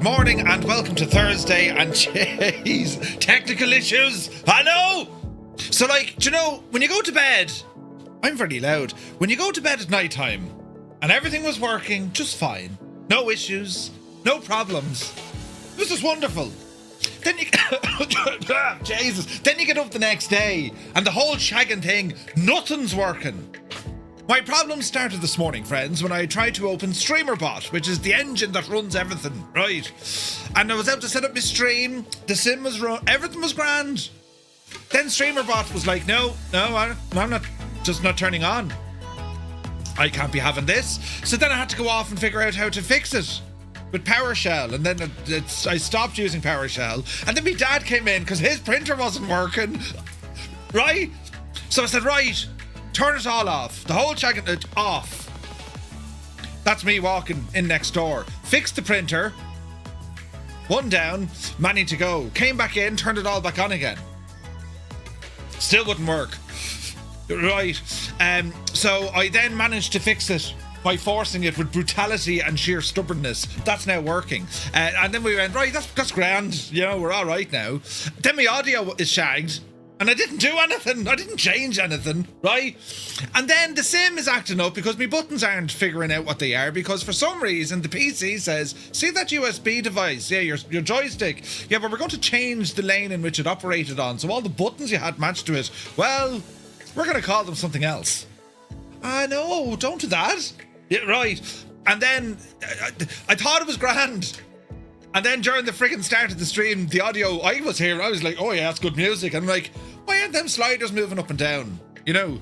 Good morning and welcome to Thursday, and jeez, technical issues, I know! So like, do you know, when you go to bed, I'm very loud, when you go to bed at night time, and everything was working just fine, no issues, no problems, this is wonderful. Then you, Jesus, then you get up the next day, and the whole shagging thing, nothing's working. My problem started this morning, friends, when I tried to open StreamerBot, which is the engine that runs everything, right? And I was able to set up my stream, the sim was run, everything was grand. Then StreamerBot was like, no, I'm not, just not turning on. I can't be having this. So then I had to go off and figure out how to fix it with PowerShell, and then I stopped using PowerShell. And then my dad came in because his printer wasn't working, right? So I said, right, turn it all off. The whole jacket off. That's me walking in next door. Fixed the printer. One down, managed to go. Came back in, turned it all back on again. Still wouldn't work. Right. So I then managed to fix it by forcing it with brutality and sheer stubbornness. That's now working. And then we went, right, that's grand. You know, we're all right now. Then my audio is shagged. And I didn't do anything. I didn't change anything, right? And then the sim is acting up because my buttons aren't figuring out what they are, because for some reason the PC says, see that USB device? Yeah, your joystick. Yeah, but we're going to change the lane in which it operated on. So all the buttons you had matched to it, well, we're going to call them something else. No, don't do that. Yeah, right. And then I thought it was grand. And then during the friggin' start of the stream, the audio I was hearing, I was like, oh yeah, that's good music. And I'm like, why aren't them sliders moving up and down? You know?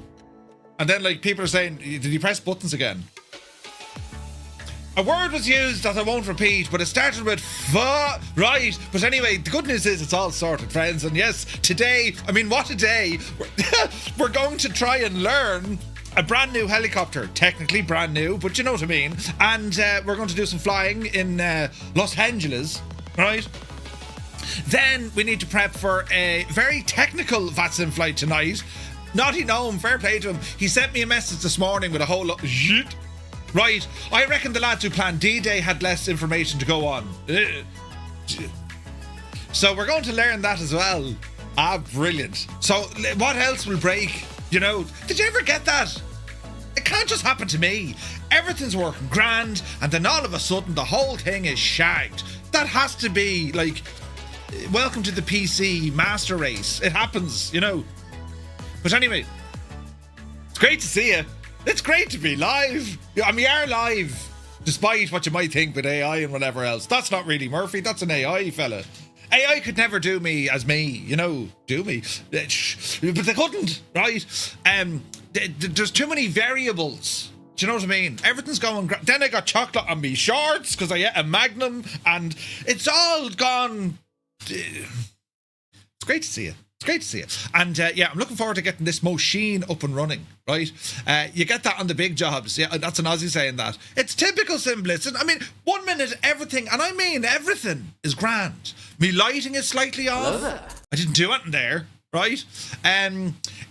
And then like people are saying, did you press buttons again? A word was used that I won't repeat, but it started with right. But anyway, the good news is it's all sorted, friends. And yes, today, I mean, what a day. We're going to try and learn a brand new helicopter, technically brand new, but you know what I mean. And we're going to do some flying in Los Angeles, right? Then we need to prep for a very technical VATSIM flight tonight. Naughty Gnome, fair play to him. He sent me a message this morning with a whole lot of shit. Right, I reckon the lads who planned D-Day had less information to go on. So we're going to learn that as well. Brilliant. So what else will break? You know, did you ever get that? It can't just happen to me. Everything's working grand, and then all of a sudden the whole thing is shagged. That has to be like, welcome to the PC master race. It happens, you know. But anyway, it's great to see you. It's great to be live. I mean, we are live, despite what you might think with AI and whatever else. That's not really Murphy, that's an AI fella. AI could never do me as me, you know, do me. But they couldn't, right? There's too many variables. Do you know what I mean? Everything's going... Then I got chocolate on me shorts because I ate a Magnum, and it's all gone... It's great to see you. It's great to see it. And yeah, I'm looking forward to getting this machine up and running, right? You get that on the big jobs. Yeah, that's an Aussie saying that. It's typical Simblitz. I mean, 1 minute, everything, and I mean everything, is grand. Me lighting is slightly off. Hello there. I didn't do anything there, right?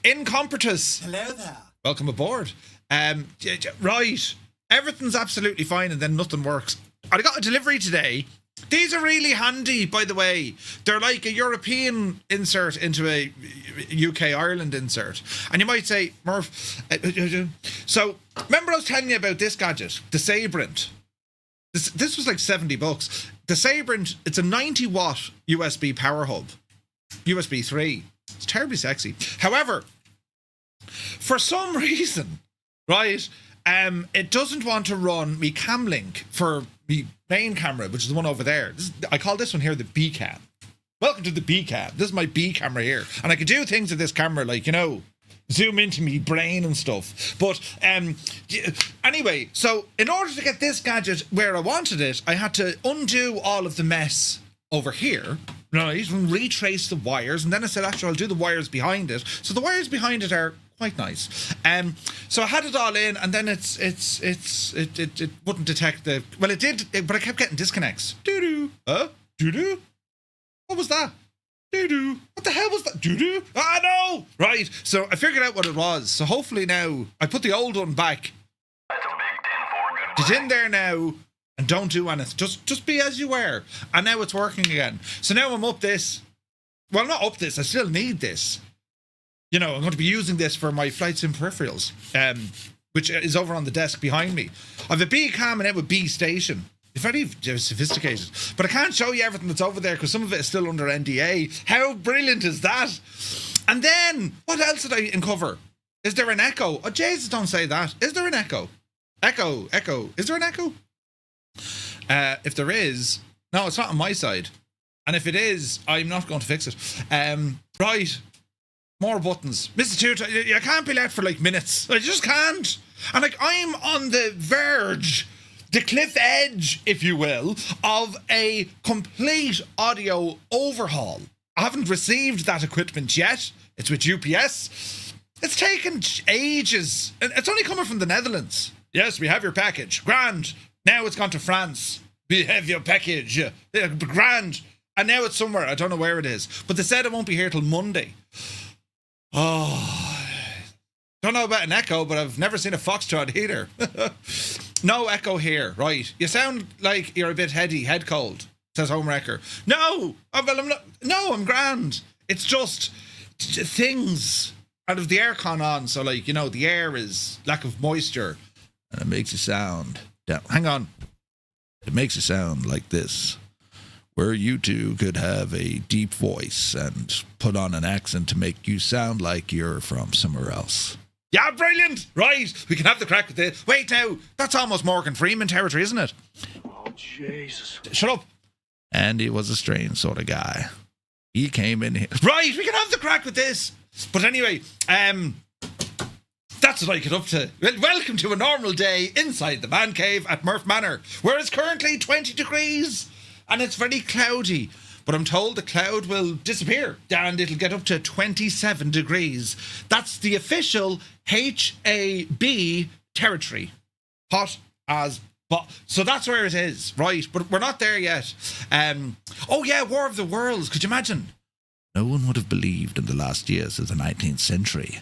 Incompetus. Hello there. Welcome aboard. Right. Everything's absolutely fine, and then nothing works. I got a delivery today. These are really handy, by the way. They're like a European insert into a UK-Ireland insert. And you might say, Murph... So, remember I was telling you about this gadget, the Sabrent? This was like $70. The Sabrent, it's a 90-watt USB power hub. USB 3. It's terribly sexy. However, for some reason, right, it doesn't want to run me cam link for the main camera, which is the one over there. I call this one here the B cam. Welcome to the B cam. This is my B camera here, and I can do things with this camera, like, you know, zoom into me brain and stuff. But anyway, so in order to get this gadget where I wanted it, I had to undo all of the mess over here, right, and retrace the wires, and then I said, actually, I'll do the wires behind it. So the wires behind it are quite nice. So I had it all in, and then it wouldn't detect the... Well, it did, but I kept getting disconnects. Doo-doo. Doo-doo? What was that? Doo-doo. What the hell was that? Doo-doo? No! Right, so I figured out what it was. So hopefully now... I put the old one back. That's a big 10-4, good It's in there now. and don't do anything. Just be as you were. And now it's working again. So now I'm up this. Well, not up this. I still need this. You know, I'm going to be using this for my flight sim peripherals, which is over on the desk behind me. I have a B cam and out with B station. It's very sophisticated. But I can't show you everything that's over there because some of it is still under NDA. How brilliant is that? And then, what else did I uncover? Is there an echo? Oh, Jesus, don't say that. Is there an echo? Echo. Is there an echo? If there is, no, it's not on my side. And if it is, I'm not going to fix it. Right. More buttons. Mr. Tutor, you can't be left for like minutes. I just can't. And like, I'm on the verge, the cliff edge, if you will, of a complete audio overhaul. I haven't received that equipment yet. It's with UPS. It's taken ages. It's only coming from the Netherlands. Yes, we have your package. Grand. Now it's gone to France. We have your package. Grand. And now it's somewhere. I don't know where it is. But they said it won't be here till Monday. Oh. Don't know about an echo, but I've never seen a foxtrot either. No echo here. Right. You sound like you're a bit head cold, says Homewrecker. No. Well, I'm not. No, I'm grand. It's just things out of the aircon on. So, like, you know, the air is lack of moisture. And it makes you sound. Hang on. It makes you sound like this. Where you two could have a deep voice and put on an accent to make you sound like you're from somewhere else. Yeah, brilliant! Right, we can have the crack with this. Wait now, that's almost Morgan Freeman territory, isn't it? Oh, Jesus. Shut up. Andy was a strange sort of guy. He came in here. Right, we can have the crack with this. But anyway, that's what I get up to. Well, welcome to a normal day inside the man cave at Murph Manor, where it's currently 20 degrees. And it's very cloudy, but I'm told the cloud will disappear and it'll get up to 27 degrees. That's the official HAB territory. Hot as but so that's where it is, right? But we're not there yet. Oh yeah, War of the Worlds. Could you imagine? No one would have believed in the last years of the 19th century.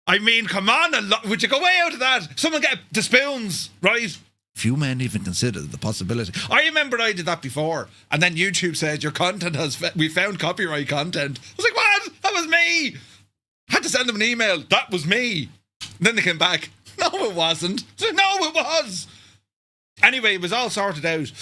I mean, come on, would you go way out of that? Someone get the spoons, right? Few men even considered the possibility. I remember I did that before, and then YouTube said your content we found copyright content. I was like, what? That was me. I had to send them an email. That was me. And then they came back. No, it wasn't. I said, no, it was. Anyway, it was all sorted out.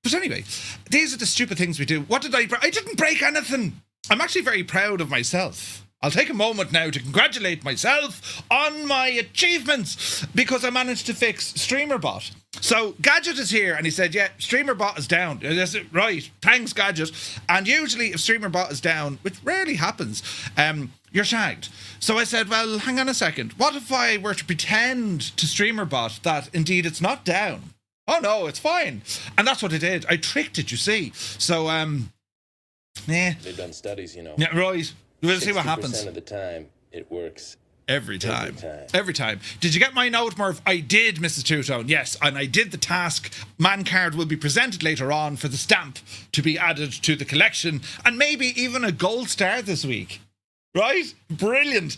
But anyway, these are the stupid things we do. What did I break? I didn't break anything. I'm actually very proud of myself. I'll take a moment now to congratulate myself on my achievements because I managed to fix StreamerBot. So Gadget is here and he said, yeah, StreamerBot is down. Right, thanks Gadget. And usually if StreamerBot is down, which rarely happens, you're shagged. So I said, well, hang on a second. What if I were to pretend to StreamerBot that indeed it's not down? Oh no, it's fine. And that's what I did. I tricked it, you see. So, They've done studies, you know. Yeah, right. We'll see what happens. 60% of the time, it works. Every time. Did you get my note, Murph? I did, Mrs. Two-Tone, yes. And I did the task. Man card will be presented later on for the stamp to be added to the collection. And maybe even a gold star this week. Right? Brilliant.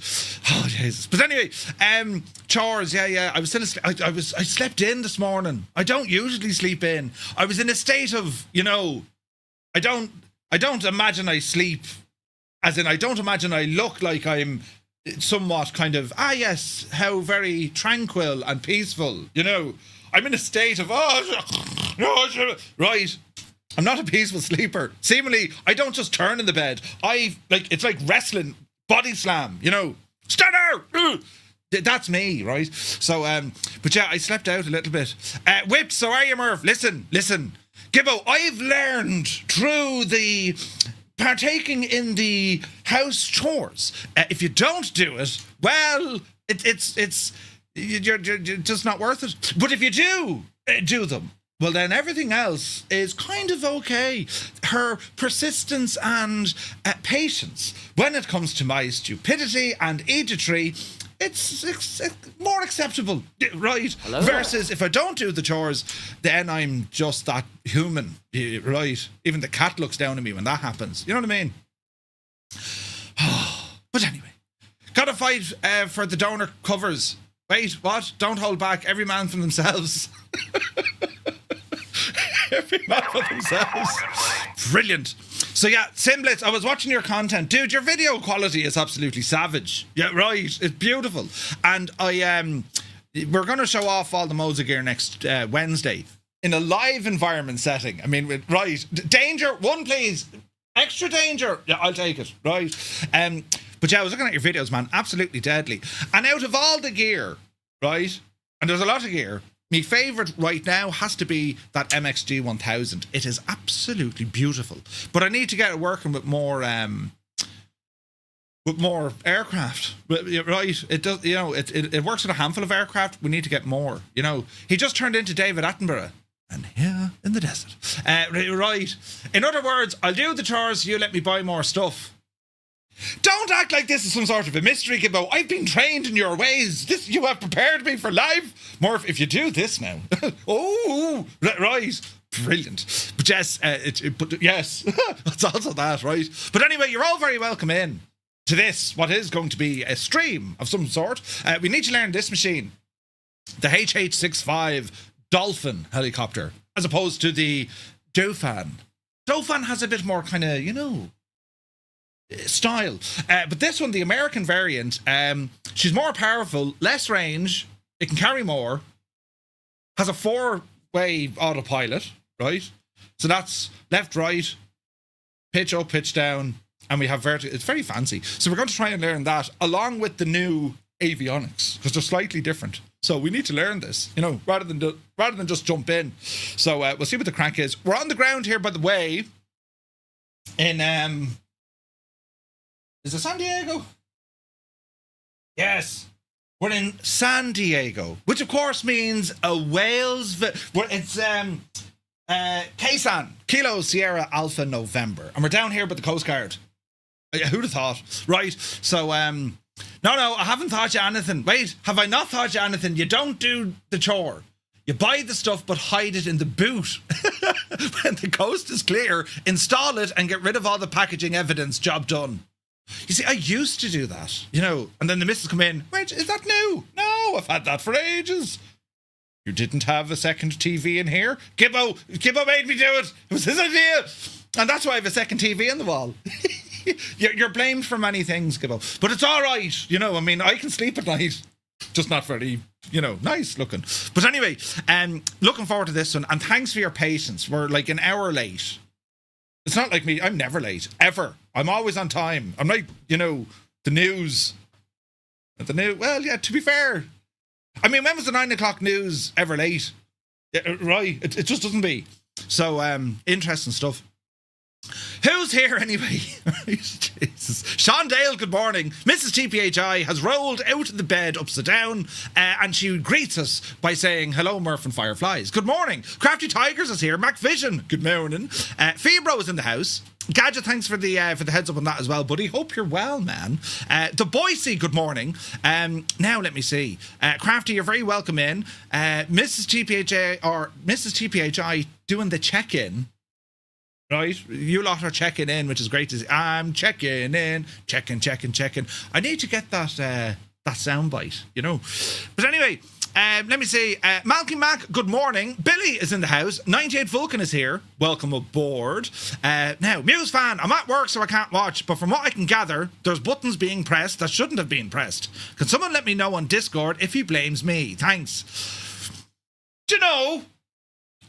Oh, Jesus. But anyway, chores, yeah. I was still I slept in this morning. I don't usually sleep in. I was in a state of, you know, I don't imagine I sleep. As in, I don't imagine I look like I'm somewhat kind of, yes, how very tranquil and peaceful. You know, I'm in a state of, right. I'm not a peaceful sleeper. Seemingly, I don't just turn in the bed. It's like wrestling, body slam, you know. Stunner! That's me, right? So, but yeah, I slept out a little bit. Whip, so are you, Murph? Listen. Gibbo, I've learned through the partaking in the house chores. If you don't do it, well, you're just not worth it. But if you do them, well, then everything else is kind of okay. Her persistence and patience when it comes to my stupidity and idiotry, it's more acceptable, right? Hello. Versus if I don't do the chores, then I'm just that human, right? Even the cat looks down at me when that happens. You know what I mean? But anyway, gotta fight for the donor covers. Wait, what? Don't hold back. Every man for themselves. flipping mad for themselves. Brilliant. So yeah, Simblitz, I was watching your content. Dude, your video quality is absolutely savage. Yeah, right. It's beautiful. And we're going to show off all the modes of gear next Wednesday in a live environment setting. I mean, right. Danger, one please. Extra danger. Yeah, I'll take it. Right. But yeah, I was looking at your videos, man. Absolutely deadly. And out of all the gear, right, and there's a lot of gear, my favourite right now has to be that MXG 1000. It is absolutely beautiful. But I need to get it working with more aircraft. Right? It does, you know, it works with a handful of aircraft. We need to get more. You know, he just turned into David Attenborough. And here in the desert. Right. In other words, I'll do the chores, you let me buy more stuff. Don't act like this is some sort of a mystery, Gibbo. I've been trained in your ways. This, you have prepared me for life. Murph, if you do this now. Oh, right. Brilliant. But yes, but yes, it's also that, right? But anyway, you're all very welcome in to this, what is going to be a stream of some sort. We need to learn this machine. The HH-65 Dolphin helicopter, as opposed to the Dauphin. Dauphin has a bit more kind of, you know, style. But this one, the American variant, she's more powerful, less range, it can carry more, has a 4-way autopilot, right? So that's left, right, pitch up, pitch down, and we have vertical. It's very fancy. So we're going to try and learn that along with the new avionics, because they're slightly different. So we need to learn this, you know, rather than just jump in. So we'll see what the crack is. We're on the ground here, by the way, in is it San Diego? Yes. We're in San Diego, which of course means a whale's... It's Kaysan, Kilo Sierra Alpha November. And we're down here with the Coast Guard. Who'd have thought? Right. So, no, I haven't thought you anything. Wait, have I not thought you anything? You don't do the chore. You buy the stuff but hide it in the boot. When the coast is clear, install it and get rid of all the packaging evidence. Job done. You see, I used to do that, you know, and then the missus come in. Wait, is that new? No, I've had that for ages. You didn't have a second TV in here? Gibbo made me do it. It was his idea. And that's why I have a second TV in the wall. You're blamed for many things, Gibbo. But it's all right, you know, I mean, I can sleep at night. Just not very, you know, nice looking. But anyway, looking forward to this one. And thanks for your patience. We're like an hour late. It's not like me. I'm never late, ever. I'm always on time. I'm like, you know, the news. Well, yeah, to be fair. I mean, when was the 9 o'clock news ever late? Yeah, right. It just doesn't be. So, interesting stuff. Who's here anyway? Jesus. Sean Dale, good morning. Mrs. TPHI has rolled out of the bed upside down and she greets us by saying, hello, Murph and Fireflies. Good morning. Crafty Tigers is here. Mac Vision, good morning. Febro is in the house. Gadget, thanks for the heads up on that as well, buddy. Hope you're well, man. The Boise, good morning. Now let me see. Crafty, you're very welcome in. Mrs. TPHI doing the check-in. Right, you lot are checking in, which is great to see. I'm checking in, checking. I need to get that soundbite, you know. But anyway, let me see. Malky Mac, good morning. Billy is in the house. 98 Vulcan is here. Welcome aboard. Now, Muse fan, I'm at work so I can't watch, but from what I can gather, there's buttons being pressed that shouldn't have been pressed. Can someone let me know on Discord if he blames me? Thanks. Do you know,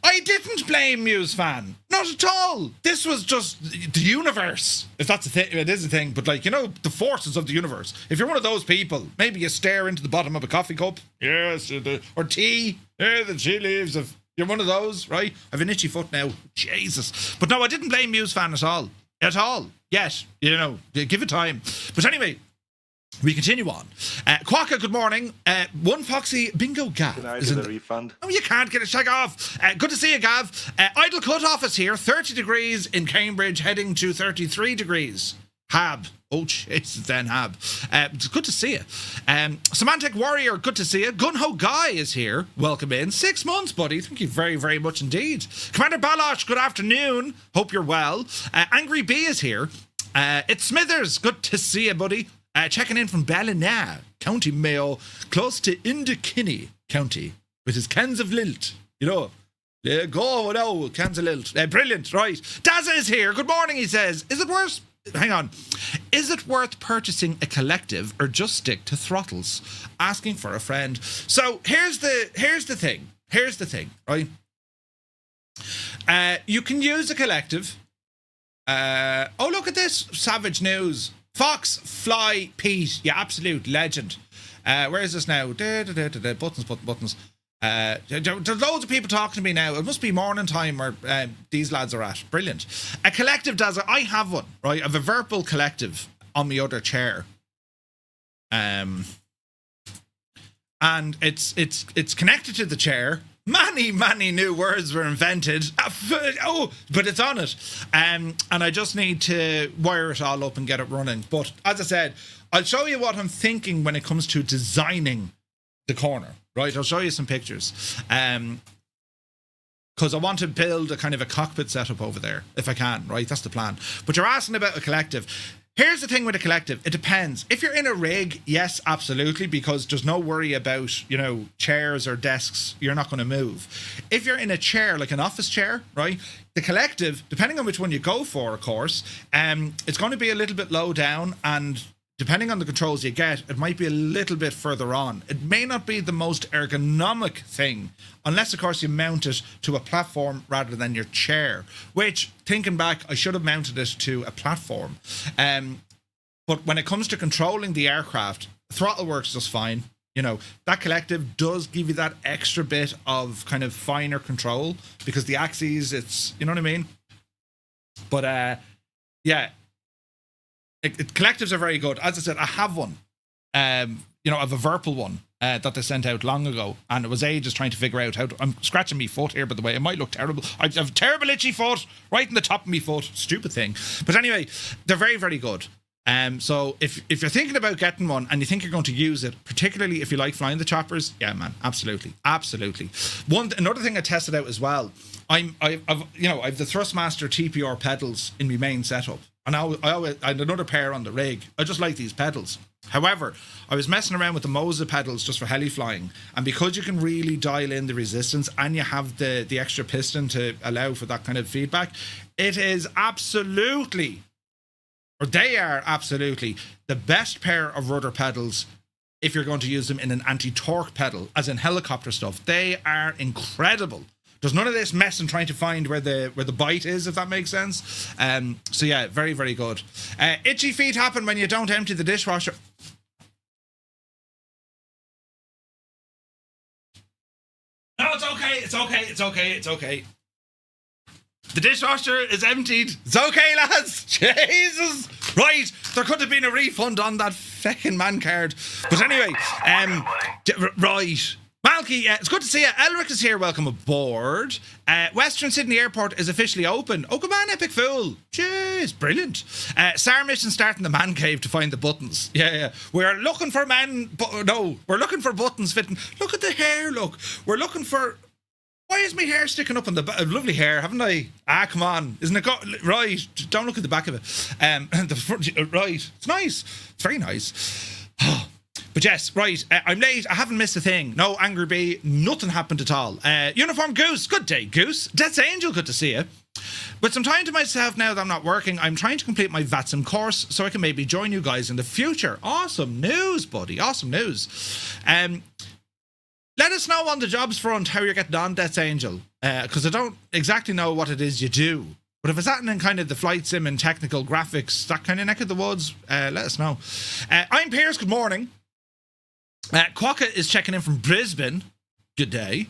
I didn't blame Muse fan. Not at all. This was just the universe. If that's a thing, it is a thing. But like, you know, the forces of the universe. If you're one of those people, maybe you stare into the bottom of a coffee cup. Yes. Or tea. Yeah, the tea leaves. If you're one of those, right? I have an itchy foot now. Jesus. But no, I didn't blame Muse fan at all. At all. Yet. You know, give it time. But anyway, we continue on. Quokka, good morning. One Foxy Bingo Gav. Can I get a refund? Oh, you can't get a shag off. Good to see you, Gav. Idle Cut Office here. 30 degrees in Cambridge, heading to 33 degrees. Hab. Oh, Jesus, then Hab. It's good to see you. Semantic Warrior, good to see you. Gunho Guy is here. Welcome in. 6 months, buddy. Thank you very, very much indeed. Commander Balosh, good afternoon. Hope you're well. Angry B is here. It's Smithers. Good to see you, buddy. Checking in from Ballina, County Mayo, close to Indokinny County, with his cans of lilt. You know, Go, no, cancel it. Brilliant, right. Dazza is here. Good morning, he says. Is it worth... Hang on. Is it worth purchasing a collective or just stick to throttles? Asking for a friend. So here's the thing. Here's the thing, right? You can use a collective. Oh, look at this. Savage news. Fox Fly Pete. Yeah, absolute legend. Where is this now? Buttons. There's loads of people talking to me now. It must be morning time where these lads are at. Brilliant. A collective, Dazza. I have one, right? I have a Virpil collective on my other chair. And it's connected to the chair. Many new words were invented. Oh, but it's on it. And I just need to wire it all up and get it running. But as I said, I'll show you what I'm thinking when it comes to designing the corner, right? I'll show you some pictures. Because I want to build a kind of a cockpit setup over there, if I can, right? That's the plan. But you're asking about a collective. Here's the thing with a collective. It depends. If you're in a rig, yes, absolutely, because there's no worry about, chairs or desks. You're not going to move. If you're in a chair, like an office chair, right? The collective, depending on which one you go for, of course, it's going to be a little bit low down, and depending on the controls you get, it might be a little bit further on. It may not be the most ergonomic thing, unless, of course, you mount it to a platform rather than your chair, which, thinking back, I should have mounted it to a platform. But when it comes to controlling the aircraft, throttle works just fine. That collective does give you that extra bit of kind of finer control, because the axes, it's, you know what I mean? But, yeah. Collectives are very good. As I said, I have one. I have a Virpil one that they sent out long ago, and it was ages trying to figure out how to... I'm scratching my foot here, by the way. It might look terrible. I have a terrible itchy foot right in the top of my foot. Stupid thing. But anyway, they're very, very good. So if you're thinking about getting one and you think you're going to use it, particularly if you like flying the choppers, yeah, man, absolutely. Another thing I tested out as well, I've the Thrustmaster TPR pedals in my main setup. And I had another pair on the rig. I just like these pedals. However, I was messing around with the Moza pedals just for heli flying. And because you can really dial in the resistance and you have the extra piston to allow for that kind of feedback, it is absolutely, or they are absolutely, the best pair of rudder pedals if you're going to use them in an anti-torque pedal, as in helicopter stuff. They are incredible. There's none of this mess and trying to find where the bite is, if that makes sense. So yeah, very, very good. Itchy feet happen when you don't empty the dishwasher. No, it's okay. The dishwasher is emptied. It's okay, lads. Jesus. Right. There could have been a refund on that feckin' man card. But anyway, right. Malky, it's good to see you. Elric is here. Welcome aboard. Western Sydney Airport is officially open. Oh, come on, Epic Fool. Jeez, brilliant. Star Mission starting the man cave to find the buttons. Yeah. We're looking for we're looking for buttons fitting. Look at the hair, look. We're looking for... Why is my hair sticking up on the back? Lovely hair, haven't I? Come on. Isn't it right? Don't look at the back of it. The front, right. It's nice. It's very nice. But yes, right, I'm late. I haven't missed a thing. No, Angry Bee, nothing happened at all. Uniform Goose, good day, Goose. Death's Angel, good to see you. With some time to myself now that I'm not working, I'm trying to complete my VATSIM course so I can maybe join you guys in the future. Awesome news, buddy. Awesome news. Let us know on the jobs front how you're getting on, Death's Angel, because I don't exactly know what it is you do. But if it's that in kind of the flight sim and technical graphics, that kind of neck of the woods, let us know. I'm Piers, good morning. Quokka is checking in from Brisbane. Good day.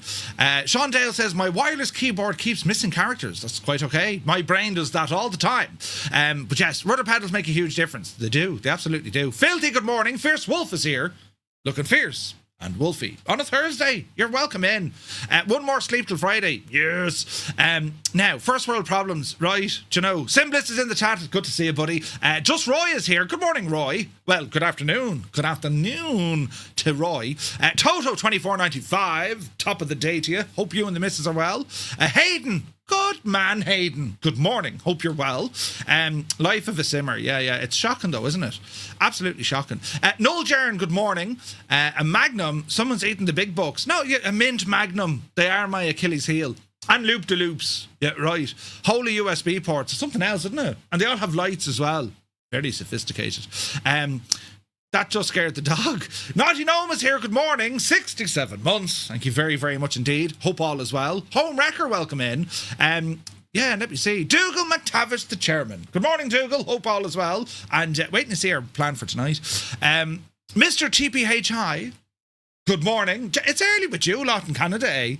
Sean Dale says, my wireless keyboard keeps missing characters. That's quite okay. My brain does that all the time. But yes, rudder pedals make a huge difference. They do. They absolutely do. Filthy, good morning. Fierce Wolf is here. Looking fierce. And Wolfie. On a Thursday. You're welcome in. One more sleep till Friday. Yes. Now, first world problems, right? Do you know? Simbliss is in the chat. Good to see you, buddy. Just Roy is here. Good morning, Roy. Well, good afternoon. Good afternoon to Roy. Toto2495. Top of the day to you. Hope you and the missus are well. Hayden. Good man, Hayden. Good morning. Hope you're well. Life of a simmer. Yeah. It's shocking, though, isn't it? Absolutely shocking. Noel Jern, good morning. A Magnum. Someone's eating the big bucks. No, a mint Magnum. They are my Achilles heel. And loop-de-loops. Yeah, right. Holy USB ports. It's something else, isn't it? And they all have lights as well. Very sophisticated. That just scared the dog. Naughty Gnome is here. Good morning. 67 months. Thank you very, very much indeed. Hope all is well. Home Wrecker, welcome in. Yeah, let me see. Dougal McTavish, the chairman. Good morning, Dougal. Hope all is well. And waiting to see our plan for tonight. Mr. TPHI, good morning. It's early with you lot in Canada, eh?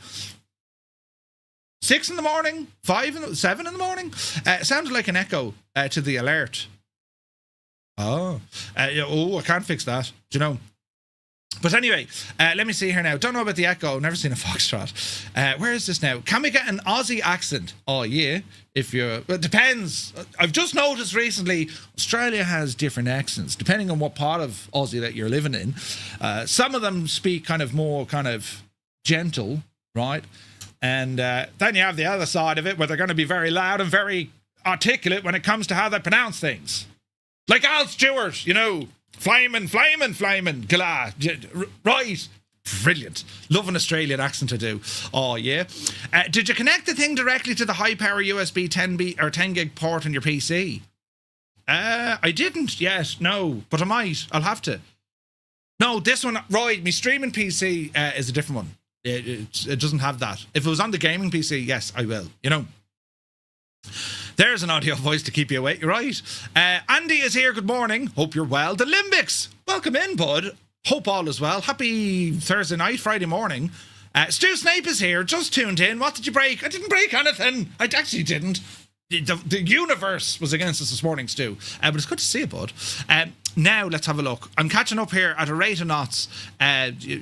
6 in the morning? 7 in the morning? Sounded like an echo to the alert. I can't fix that. Do you know? But anyway, let me see here now. Don't know about the echo. Never seen a foxtrot. Where is this now? Can we get an Aussie accent? Oh, yeah. It depends. I've just noticed recently, Australia has different accents, depending on what part of Aussie that you're living in. Some of them speak kind of more kind of gentle, right? And then you have the other side of it, where they're going to be very loud and very articulate when it comes to how they pronounce things. Like Al Stewart, you know, flaming, gala. Right. Brilliant. Love an Australian accent to do. Oh, yeah. Did you connect the thing directly to the high-power USB 10 gig port on your PC? I didn't yet, no. But I might. I'll have to. No, this one, right, my streaming PC is a different one. It doesn't have that. If it was on the gaming PC, yes, I will. You know. There's an audio voice to keep you awake. You're right. Andy is here. Good morning. Hope you're well. The Limbics. Welcome in, bud. Hope all is well. Happy Thursday night, Friday morning. Stu Snape is here. Just tuned in. What did you break? I didn't break anything. I actually didn't. The universe was against us this morning, Stu. But it's good to see you, bud. Now, let's have a look. I'm catching up here at a rate of knots,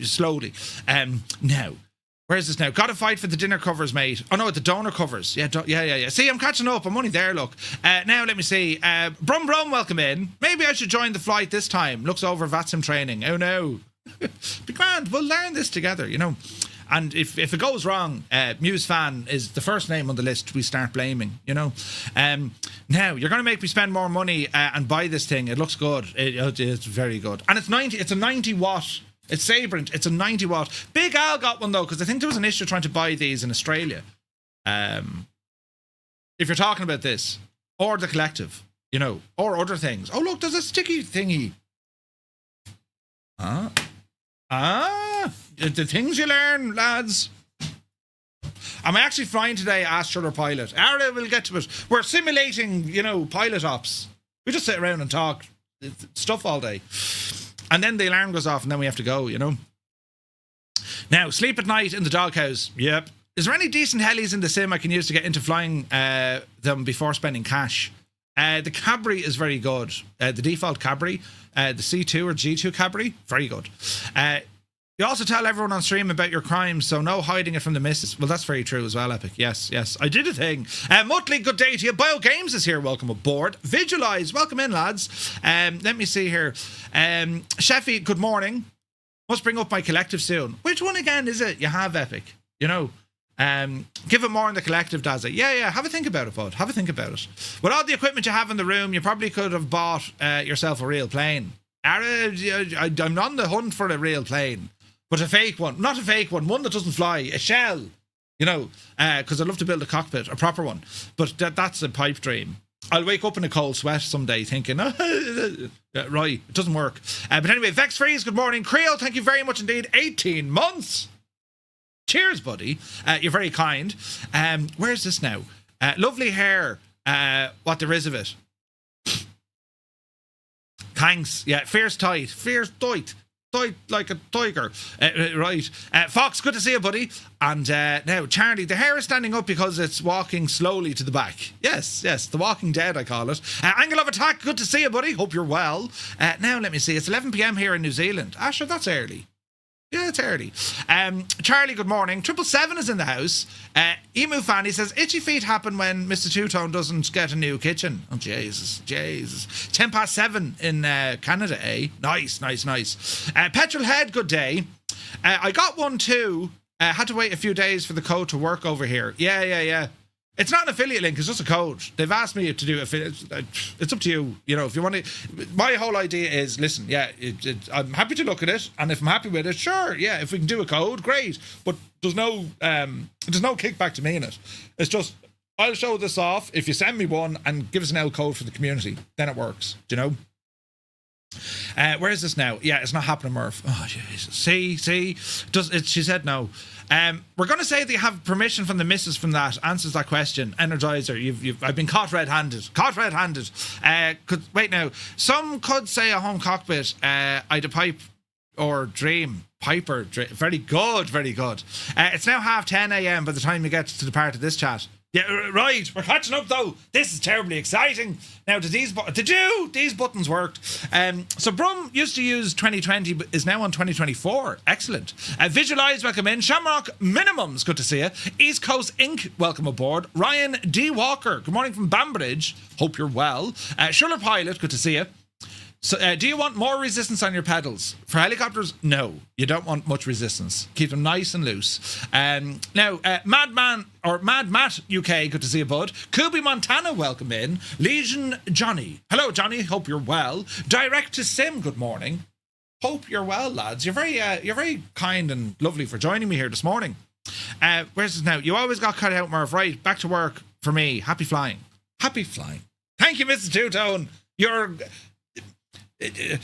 slowly. Now, where is this now? Got to fight for the dinner covers, mate. Oh, no, the donor covers. Yeah. See, I'm catching up. I'm only there, look. Now, let me see. Brum, welcome in. Maybe I should join the flight this time. Looks over VATSIM training. Oh, no. Be grand. We'll learn this together, you know. And if it goes wrong, Muse Fan is the first name on the list we start blaming, you know. Now, you're going to make me spend more money and buy this thing. It looks good. It's very good. And it's a 90 watt. It's Sabrent. It's a 90 watt. Big Al got one, though, because I think there was an issue trying to buy these in Australia. If you're talking about this, or the Collective, you know, or other things. Oh, look, there's a sticky thingy. The things you learn, lads. I'm actually flying today, Astral or Pilot. We'll get to it. We're simulating, you know, pilot ops. We just sit around and talk stuff all day. And then the alarm goes off and then we have to go, you know. Now, sleep at night in the doghouse. Yep. Is there any decent helis in the sim I can use to get into flying them before spending cash? The Cabri is very good. The default Cabri. The C2 or G2 Cabri. Very good. You also tell everyone on stream about your crimes, so no hiding it from the missus. Well, that's very true as well, Epic. Yes. I did a thing. Mutley, good day to you. Bio Games is here. Welcome aboard. Visualize. Welcome in, lads. Let me see here. Sheffy, good morning. Must bring up my Collective soon. Which one again is it you have, Epic? You know. Give it more in the Collective, Dazza. Yeah. Have a think about it, bud. Have a think about it. With all the equipment you have in the room, you probably could have bought yourself a real plane. I'm on the hunt for a real plane. But a fake one. Not a fake one. One that doesn't fly. A shell. You know. Because I'd love to build a cockpit. A proper one. But that's a pipe dream. I'll wake up in a cold sweat someday thinking, right, it doesn't work. But anyway, Vex Freeze, good morning. Creo, thank you very much indeed. 18 months. Cheers, buddy. You're very kind. Where's this now? Lovely hair. What there is of it. Thanks. Yeah, fierce tight. Like a tiger. Right. Fox, good to see you, buddy. And now, Charlie, the hair is standing up because it's walking slowly to the back. Yes, the Walking Dead, I call it. Angle of Attack, good to see you, buddy. Hope you're well. Now, let me see. It's 11 p.m. here in New Zealand. Sure, that's early. Yeah, it's early. Charlie, good morning. 777 is in the house. Emu Fanny says, itchy feet happen when Mr. Two-Tone doesn't get a new kitchen. Oh, Jesus. 7:10 in Canada, eh? Nice. Petrol Head, good day. I got one too. Had to wait a few days for the code to work over here. Yeah. It's not an affiliate link, it's just a code. They've asked me to do affiliate. It's up to you. You know, if you want to. My whole idea is, listen, yeah, I'm happy to look at it, and if I'm happy with it, sure, yeah, if we can do a code, great. But there's no kickback to me in it. It's just, I'll show this off if you send me one and give us an L code for the community. Then it works. Do you know? Where is this now? Yeah, it's not happening, Murph. Oh, Jesus. See? She said no. We're going to say that you have permission from the missus from that. Answers that question. Energizer, I've been caught red-handed. Wait now. Some could say a home cockpit, I'd a pipe or dream. Piper. Very good. It's now 10:30 a.m. by the time you get to the part of this chat. Yeah, right. We're catching up though. This is terribly exciting. Now, these buttons worked? So Brum used to use 2020, but is now on 2024. Excellent. Visualize, welcome in. Shamrock Minimums, good to see you. East Coast Inc., welcome aboard. Ryan D. Walker, good morning from Banbridge. Hope you're well. Schuller Pilot, good to see you. So, do you want more resistance on your pedals? For helicopters, no. You don't want much resistance. Keep them nice and loose. Now, Mad Matt UK, good to see you, bud. Kubi Montana, welcome in. Legion Johnny. Hello, Johnny. Hope you're well. Direct to Sim, good morning. Hope you're well, lads. You're very kind and lovely for joining me here this morning. Where's this now? You always got cut out, Murph. Right, back to work for me. Happy flying. Thank you, Mrs. Two-Tone. Your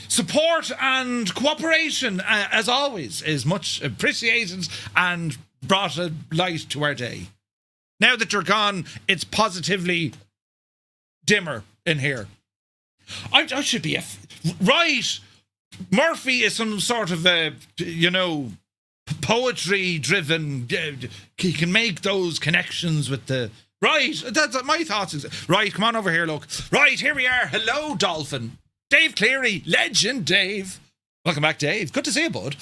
support and cooperation, as always, is much appreciated and brought a light to our day. Now that you're gone, it's positively dimmer in here. I should be right. Murphy is some sort of poetry-driven. He can make those connections with the right. That's my thoughts. Right, come on over here. Look. Right, here we are. Hello, Dolphin. Dave Cleary, legend Dave. Welcome back, Dave. Good to see you, bud.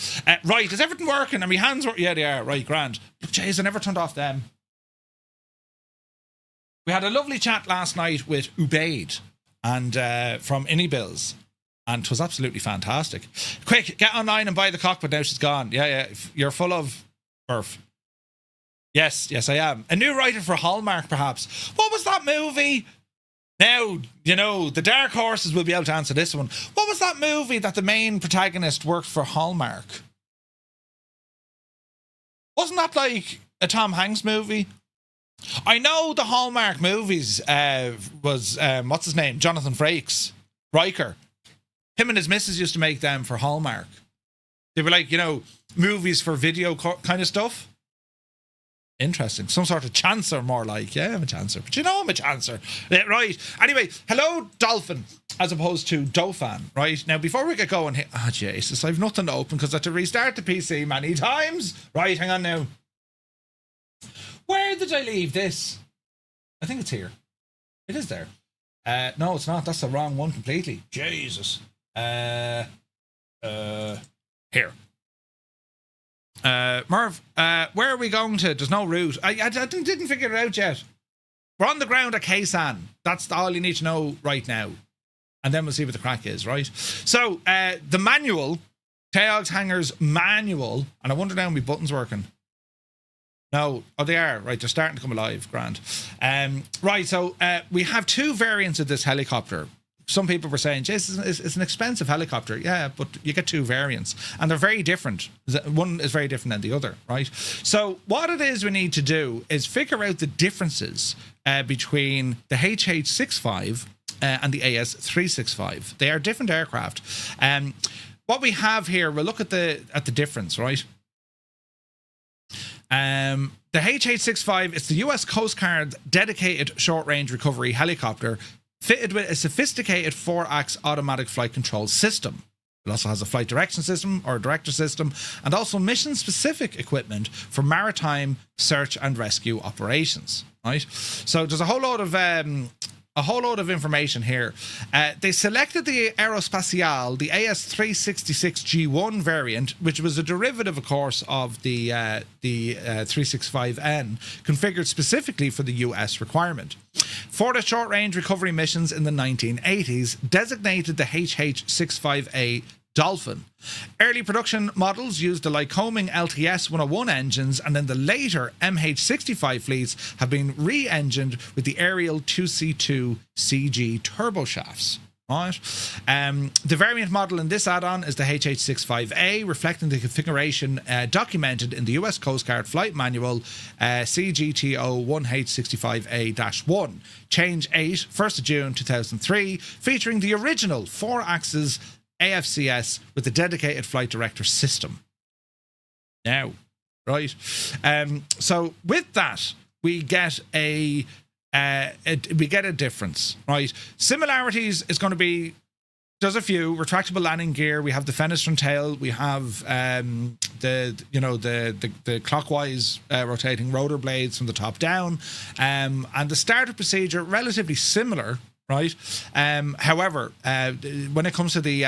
Right, is everything working? Are my hands working? Yeah, they are. Right, grand. But jeez, I never turned off them. We had a lovely chat last night with Ubaid and from Bills, and it was absolutely fantastic. Quick, get online and buy the cockpit now. She's gone. Yeah. You're full of Murph. Yes, I am. A new writer for Hallmark, perhaps. What was that movie? Now, the dark horses will be able to answer this one. What was that movie that the main protagonist worked for Hallmark? Wasn't that like a Tom Hanks movie? I know the Hallmark movies was, what's his name? Jonathan Frakes. Riker. Him and his missus used to make them for Hallmark. They were like, movies for video kind of stuff. Interesting. Some sort of chancer, more like. Yeah, I'm a chancer. But I'm a chancer. Yeah, right. Anyway, hello, Dolphin, as opposed to Dauphin, right? Now, before we get going here... Oh, Jesus, I've nothing to open because I had to restart the PC many times. Right, hang on now. Where did I leave this? I think it's here. It is there. No, it's not. That's the wrong one completely. Jesus. Here. Merv, where are we going to? There's no route. I didn't figure it out yet. We're on the ground at Kaysan. That's all you need to know right now. And then we'll see what the crack is, right? So, the manual, Teogs Hangar's manual, and I wonder now my buttons working. No, they are. Right, they're starting to come alive. Grand. Right, so we have two variants of this helicopter. Some people were saying, Jason, it's an expensive helicopter. Yeah, but you get two variants. And they're very different. One is very different than the other, right? So what it is we need to do is figure out the differences between the HH-65 and the AS365. They are different aircraft. What we have here, we'll look at the difference, right? The HH-65, it's the US Coast Guard dedicated short-range recovery helicopter fitted with a sophisticated 4-ax automatic flight control system. It also has a flight direction system or director system and also mission-specific equipment for maritime search and rescue operations. Right? So there's a whole load of information here. They selected the Aerospatiale, the AS365 G1 variant, which was a derivative, of course, of the 365N, configured specifically for the US requirement. For the short-range recovery missions in the 1980s, designated the HH-65 Dolphin. Early production models used the Lycoming LTS 101 engines, and then the later MH65 fleets have been re-engined with the Ariel 2C2 CG turboshaft. Right. The variant model in this add-on is the HH65A, reflecting the configuration documented in the US Coast Guard Flight Manual CGTO 1H65A-1, Change 8, 1st of June 2003, featuring the original 4-axis AFCS with the dedicated flight director system. Now, right. So with that, we get a difference, right? Similarities is going to be, there's a few. Retractable landing gear. We have the fenestrine tail. We have the clockwise rotating rotor blades from the top down, and the starter procedure relatively similar, right? However, when it comes to the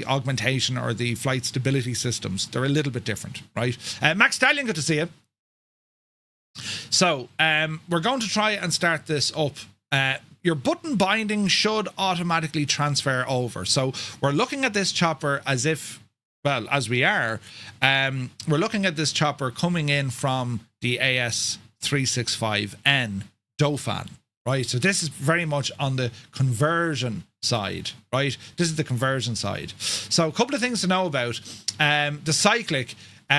augmentation or the flight stability systems, they're a little bit different, right? Max Stallion, good to see you. So, we're going to try and start this up. Your button binding should automatically transfer over. So, we're looking at this chopper as if, well, as we are, we're looking at this chopper coming in from the AS365 Dauphin, right? So, this is very much on the conversion side, right? This is the conversion side. So, a couple of things to know about. The cyclic.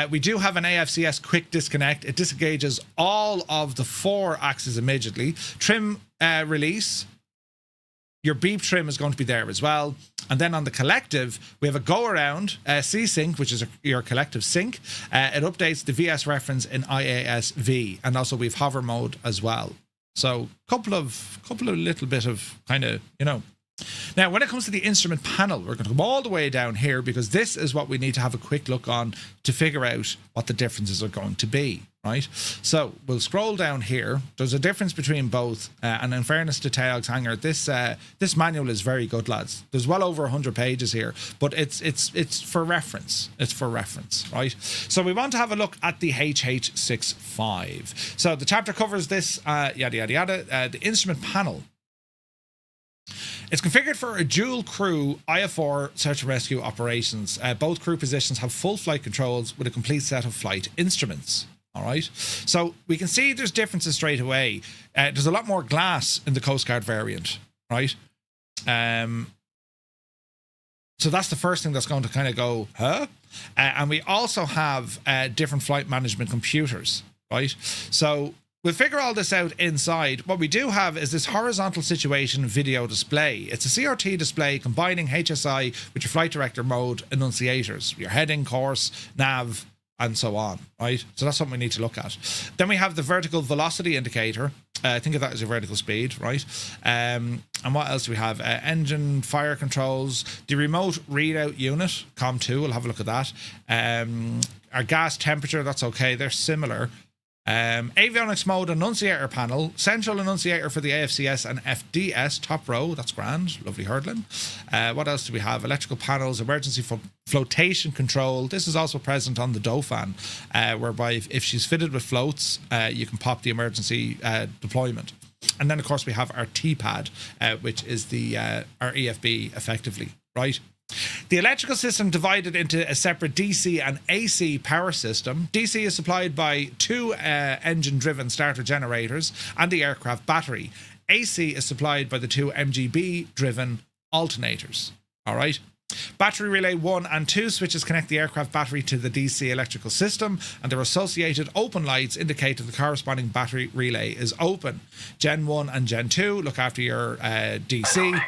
We do have an AFCS quick disconnect. It disengages all of the 4 axes immediately. Trim release. Your beep trim is going to be there as well. And then on the collective, we have a go around C-Sync, which is your collective sync. It updates the VS reference in IASV, and also we've hover mode as well. So couple of little bit of kind of, Now, when it comes to the instrument panel, we're going to come all the way down here because this is what we need to have a quick look on to figure out what the differences are going to be, right? So we'll scroll down here. There's a difference between both, and in fairness to Taog's Hangar, this manual is very good, lads. There's well over 100 pages here, but it's for reference. It's for reference, right? So we want to have a look at the HH65. So the chapter covers this, yada yada yada. The instrument panel. It's configured for a dual crew IFR search and rescue operations. Both crew positions have full flight controls with a complete set of flight instruments. All right. So we can see there's differences straight away. There's a lot more glass in the Coast Guard variant, right? So that's the first thing that's going to kind of go, huh? And we also have different flight management computers, right? So we'll figure all this out inside. What we do have is this horizontal situation video display. It's a CRT display combining HSI with your flight director mode enunciators, your heading, course, nav, and so on, right? So that's something we need to look at. Then we have the vertical velocity indicator. Think of that as your vertical speed, right? And what else do we have? Engine fire controls, the remote readout unit, COM2, we'll have a look at that. Our gas temperature, that's okay, they're similar. Avionics mode enunciator panel, central enunciator for the AFCS and FDS, top row, that's grand, lovely hurdling. What else do we have? Electrical panels, emergency flotation control. This is also present on the Dauphin, whereby if she's fitted with floats, you can pop the emergency deployment. And then of course we have our T-pad, which is the our EFB effectively, right? The electrical system divided into a separate DC and AC power system. DC is supplied by 2 engine-driven starter generators and the aircraft battery. AC is supplied by the 2 MGB-driven alternators. All right. Battery relay 1 and 2 switches connect the aircraft battery to the DC electrical system, and their associated open lights indicate that the corresponding battery relay is open. Gen 1 and Gen 2 look after your DC.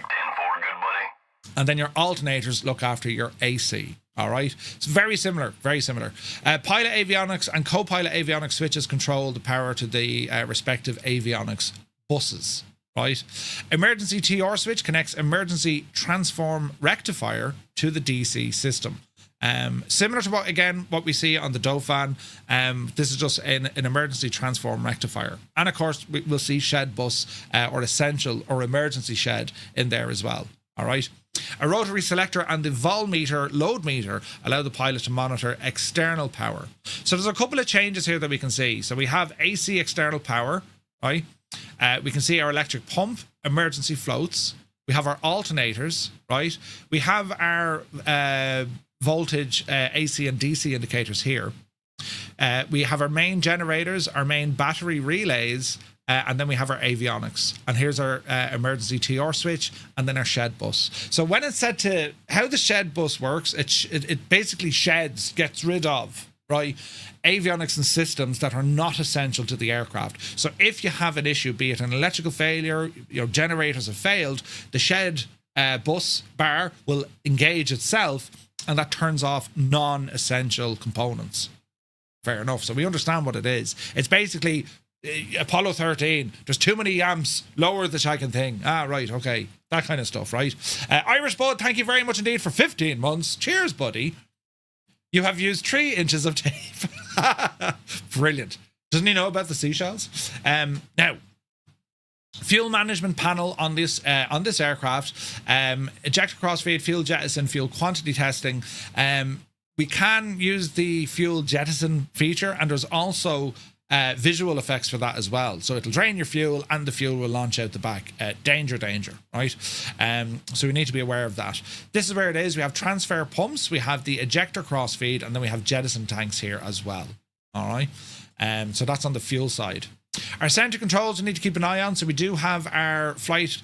And then your alternators look after your AC. All right. It's very similar, very similar. Pilot avionics and co-pilot avionics switches control the power to the respective avionics buses. Right. Emergency TR switch connects emergency transform rectifier to the DC system. Similar to what we see on the Dauphin. This is just an emergency transform rectifier. And of course, we'll see shed bus or essential or emergency shed in there as well. All right. A rotary selector and the volmeter load meter allow the pilot to monitor external power. So there's a couple of changes here that we can see. So we have AC external power, right? We can see our electric pump, emergency floats. We have our alternators, right? We have our voltage AC and DC indicators here. We have our main generators, our main battery relays, and then we have our avionics. And here's our emergency TR switch, and then our shed bus. So when it's set to how the shed bus works, it basically gets rid of, right, avionics and systems that are not essential to the aircraft. So if you have an issue, be it an electrical failure, generators have failed, the shed bus bar will engage itself, and that turns off non-essential components. Fair enough. So we understand what it is. It's basically Apollo 13. There's too many amps. Lower the second thing. Right. Okay. That kind of stuff, right? Irish Bud, thank you very much indeed for 15 months. Cheers, buddy. You have used 3 inches of tape. Brilliant. Doesn't he know about the seashells? Now, fuel management panel on this aircraft. Ejector crossfeed, fuel jettison, fuel quantity testing. We can use the fuel jettison feature, and there's also visual effects for that as well. So it'll drain your fuel, and the fuel will launch out the back. Danger, right? So we need to be aware of that. This is where it is. We have transfer pumps, we have the ejector crossfeed, and then we have jettison tanks here as well. All right. So that's on the fuel side. Our center controls we need to keep an eye on. So we do have our flight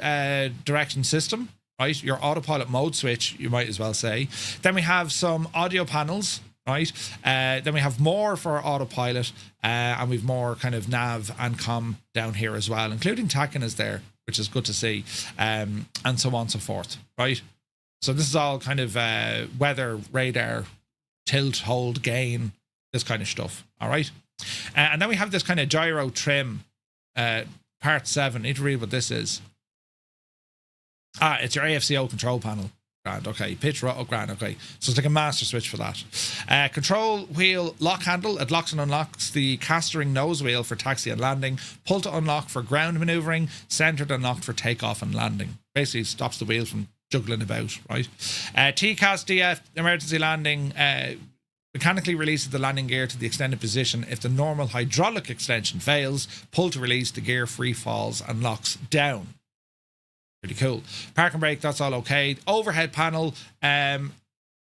direction system, right? Your autopilot mode switch, you might as well say. Then we have some audio panels, right? Then we have more for our autopilot, and we've more kind of nav and comm down here as well, including TACAN is there, which is good to see, and so on and so forth, right? So this is all kind of weather, radar, tilt, hold, gain, this kind of stuff, all right? And then we have this kind of gyro trim, part 7. Need to read what this is. It's your AFCO control panel. Grand, okay. Pitch, grand, okay. So it's like a master switch for that. Control wheel lock handle. It locks and unlocks the castering nose wheel for taxi and landing. Pull to unlock for ground maneuvering. Centered and locked for takeoff and landing. Basically stops the wheel from juggling about, right? TCAS DF, emergency landing. Mechanically releases the landing gear to the extended position. If the normal hydraulic extension fails, pull to release, the gear free falls and locks down. Pretty cool. Park and brake, that's all okay. Overhead panel,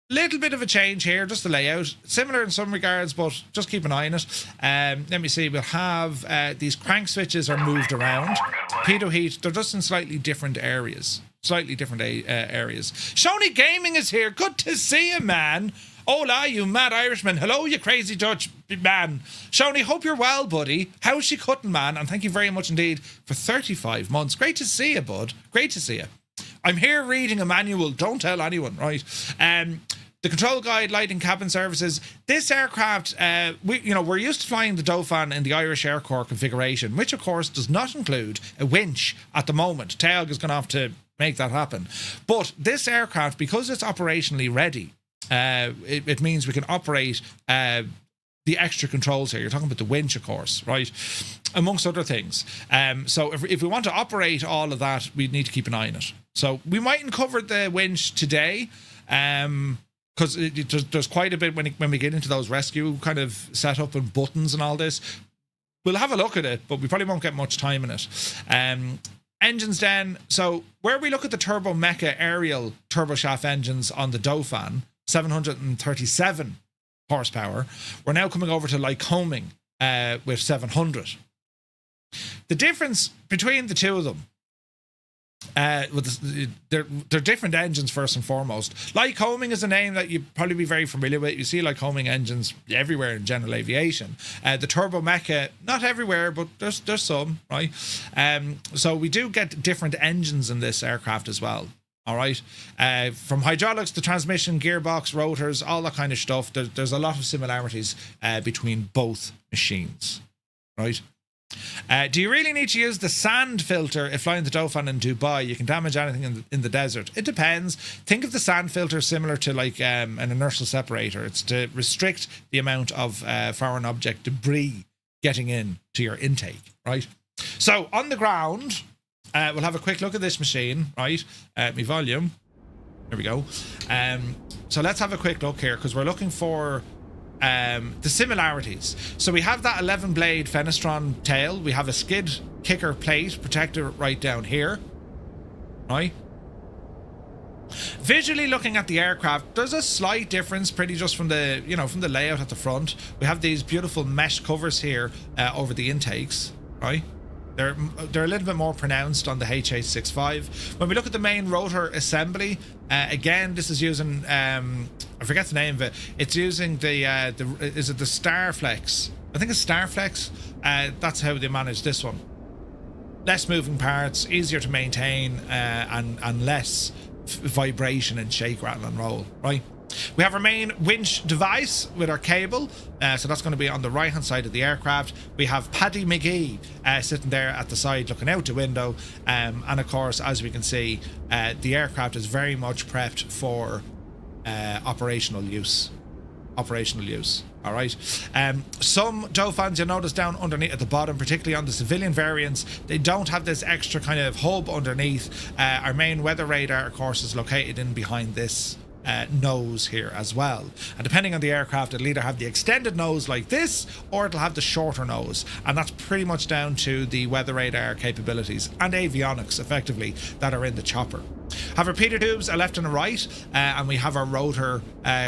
little bit of a change here, just the layout. Similar in some regards, but just keep an eye on it. Let me see, we'll have these crank switches are moved around. Pitot heat, they're just in slightly different areas. Areas. Shoney Gaming is here. Good to see you, man. Hola, you mad Irishman. Hello, you crazy Dutch man. Shoney, hope you're well, buddy. How's she cutting, man? And thank you very much indeed for 35 months. Great to see you, bud. Great to see you. I'm here reading a manual. Don't tell anyone, right? The control guide, lighting, cabin services. This aircraft, we're used to flying the Dauphin in the Irish Air Corps configuration, which of course does not include a winch at the moment. Teag is going to have to make that happen. But this aircraft, because it's operationally ready, it means we can operate the extra controls here. You're talking about the winch, of course, right? Amongst other things. So if we want to operate all of that, we need to keep an eye on it. So we mightn't cover the winch today, because there's quite a bit when we get into those rescue kind of setup and buttons and all this. We'll have a look at it, but we probably won't get much time in it. Engines then. So where we look at the Turbo Mecha aerial turboshaft engines on the Dauphin, 737 horsepower, we're now coming over to Lycoming with 700. The difference between the two of them, they're different engines first and foremost. Lycoming is a name that you'd probably be very familiar with. You see Lycoming engines everywhere in general aviation. The Turbo Mecha, not everywhere, but there's some, right? So we do get different engines in this aircraft as well. All right, from hydraulics to transmission, gearbox, rotors, all that kind of stuff. There's a lot of similarities between both machines, right? Do you really need to use the sand filter if flying the Dauphin in Dubai? You can damage anything in the desert. It depends. Think of the sand filter similar to like an inertial separator. It's to restrict the amount of foreign object debris getting in to your intake, right? So on the ground, we'll have a quick look at this machine, right? My volume. There we go. So let's have a quick look here, because we're looking for the similarities. So we have that 11 blade Fenestron tail. We have a skid kicker plate protector right down here, right? Visually looking at the aircraft, there's a slight difference, pretty just from the, you know, from the layout at the front. We have these beautiful mesh covers here over the intakes, right? They're a little bit more pronounced on the HH65. When we look at the main rotor assembly, again, this is using I forget the name of it. It's using the is it the Starflex? I think it's Starflex. That's how they manage this one. Less moving parts, easier to maintain, and less vibration and shake, rattle and roll, right? We have our main winch device with our cable, so that's going to be on the right hand side of the aircraft. We have Paddy McGee sitting there at the side looking out the window, and of course, as we can see, the aircraft is very much prepped for operational use. All right. Some Dauphins, you'll notice down underneath at the bottom, particularly on the civilian variants, they don't have this extra kind of hub underneath. Our main weather radar, of course, is located in behind this nose here as well, and depending on the aircraft, it'll either have the extended nose like this, or it'll have the shorter nose, and that's pretty much down to the weather radar capabilities and avionics effectively that are in the chopper. Have our repeater tubes a left and a right, and we have our rotor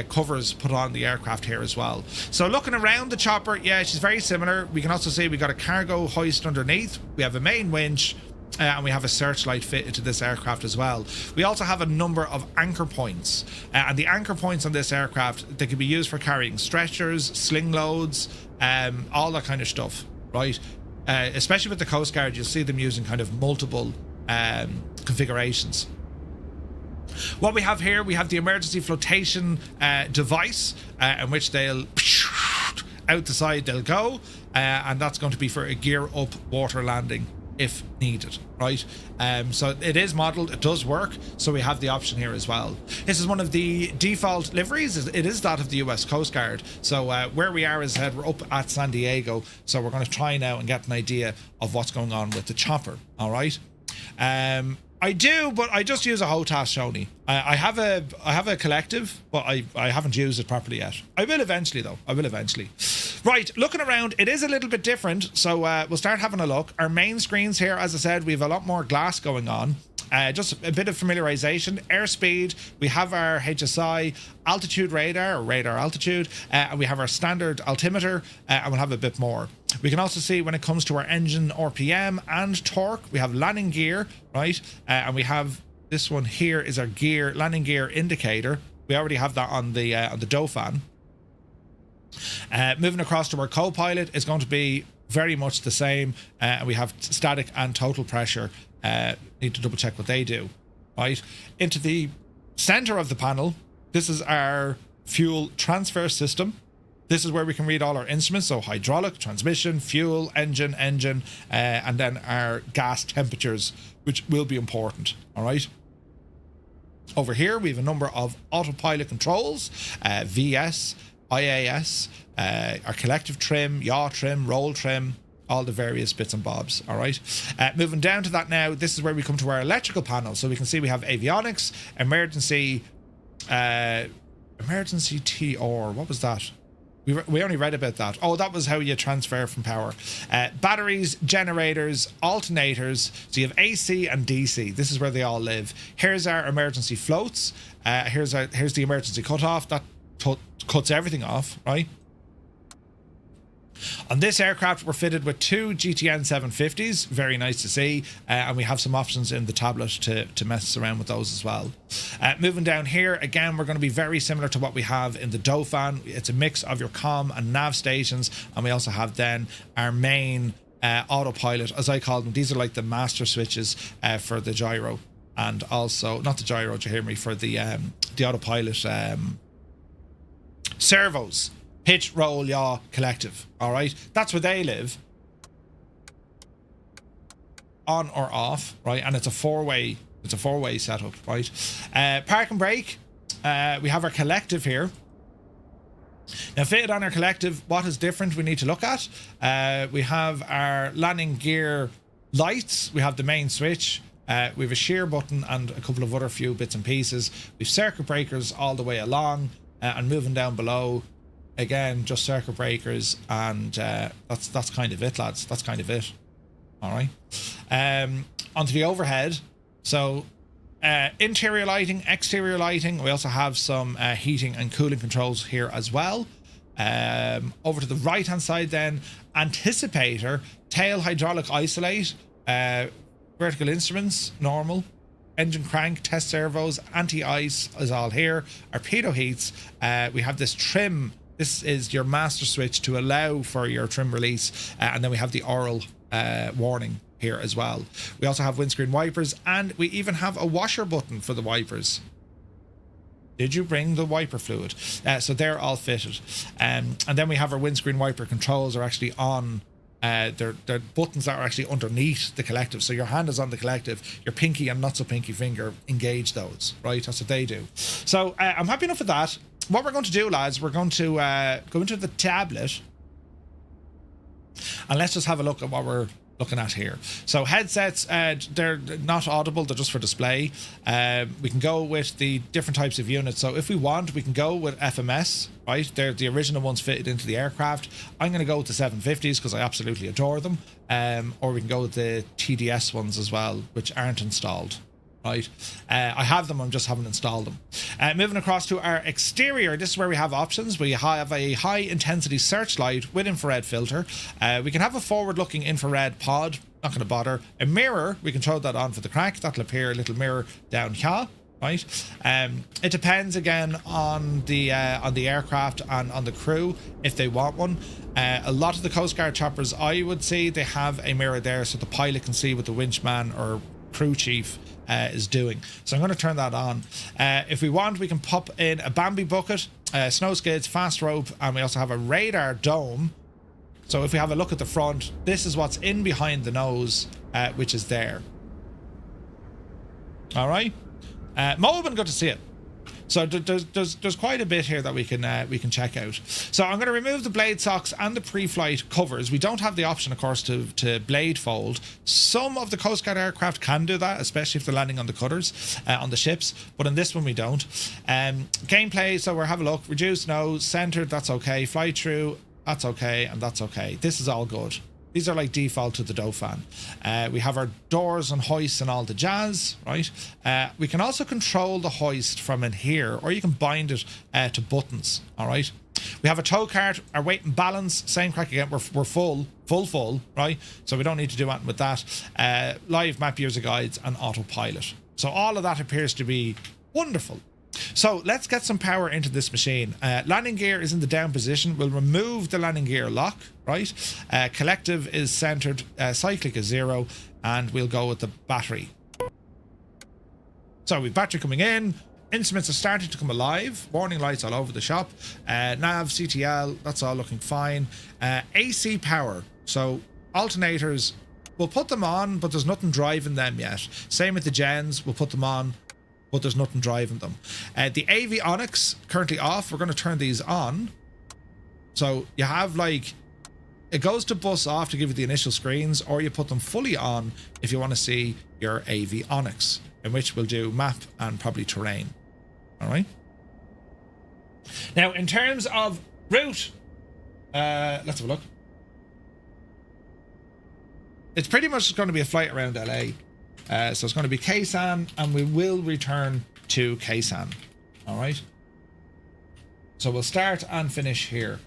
covers put on the aircraft here as well. So looking around the chopper, yeah, she's very similar. We can also see we got a cargo hoist underneath, we have a main winch, and we have a searchlight fitted to this aircraft as well. We also have a number of anchor points, and the anchor points on this aircraft, they can be used for carrying stretchers, sling loads, all that kind of stuff, right? Especially with the Coast Guard, you'll see them using kind of multiple configurations. What we have here, we have the emergency flotation device, in which they'll out the side they'll go, and that's going to be for a gear up water landing if needed, right? So it is modeled, it does work, so we have the option here as well. This is one of the default liveries. It is that of the US Coast Guard. So where we are is we're up at San Diego, so we're going to try now and get an idea of what's going on with the chopper. All right. I do, but I just use a HOTAS, Shoney. I have a collective, but I haven't used it properly yet. I will eventually, though. I will eventually. Right, looking around, it is a little bit different, so we'll start having a look. Our main screens here, as I said, we have a lot more glass going on. Just a bit of familiarization. Airspeed, we have our HSI altitude radar, or radar altitude, and we have our standard altimeter, and we'll have a bit more. We can also see when it comes to our engine RPM and torque, we have landing gear, right? And we have this one here is our gear, landing gear indicator. We already have that on the Dauphin. Moving across to our co-pilot is going to be very much the same. We have static and total pressure. Need to double check what they do, right? Into the center of the panel, this is our fuel transfer system. This is where we can read all our instruments, so hydraulic, transmission, fuel, engine, and then our gas temperatures, which will be important, all right? Over here, we have a number of autopilot controls, VS, IAS, our collective trim, yaw trim, roll trim, all the various bits and bobs, all right? Moving down to that now, this is where we come to our electrical panel. So we can see we have avionics, emergency TR, what was that? We only read about that. Oh, that was how you transfer from power. Batteries, generators, alternators. So you have AC and DC. This is where they all live. Here's our emergency floats. Here's the emergency cutoff. That cuts everything off, right? On this aircraft, we're fitted with two GTN 750s. Very nice to see. And we have some options in the tablet to mess around with those as well. Moving down here, again, we're going to be very similar to what we have in the Dauphin. It's a mix of your comm and nav stations. And we also have then our main autopilot, as I call them. These are like the master switches for the gyro. And also, not the gyro, do you hear me, for the autopilot servos. Pitch, roll, yaw, collective. All right, that's where they live. On or off, right? And it's a four-way setup, right? Park and brake. We have our collective here. Now, fitted on our collective, what is different we need to look at? We have our landing gear lights. We have the main switch. We have a shear button and a couple of other few bits and pieces. We have circuit breakers all the way along, and moving down below. Again, just circuit breakers, and that's kind of it, lads. That's kind of it. All right. Onto the overhead. So interior lighting, exterior lighting. We also have some heating and cooling controls here as well. Over to the right hand side then, anticipator, tail hydraulic isolate, vertical instruments, normal, engine crank, test servos, anti-ice is all here, torpedo heats. We have this trim. This is your master switch to allow for your trim release, and then we have the oral warning here as well. We also have windscreen wipers, and we even have a washer button for the wipers. Did you bring the wiper fluid? So they're all fitted. And then we have our windscreen wiper controls are actually on. They're buttons that are actually underneath the collective. So your hand is on the collective, your pinky and not so pinky finger engage those, right? That's what they do. So I'm happy enough with that. What we're going to do, lads, we're going to go into the tablet and let's just have a look at what we're looking at here. So headsets, they're not audible, they're just for display. We can go with the different types of units. So if we want, we can go with FMS, right? They're the original ones fitted into the aircraft. I'm going to go with the 750s because I absolutely adore them. Or we can go with the TDS ones as well, which aren't installed. Right, I have them, I just haven't installed them. Moving across to our exterior, this is where we have options. We have a high intensity searchlight with infrared filter. We can have a forward looking infrared pod, not going to bother. A mirror, we can throw that on for the crack. That'll appear a little mirror down here. Right, it depends again on the aircraft and on the crew if they want one. A lot of the Coast Guard choppers, I would say, they have a mirror there so the pilot can see what the winchman or crew chief is doing. So I'm going to turn that on. If we want, we can pop in a Bambi bucket, snow skids, fast rope, and we also have a radar dome. So if we have a look at the front, this is what's in behind the nose, which is there. All right. Moben, good to see it. So there's quite a bit here that we can check out. So I'm going to remove the blade socks and the pre-flight covers. We don't have the option, of course, to blade fold. Some of the Coast Guard aircraft can do that, especially if they're landing on the cutters, on the ships. But in this one, we don't. Gameplay, so we'll have a look. Reduce nose, centered, that's okay. Fly through, that's okay, and that's okay. This is all good. These are like default to the Dauphin. We have our doors and hoists and all the jazz, right? We can also control the hoist from in here, or you can bind it to buttons, all right? We have a tow cart, our weight and balance, same crack again. We're full, right? So we don't need to do anything with that. Live map, user guides, and autopilot. So all of that appears to be wonderful. So let's get some power into this machine. Landing gear is in the down position. We'll remove the landing gear lock, right? Collective is centered, cyclic is 0, and we'll go with the battery. So we've battery coming in. Instruments are starting to come alive. Warning lights all over the shop. Nav, CTL, that's all looking fine. AC power. So alternators, we'll put them on, but there's nothing driving them yet. Same with the gens, we'll put them on, but there's nothing driving them. The avionics currently off. We're going to turn these on. So you have like, it goes to bus off to give you the initial screens, or you put them fully on if you want to see your avionics, in which we'll do map and probably terrain. All right. Now, in terms of route, let's have a look. It's pretty much going to be a flight around LA. So it's going to be Ksan, and we will return to Ksan. All right. So we'll start and finish here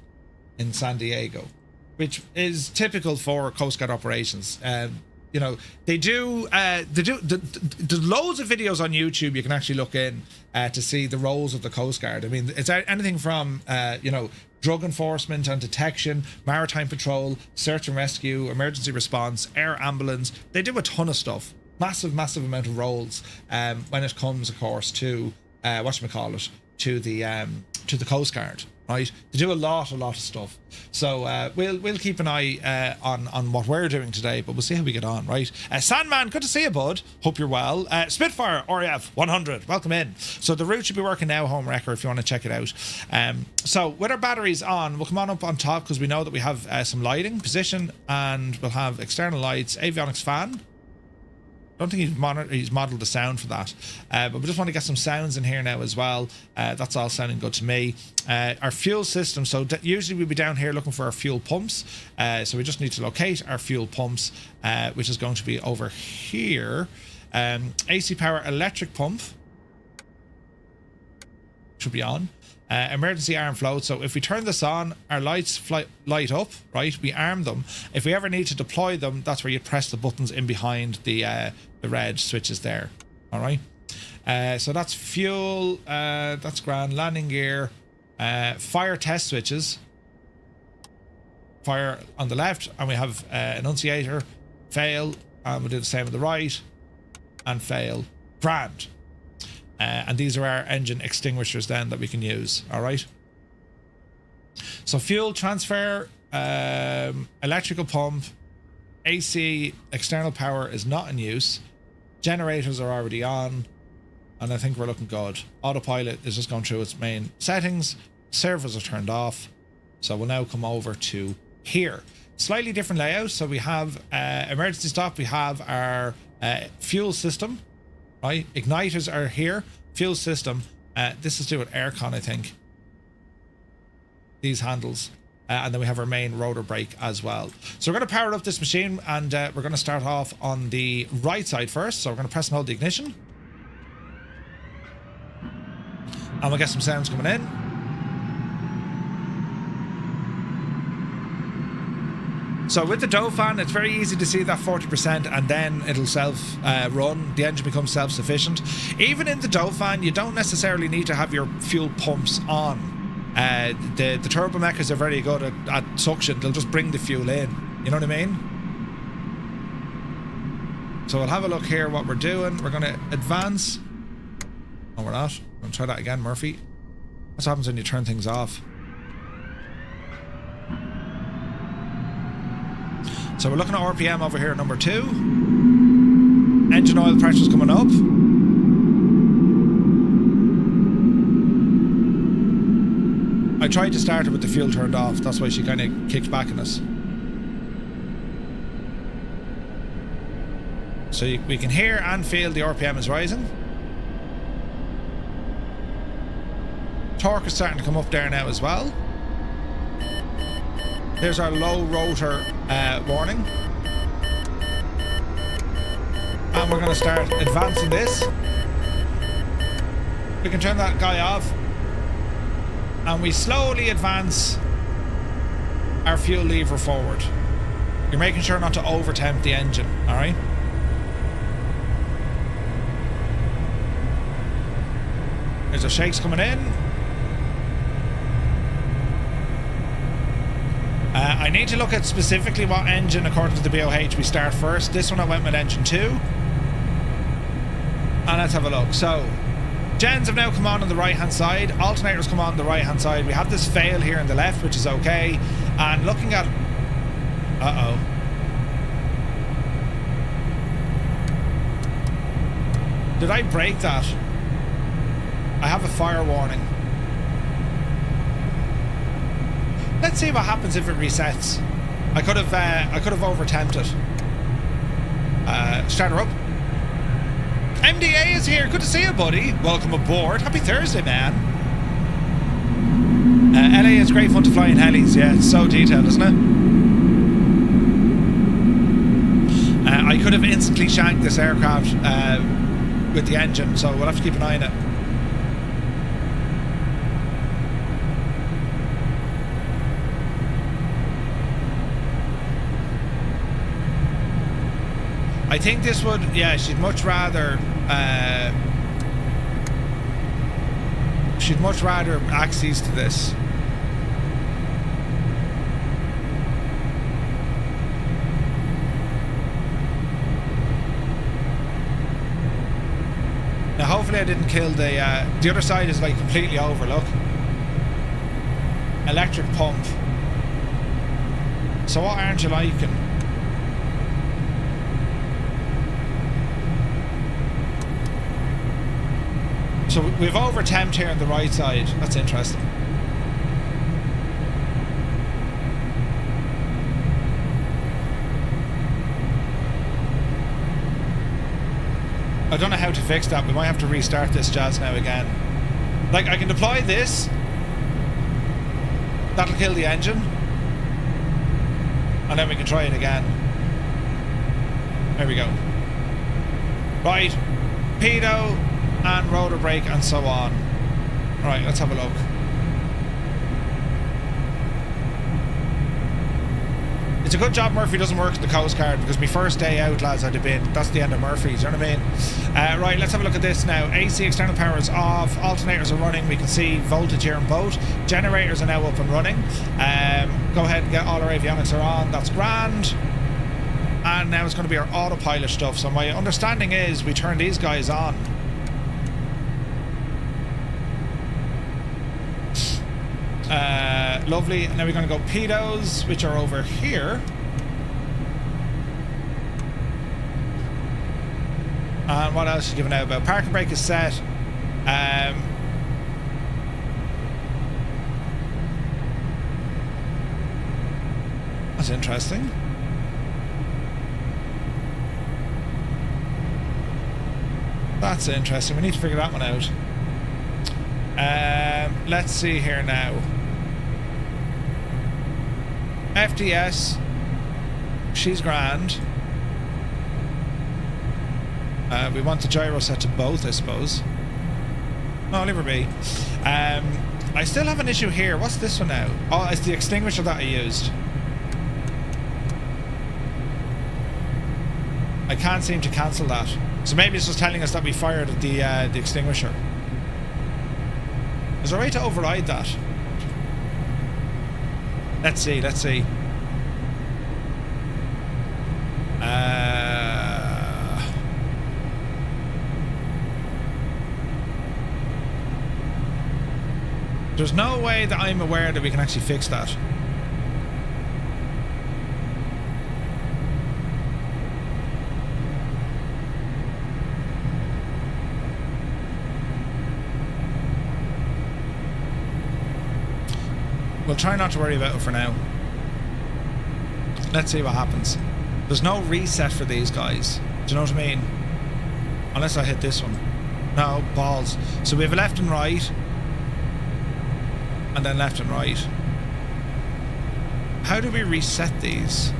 in San Diego, which is typical for Coast Guard operations. You know, there's loads of videos on YouTube you can actually look in to see the roles of the Coast Guard. I mean, it's anything from you know, drug enforcement and detection, maritime patrol, search and rescue, emergency response, air ambulance. They do a ton of stuff. Massive amount of roles when it comes, of course, to whatchamacallit, to the Coast Guard, right? They do a lot of stuff. So we'll keep an eye on what we're doing today, but we'll see how we get on, right? Sandman, good to see you, bud. Hope you're well. Spitfire, RAF 100, welcome in. So the route should be working now, home wrecker, if you want to check it out. So with our batteries on, we'll come on up on top because we know that we have some lighting, position, and we'll have external lights, avionics fan. I don't think he's modeled the sound for that, but we just want to get some sounds in here now as well. That's all sounding good to me. Our fuel system, so usually we'll be down here looking for our fuel pumps, so we just need to locate our fuel pumps, which is going to be over here. AC power electric pump should be on. Emergency arm float. So if we turn this on, our lights light up, right? We arm them. If we ever need to deploy them, that's where you press the buttons in behind the red switches there. All right. So that's fuel. That's grand. Landing gear. Fire test switches. Fire on the left, and we have annunciator. Fail, and we'll do the same on the right. And fail. Grand. And these are our engine extinguishers then that we can use. All right. So fuel transfer, electrical pump, AC external power is not in use. Generators are already on, and I think we're looking good. Autopilot is just going through its main settings. Servers are turned off. So we'll now come over to here. Slightly different layout. So we have emergency stop. We have our fuel system. Right, igniters are here. Fuel system. This is to do with aircon, I think. These handles, and then we have our main rotor brake as well. So we're going to power up this machine, and we're going to start off on the right side first. So we're going to press and hold the ignition, and we'll get some sounds coming in. So with the Dauphin, it's very easy to see that 40%, and then it'll self-run. The engine becomes self-sufficient. Even in the Dauphin, you don't necessarily need to have your fuel pumps on. The turbo mechas are very good at suction. They'll just bring the fuel in. You know what I mean? So we'll have a look here what we're doing. We're going to advance. No, we're not. I'm going to try that again, Murphy. What happens when you turn things off? So we're looking at RPM over here at number 2. Engine oil pressure's coming up. I tried to start her with the fuel turned off. That's why she kind of kicked back on us. So we can hear and feel the RPM is rising. Torque is starting to come up there now as well. Here's our low rotor warning. And we're going to start advancing this. We can turn that guy off. And we slowly advance our fuel lever forward. You're making sure not to over-temp the engine, alright? There's our shakes coming in. I need to look at specifically what engine, according to the BOH, we start first. This one I went with engine 2. And let's have a look. So, gens have now come on the right-hand side. Alternators come on the right-hand side. We have this fail here on the left, which is okay. And looking at... Uh-oh. Did I break that? I have a fire warning. Let's see what happens if it resets. I could have over-temped it. Start her up. MDA is here. Good to see you, buddy. Welcome aboard. Happy Thursday, man. LA is great fun to fly in helis. Yeah, it's so detailed, isn't it? I could have instantly shanked this aircraft with the engine, so we'll have to keep an eye on it. I think this would, yeah, she'd much rather access to this. Now hopefully I didn't kill the other side is like completely over, look. Electric pump. So what aren't you liking? So we've over-temped here on the right side. That's interesting. I don't know how to fix that. We might have to restart this jazz now again. Like, I can deploy this. That'll kill the engine. And then we can try it again. There we go. Right, pedo and rotor brake and so on. Right, let's have a look. It's a good job Murphy doesn't work at the Coast Guard, because my first day out, lads, I'd have been. That's the end of Murphy's, you know what I mean? Right, let's have a look at this now. AC external power is off. Alternators are running. We can see voltage here in both. Generators are now up and running. Go ahead and get all our avionics are on. That's grand. And now it's going to be our autopilot stuff. So my understanding is we turn these guys on. Lovely. And now we're going to go pedos, which are over here. And what else is given out about? Parking brake is set. That's interesting. That's interesting. We need to figure that one out. Let's see here now. FDS. She's grand. We want the gyro set to both, I suppose. No, leave her be. I still have an issue here. What's this one now? Oh, it's the extinguisher that I used. I can't seem to cancel that. So maybe it's just telling us that we fired the extinguisher. Is there a way to override that? Let's see, let's see. There's no way that I'm aware that we can actually fix that. We'll try not to worry about it for now. Let's see what happens. There's no reset for these guys. Do you know what I mean? Unless I hit this one. No, balls. So we have left and right. And then left and right. How do we reset these?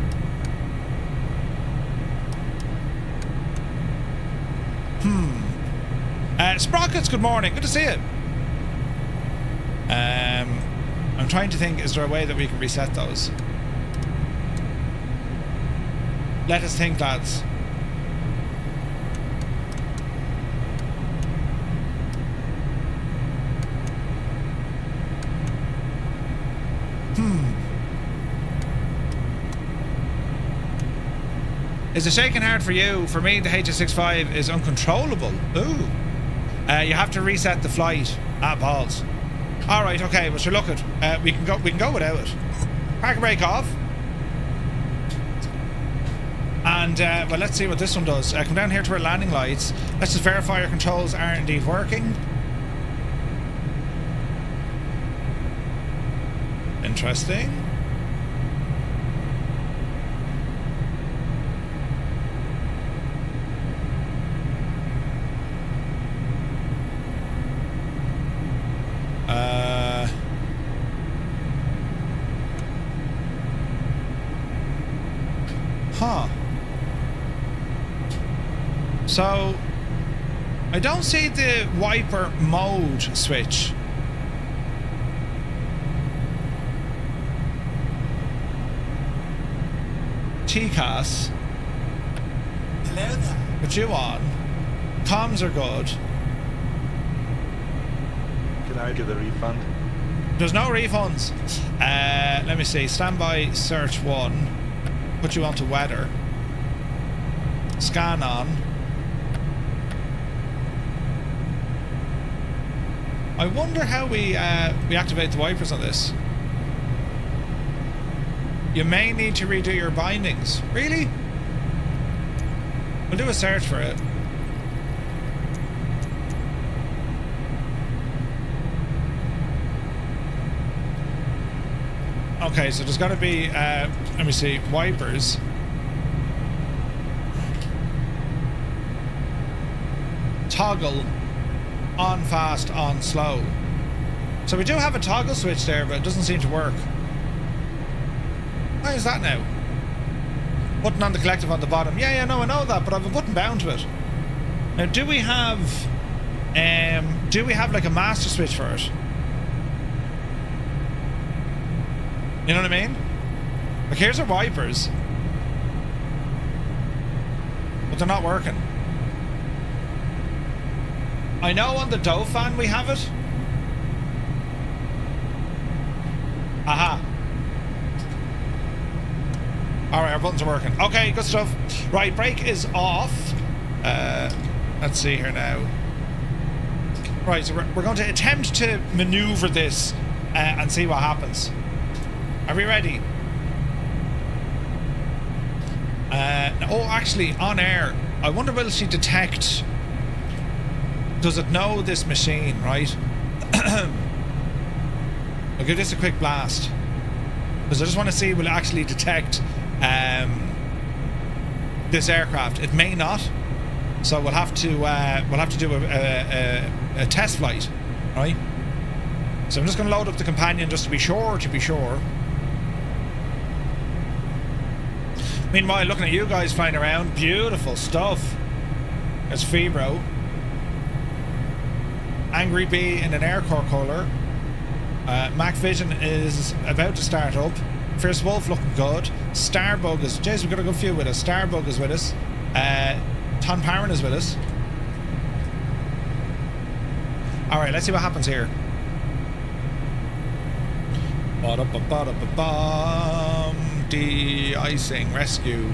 Sprockets, good morning. Good to see you. I'm trying to think, is there a way that we can reset those? Let us think, lads. Is it shaking hard for you? For me, the HH65 is uncontrollable. Ooh. You have to reset the flight. Ah, balls. All right, okay. Well, sure, look it. We can go without it. Parking brake off. And well, let's see what this one does. Come down here to our landing lights. Let's just verify our controls are indeed working. Interesting. So, I don't see the wiper mode switch. TCAS. Hello there. Put you on. Comms are good. Can I get a refund? There's no refunds. Let me see. Standby search 1. Put you onto weather. Scan on. I wonder how we activate the wipers on this. You may need to redo your bindings. Really? We'll do a search for it. Okay, so there's got to be, let me see, wipers. Toggle. On fast, on slow. So we do have a toggle switch there, but it doesn't seem to work. Why is that now? Button on the collective on the bottom. Yeah, no, I know that, but I have a button bound to it. Now, do we have like a master switch for it? You know what I mean? Like, here's our wipers, but they're not working. I know on the Dauphin we have it. Aha. Alright, our buttons are working. Okay, good stuff. Right, brake is off. Let's see here now. Right, so we're going to attempt to maneuver this and see what happens. Are we ready? Oh, actually, on air. I wonder will she detect... Does it know this machine, right? I'll give this a quick blast. Because I just want to see will it actually detect this aircraft. It may not. So we'll have to do a test flight, right? So I'm just going to load up the companion just to be sure. Meanwhile, looking at you guys flying around, beautiful stuff. There's Febro. Angry Bee in an Aircore colour. Mac Vision is about to start up. Fierce Wolf looking good. Starbug is... Jeez, we've got a good few with us. Starbug is with us. Ton Parran is with us. Alright, let's see what happens here. De-icing. Rescue.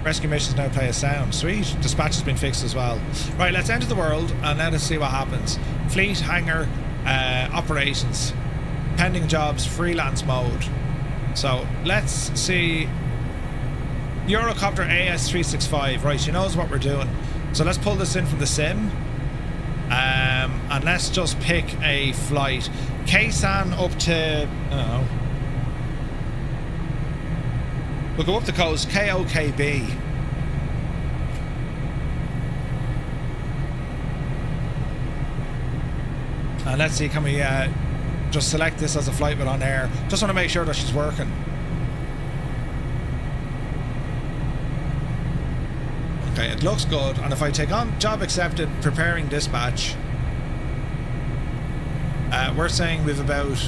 Rescue missions now play a sound. Sweet. Dispatch has been fixed as well. Right, let's enter the world and let us see what happens. Fleet, hangar, operations. Pending jobs, freelance mode. So, let's see. Eurocopter AS365. Right, she knows what we're doing. So let's pull this in from the sim. And let's just pick a flight. Ksan up to... I don't know. We'll go up the coast, KOKB. And let's see, can we just select this as a flight with OnAir? Just want to make sure that she's working. Okay, it looks good. And if I take on job accepted, preparing dispatch, we're saying we've about...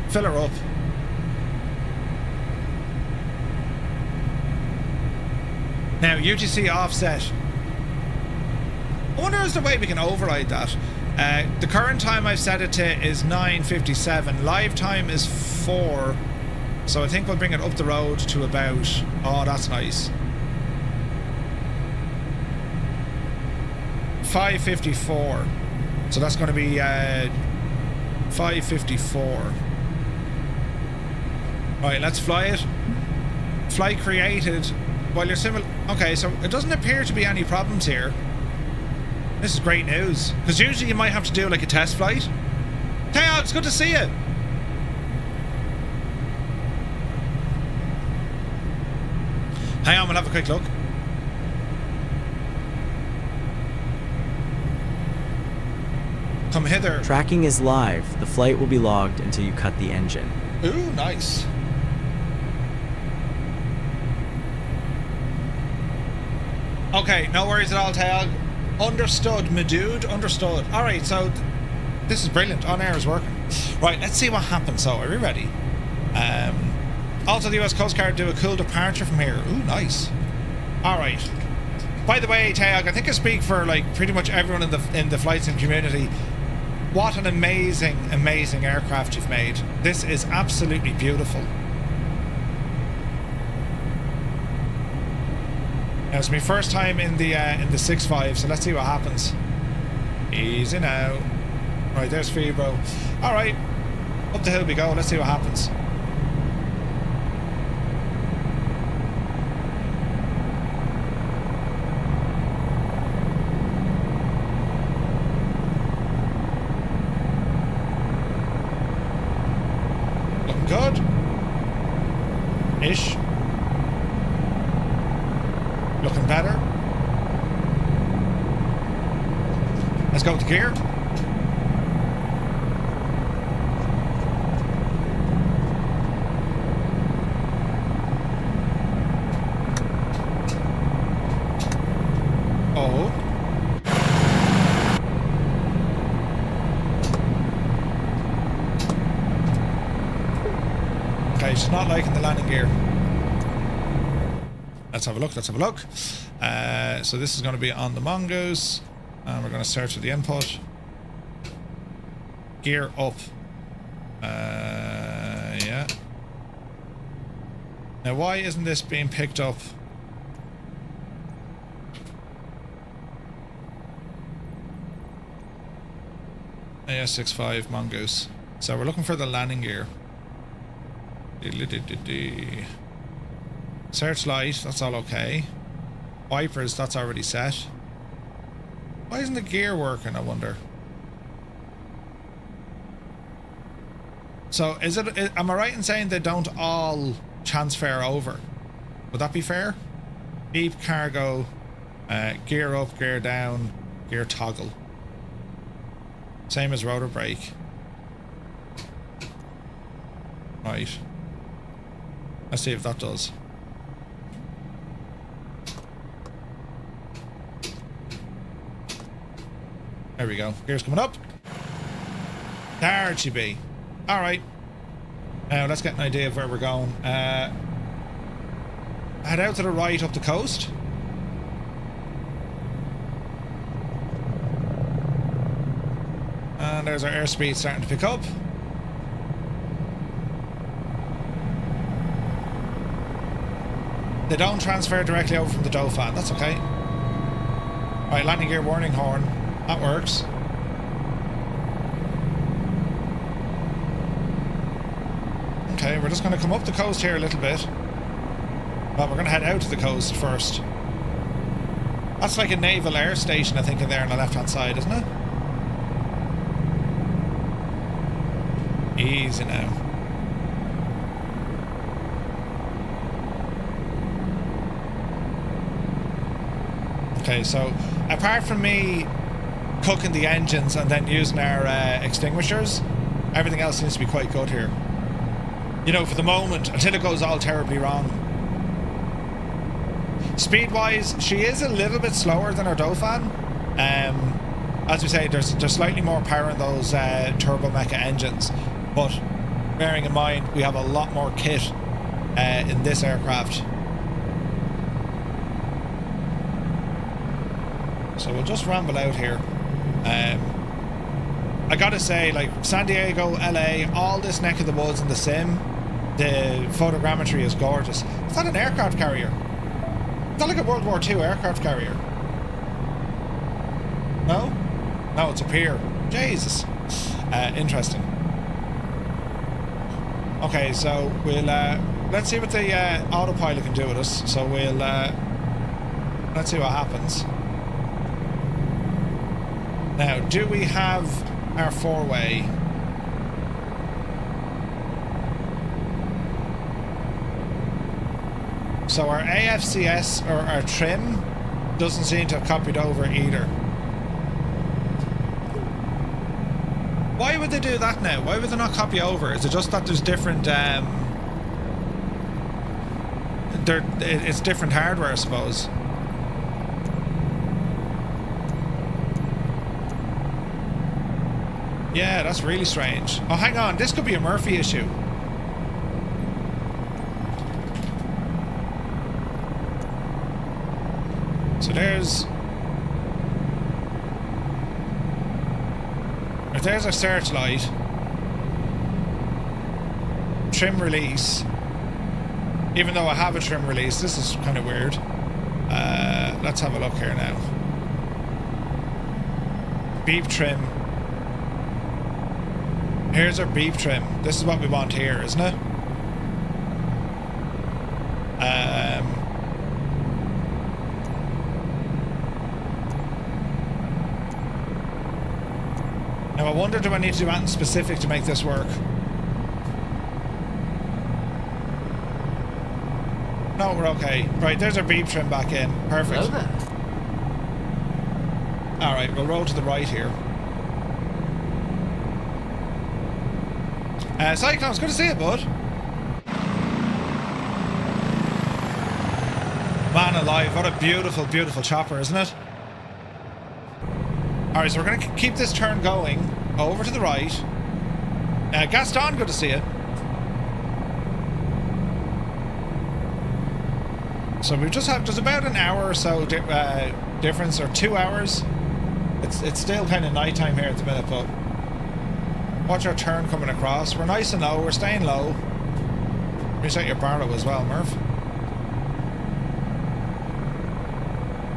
Fill her up. Now, UTC offset. I wonder is there a way we can override that? The current time I've set it to is 9:57. Live time is 4. So I think we'll bring it up the road to about... Oh, that's nice. 5:54. So that's going to be 5:54. Right, let's fly it. Flight created... While you're okay, so it doesn't appear to be any problems here. This is great news. Because usually you might have to do like a test flight. Teo, it's good to see you. Hang on, we'll have a quick look. Come hither. Tracking is live. The flight will be logged until you cut the engine. Ooh, nice. Okay, no worries at all, Tag. Understood, my dude. Understood. Alright, so this is brilliant. OnAir is working. Right, let's see what happens. So, are we ready? Also, the US Coast Guard do a cool departure from here. Ooh, nice. Alright. By the way, Tag, I think I speak for like pretty much everyone in the flight sim community. What an amazing, amazing aircraft you've made. This is absolutely beautiful. Now, it's my first time in the 65, so let's see what happens. Easy now. Right, there's Febro. Alright, up the hill we go. Let's see what happens. Looking good. Ish. Looking better. Let's go with the gear. Oh. Okay, she's not liking the landing gear. Let's have a look, let's have a look. So this is going to be on the Mongoose. And we're going to search for the input. Gear up. Yeah. Now why isn't this being picked up? AS365 Mongoose. So we're looking for the landing gear. Searchlight, that's all okay. Wipers, that's already set. Why isn't the gear working, I wonder? So is it, am I right in saying they don't all transfer over? Would that be fair? Beep, cargo, gear up, gear down, gear toggle. Same as rotor brake. Right. Let's see if that does. There we go. Gear's coming up. There she be. Alright. Now let's get an idea of where we're going. Head out to the right up the coast. And there's our airspeed starting to pick up. They don't transfer directly over from the Dauphin. That's okay. Right, landing gear warning horn. That works. Okay, we're just going to come up the coast here a little bit. Well, we're going to head out to the coast first. That's like a naval air station, I think, in there on the left-hand side, isn't it? Easy now. Okay, so apart from me cooking the engines and then using our extinguishers, everything else seems to be quite good here. You know, for the moment, until it goes all terribly wrong. Speed-wise, she is a little bit slower than our Dauphin. As we say, there's slightly more power in those turbo mecha engines, but bearing in mind we have a lot more kit in this aircraft. So we'll just ramble out here. I gotta say, like, San Diego, LA, all this neck of the woods in the sim, the photogrammetry is gorgeous. Is that an aircraft carrier? Is that like a World War II aircraft carrier? No? No, it's a pier. Jesus. Interesting. Okay, so we'll let's see what the autopilot can do with us. So we'll let's see what happens. Now, do we have our four-way? So our AFCS, or our trim, doesn't seem to have copied over either. Why would they do that now? Why would they not copy over? Is it just that there's different... it's different hardware, I suppose. Yeah, that's really strange. Oh, hang on. This could be a Murphy issue. So there's our searchlight. Trim release. Even though I have a trim release, this is kind of weird. Let's have a look here now. Beep trim. Here's our beep trim. This is what we want here, isn't it? Now I wonder, do I need to do anything specific to make this work? No, we're okay. Right, there's our beep trim back in. Perfect. Alright, we'll roll to the right here. Cyclones, good to see you, bud. Man alive, what a beautiful, beautiful chopper, isn't it? Alright, so we're going to keep this turn going over to the right. Gaston, good to see you. So we've just had, there's about an hour or so difference, or 2 hours. It's still kind of nighttime here at the minute, but watch our turn coming across. We're nice and low, we're staying low. Reset your barlow as well, Murph.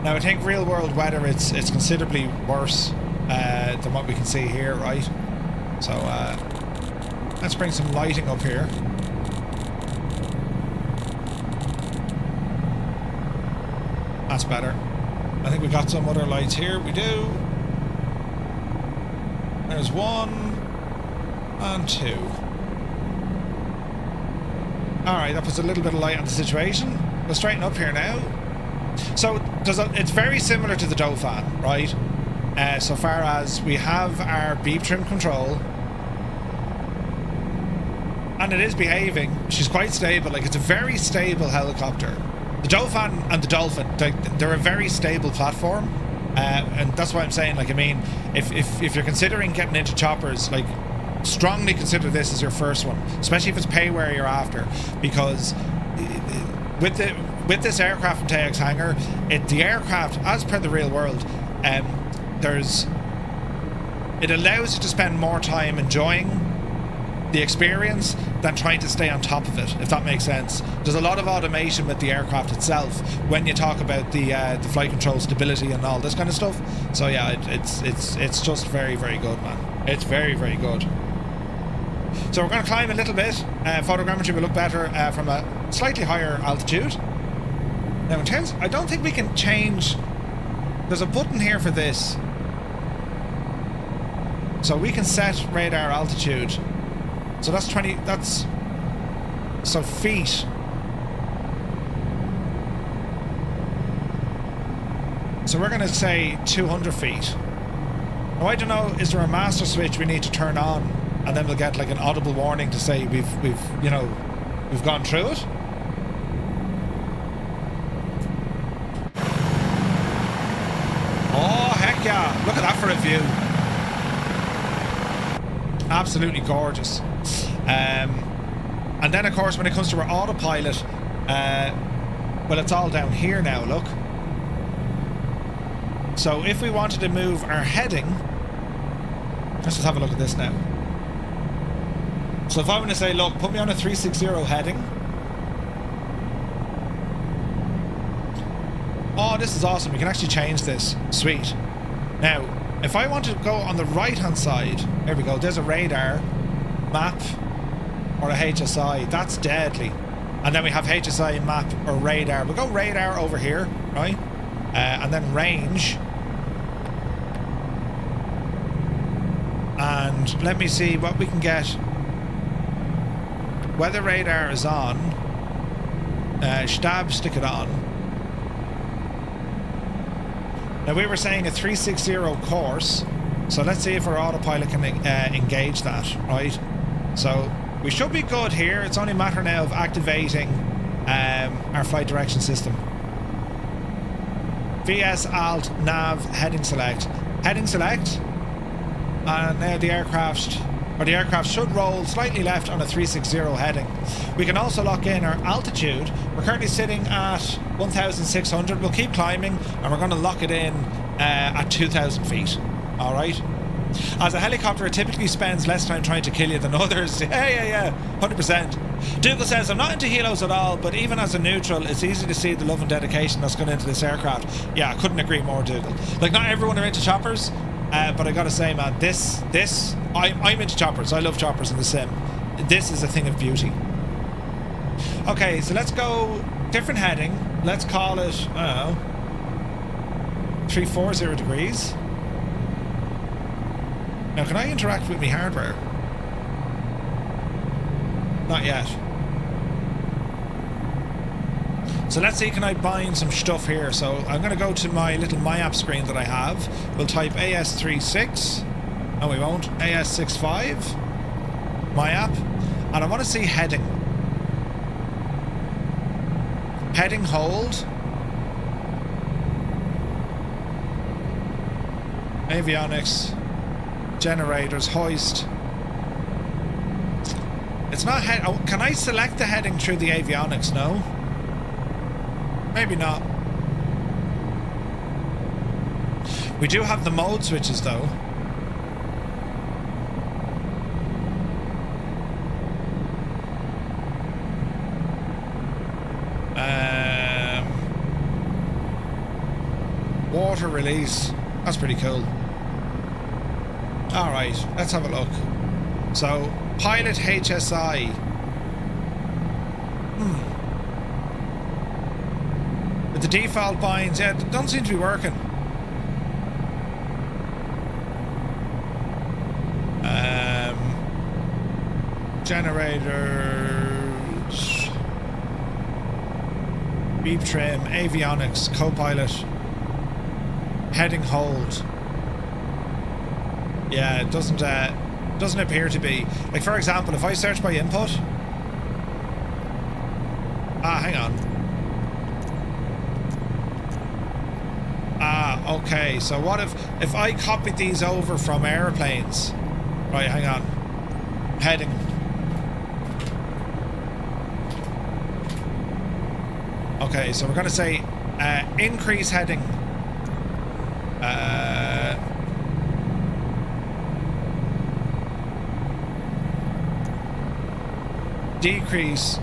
Now I think real world weather, it's considerably worse than what we can see here, right? So let's bring some lighting up here. That's better. I think we got some other lights here. We do. There's 1 and 2. Alright, that puts a little bit of light on the situation. We'll straighten up here now. So it's very similar to the Dauphin, right? So far as we have our beep trim control, and it is behaving. She's quite stable. Like, it's a very stable helicopter. The Dauphin and the Dolphin, they're a very stable platform, and that's why I'm saying, like, I mean, if you're considering getting into choppers, like, strongly consider this as your first one, especially if it's pay where you're after, because with this aircraft and TX hangar, the aircraft, as per the real world, it allows you to spend more time enjoying the experience than trying to stay on top of it, if that makes sense. There's a lot of automation with the aircraft itself when you talk about the flight control stability and all this kind of stuff. So yeah, it's just very, very good, man. It's very, very good. So we're going to climb a little bit. Photogrammetry will look better from a slightly higher altitude. Now in terms, I don't think we can change. There's a button here for this, so we can set radar altitude. So that's 20, that's, so feet. So we're going to say 200 feet. Now I don't know, is there a master switch we need to turn on, and then we'll get like an audible warning to say we've you know, we've gone through it? Oh, heck yeah. Look at that for a view. Absolutely gorgeous. And then of course when it comes to our autopilot, well, it's all down here now, look. So if we wanted to move our heading, let's just have a look at this now. So if I want to say, look, put me on a 360 heading. Oh, this is awesome. We can actually change this. Sweet. Now, if I want to go on the right-hand side, there we go. There's a radar, map, or a HSI. That's deadly. And then we have HSI, map, or radar. We'll go radar over here, right? And then range. And let me see what we can get. Weather radar is on. Stab, stick it on. Now we were saying a 360 course, so let's see if our autopilot can engage that, right? So we should be good here. It's only a matter now of activating our flight direction system. VS Alt Nav heading select. Heading select. And now the aircraft should roll slightly left on a 360 heading. We can also lock in our altitude. We're currently sitting at 1,600. We'll keep climbing, and we're going to lock it in at 2,000 feet. All right. As a helicopter, it typically spends less time trying to kill you than others. Yeah, 100%. Dougal says, I'm not into helos at all, but even as a neutral, it's easy to see the love and dedication that's gone into this aircraft. Yeah, I couldn't agree more, Dougal. Like, not everyone are into choppers, but I gotta say, man, I'm into choppers. I love choppers in the sim. This is a thing of beauty. Okay, so let's go different heading. Let's call it, I don't know, 340 degrees. Now, can I interact with my hardware? Not yet. So let's see, can I bind some stuff here? So I'm going to go to my little My App screen that I have. We'll type AS365. No, we won't. AS365. My App. And I want to see heading. Heading hold. Avionics. Generators, hoist. It's not head. Oh, can I select the heading through the avionics? No. Maybe not. We do have the mode switches though. Water release. That's pretty cool. Alright, let's have a look. So, pilot HSI. With the default binds, yeah, it doesn't seem to be working. Generators. Beep trim, avionics, co-pilot. Heading hold. Yeah, it doesn't appear to be. Like, for example, if I search by input. Hang on. Okay, so what if I copied these over from airplanes? Right, hang on. Heading. Okay, so we're gonna say increase heading. Decrease.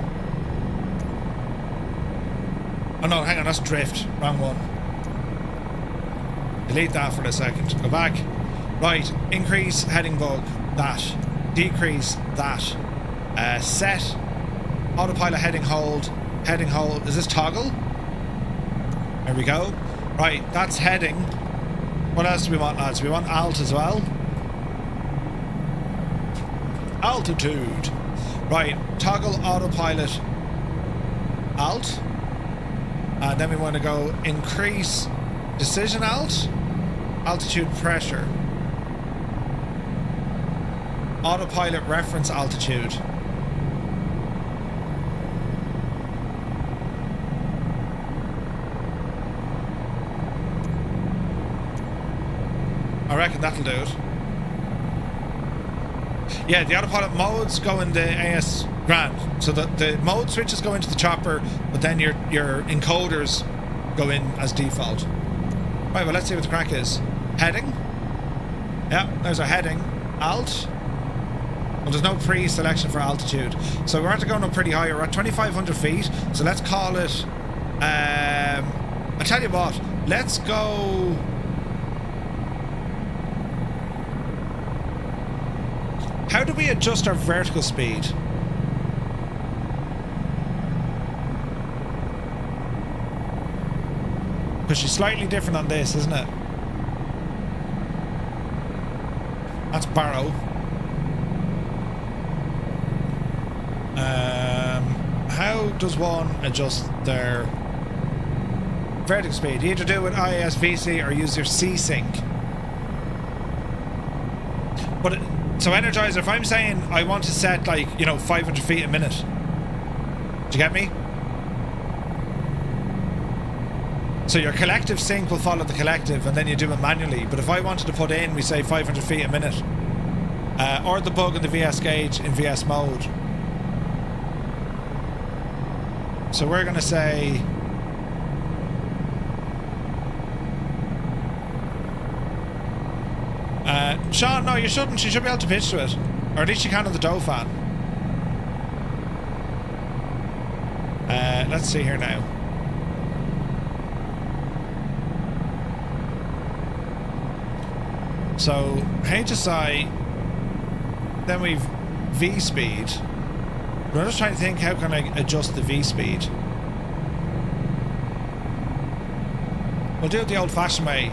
Oh no, hang on, that's drift. Wrong one. Delete that for a second. Go back. Right, increase heading bug. That. Decrease that. Set. Autopilot heading hold. Heading hold. Is this toggle? There we go. Right, that's heading. What else do we want, lads? We want alt as well. Altitude. Right, toggle autopilot alt. And then we want to go increase decision alt. Altitude pressure. Autopilot reference altitude. I reckon that'll do it. Yeah, the autopilot modes go in the AS grand. So the mode switches go into the chopper, but then your encoders go in as default. Right, well, let's see what the crack is. Heading. Yeah, there's our heading. Alt. Well, there's no pre-selection for altitude. So we're actually going up pretty high. We're at 2,500 feet. So let's call it... I tell you what. Let's go... How do we adjust our vertical speed? Because she's slightly different on this, isn't it? That's barrow. How does one adjust their vertical speed? You either do it with ISVC or use your C-Sync. But so Energizer, if I'm saying I want to set, like, 500 feet a minute, do you get me? So your collective sync will follow the collective, and then you do it manually. But if I wanted to put in, we say 500 feet a minute, or the bug in the VS gauge in VS mode. So we're going to say... Sean, no, you shouldn't. You should be able to pitch to it. Or at least you can on the Dauphin. Let's see here now. So, HSI, then we've V-speed. We're just trying to think, how can I adjust the V-speed? We'll do it the old-fashioned way.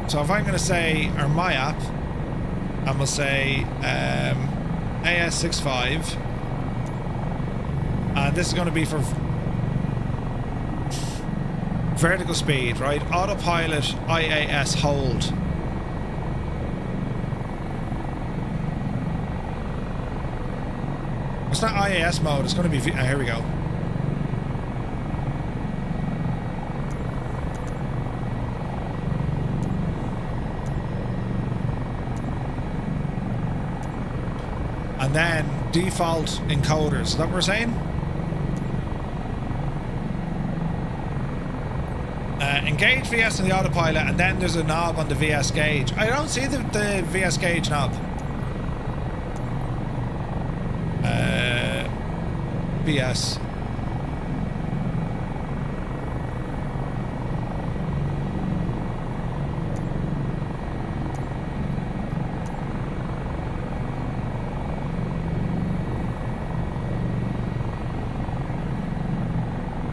So if I'm going to say, or my app, and we'll say AS365, and this is going to be for vertical speed, right? Autopilot IAS hold. It's not IAS mode, it's going to be here we go. And then default encoders. Is that what we're saying? Engage VS on the autopilot, and then there's a knob on the VS gauge. I don't see the VS gauge knob. VS.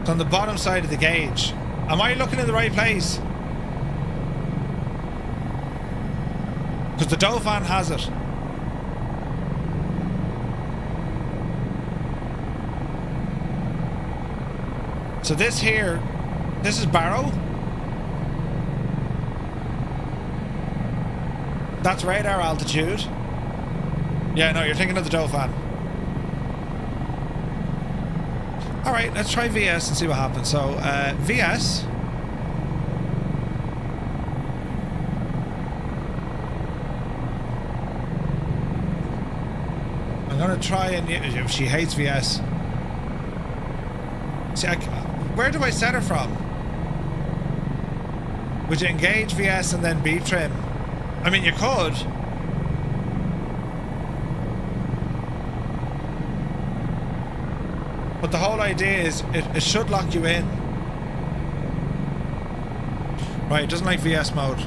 It's on the bottom side of the gauge. Am I looking in the right place? Because the Dauphin has it. So this here, this is Barrow. That's radar altitude. Yeah, no, you're thinking of the Dauphin. Alright, let's try VS and see what happens. So, VS. I'm gonna try and... if she hates VS. See, where do I set her from? Would you engage VS and then beep trim? I mean, you could. But the whole idea is it should lock you in. Right, it doesn't like VS mode.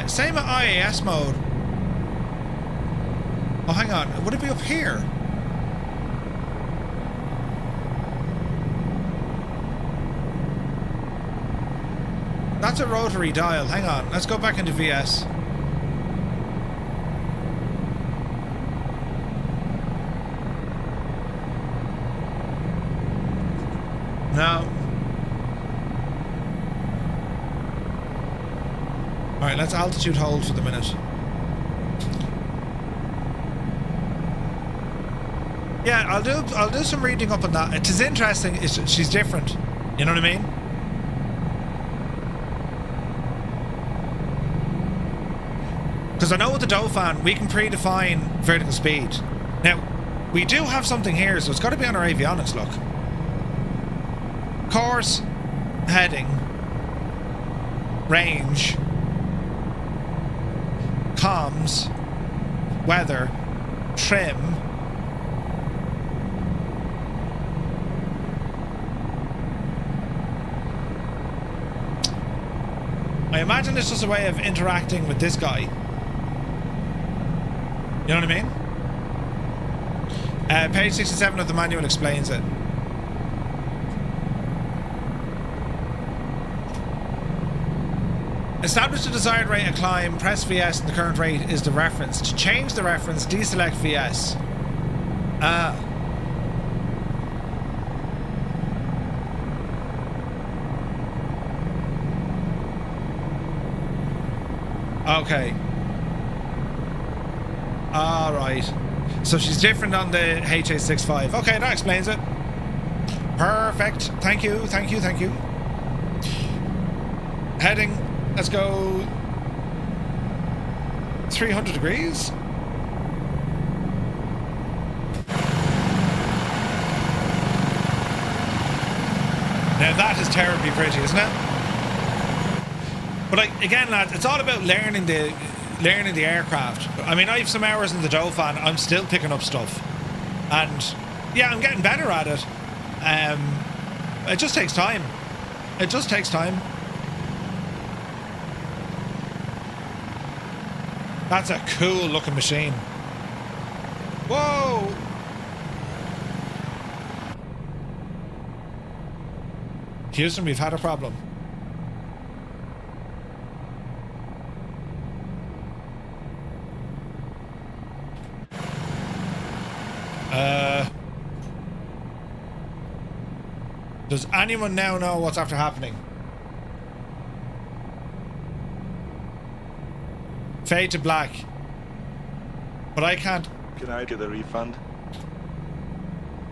Same with IAS mode. Oh, hang on. Would it be up here? That's a rotary dial. Hang on. Let's go back into VS. No. Alright, let's altitude hold for the minute. Yeah, I'll do some reading up on that. It is interesting. She's different. You know what I mean? Because I know with the Dauphin, we can predefine vertical speed. Now, we do have something here, so it's got to be on our avionics, look. Course, heading, range, comms, weather, trim. I imagine it's just a way of interacting with this guy. You know what I mean? Page 67 of the manual explains it. Establish the desired rate of climb, press VS, and the current rate is the reference. To change the reference, deselect VS. Okay. Alright. So she's different on the HH65. Okay, that explains it. Perfect. Thank you, thank you, thank you. Heading. Let's go 300 degrees. Now that is terribly pretty, isn't it? But like, again, lads, it's all about learning the aircraft. I mean, I have some hours in the Dauphin. I'm still picking up stuff, and yeah, I'm getting better at it. It just takes time. It just takes time. That's a cool looking machine. Whoa! Houston, we've had a problem. Does anyone now know what's after happening? Fade to black. But I can't... Can I get a refund?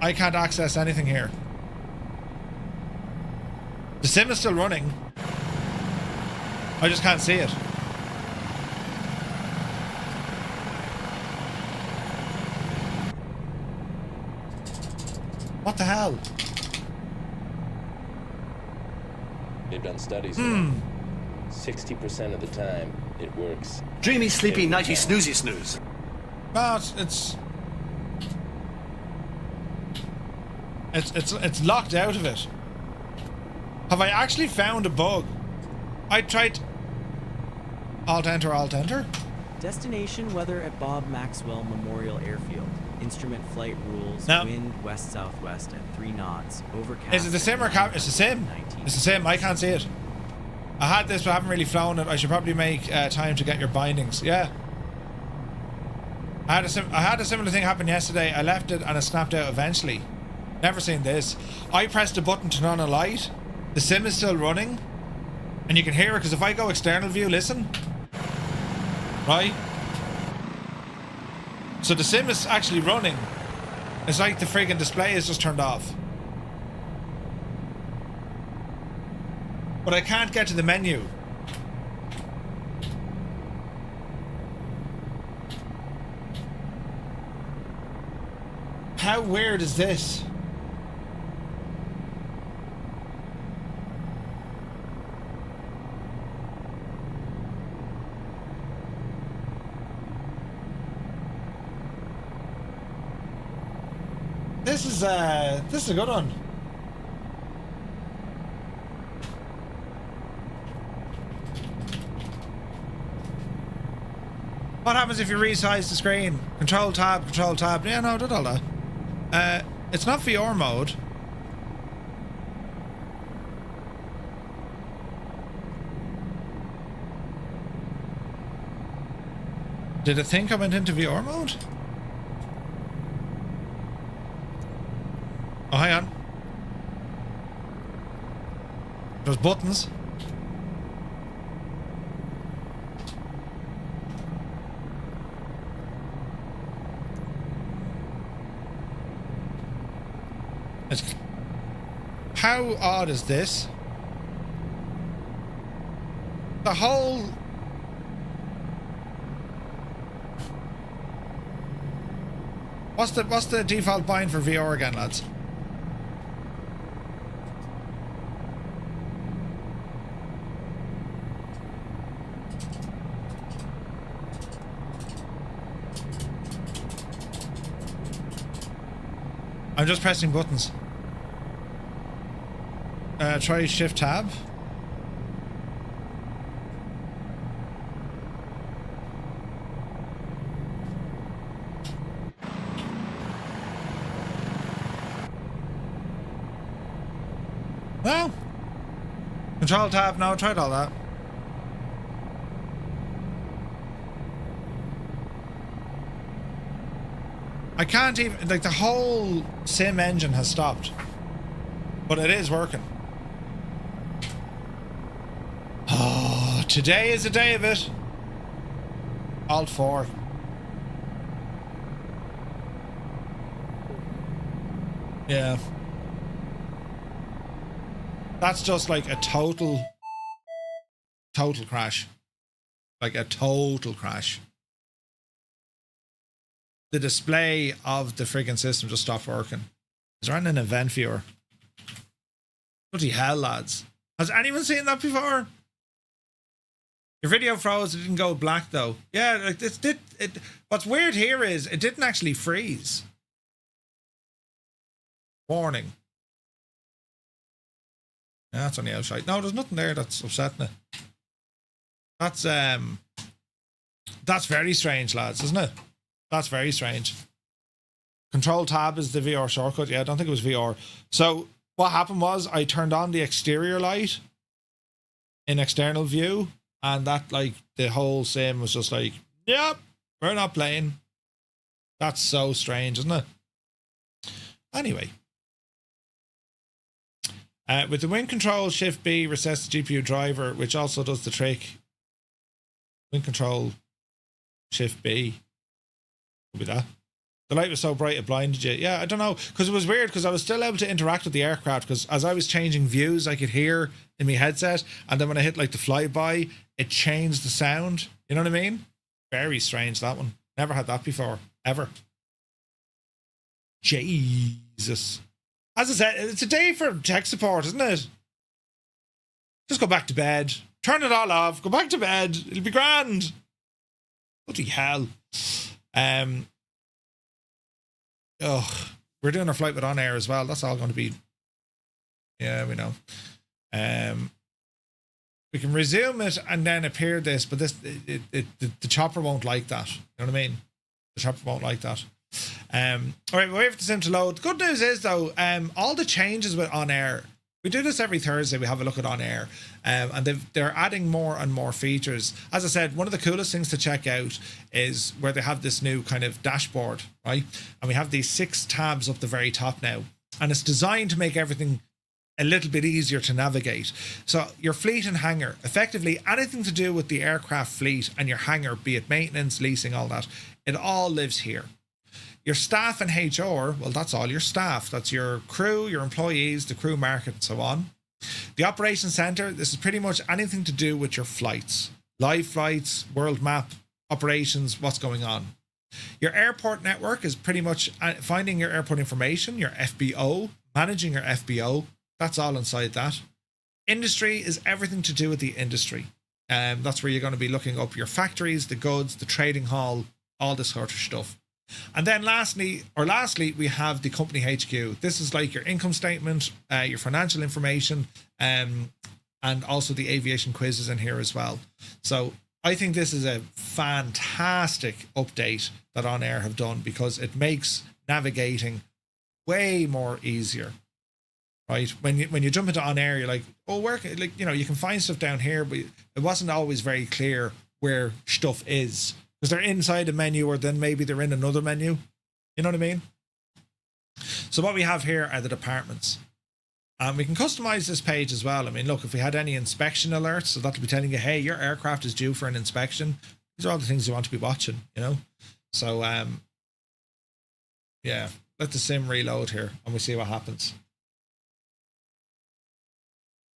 I can't access anything here. The sim is still running. I just can't see it. What the hell? It done studies, you know. 60% of the time, it works. Dreamy, sleepy, Every nighty, time. snoozy, snooze. But it's locked out of it. Have I actually found a bug? I tried Alt Enter. Destination weather at Bob Maxwell Memorial Airfield. Instrument flight rules. No. Wind west-southwest at 3 knots. Overcast. Is it the same or it's the same? 19. It's the same. I can't see it. I had this, but I haven't really flown it. I should probably make time to get your bindings. Yeah. I had a similar thing happen yesterday. I left it and it snapped out eventually. Never seen this. I pressed a button to turn on a light. The sim is still running. And you can hear it because if I go external view, listen. Right? So the sim is actually running. It's like the friggin' display is just turned off. But I can't get to the menu. How weird is this? This is a good one. What happens if you resize the screen? Control tab. Yeah, no, I did all that. It's not VR mode. Did it think I went into VR mode? Oh, hang on. There's buttons. How odd is this? The whole... What's the default bind for VR again, lads? I'm just pressing buttons. Try shift tab. No. Control tab. No, I tried all that. I can't even, like, the whole sim engine has stopped. But it is working. Oh, today is the day of it. Alt 4. Yeah. That's just like a total crash. Like a total crash. The display of the friggin' system just stopped working. Is there an event viewer? Bloody hell, lads. Has anyone seen that before? Your video froze, it didn't go black though. Yeah, like it what's weird here is it didn't actually freeze. Warning. Yeah, that's on the outside. No, there's nothing there that's upsetting it. That's very strange, lads, isn't it? That's very strange. Control tab is the VR shortcut. Yeah, I don't think it was VR. So what happened was I turned on the exterior light in external view, and that, like, the whole sim was just like, yep, we're not playing. That's so strange, isn't it? Anyway. With the wing control, shift B resets the GPU driver, which also does the trick. Wing control, shift B. Could be that. The light was so bright it blinded you. Yeah, I don't know, because it was weird, because I was still able to interact with the aircraft, because as I was changing views, I could hear in my headset, and then when I hit like the flyby, it changed the sound. You know what I mean? Very strange, that one. Never had that before, ever. Jesus. As I said, it's a day for tech support, isn't it? Just go back to bed. Turn it all off. Go back to bed. It'll be grand. Bloody hell. We're doing our flight with OnAir as well. That's all going to be... Yeah, we know. We can resume it and then appear this, but the chopper won't like that. You know what I mean? The chopper won't like that. All right, we'll wait for the sim to load. The good news is, though, all the changes with OnAir, we do this every Thursday. We have a look at OnAir, and they're adding more and more features. As I said, one of the coolest things to check out is where they have this new kind of dashboard, right? And we have these 6 tabs up the very top now, and it's designed to make everything a little bit easier to navigate. So your fleet and hangar, effectively anything to do with the aircraft fleet and your hangar, be it maintenance, leasing, all that, it all lives here. Your staff and HR, well, that's all your staff. That's your crew, your employees, the crew market, and so on. The operations center, this is pretty much anything to do with your flights, live flights, world map, operations, what's going on. Your airport network is pretty much finding your airport information, your FBO, managing your FBO. That's all inside that. Industry is everything to do with the industry. That's where you're going to be looking up your factories, the goods, the trading hall, all this sort of stuff. And then lastly, we have the company HQ. This is like your income statement, your financial information, and also the aviation quizzes in here as well. So I think this is a fantastic update that OnAir have done, because it makes navigating way more easier. Right, when you jump into OnAir, you're like, oh, where can, like, you know, you can find stuff down here, but it wasn't always very clear where stuff is, because they're inside a menu, or then maybe they're in another menu. You know what I mean? So what we have here are the departments, and we can customize this page as well. I mean, look, if we had any inspection alerts, so that'll be telling you, hey, your aircraft is due for an inspection. These are all the things you want to be watching, you know. So yeah, let the sim reload here, and we see what happens.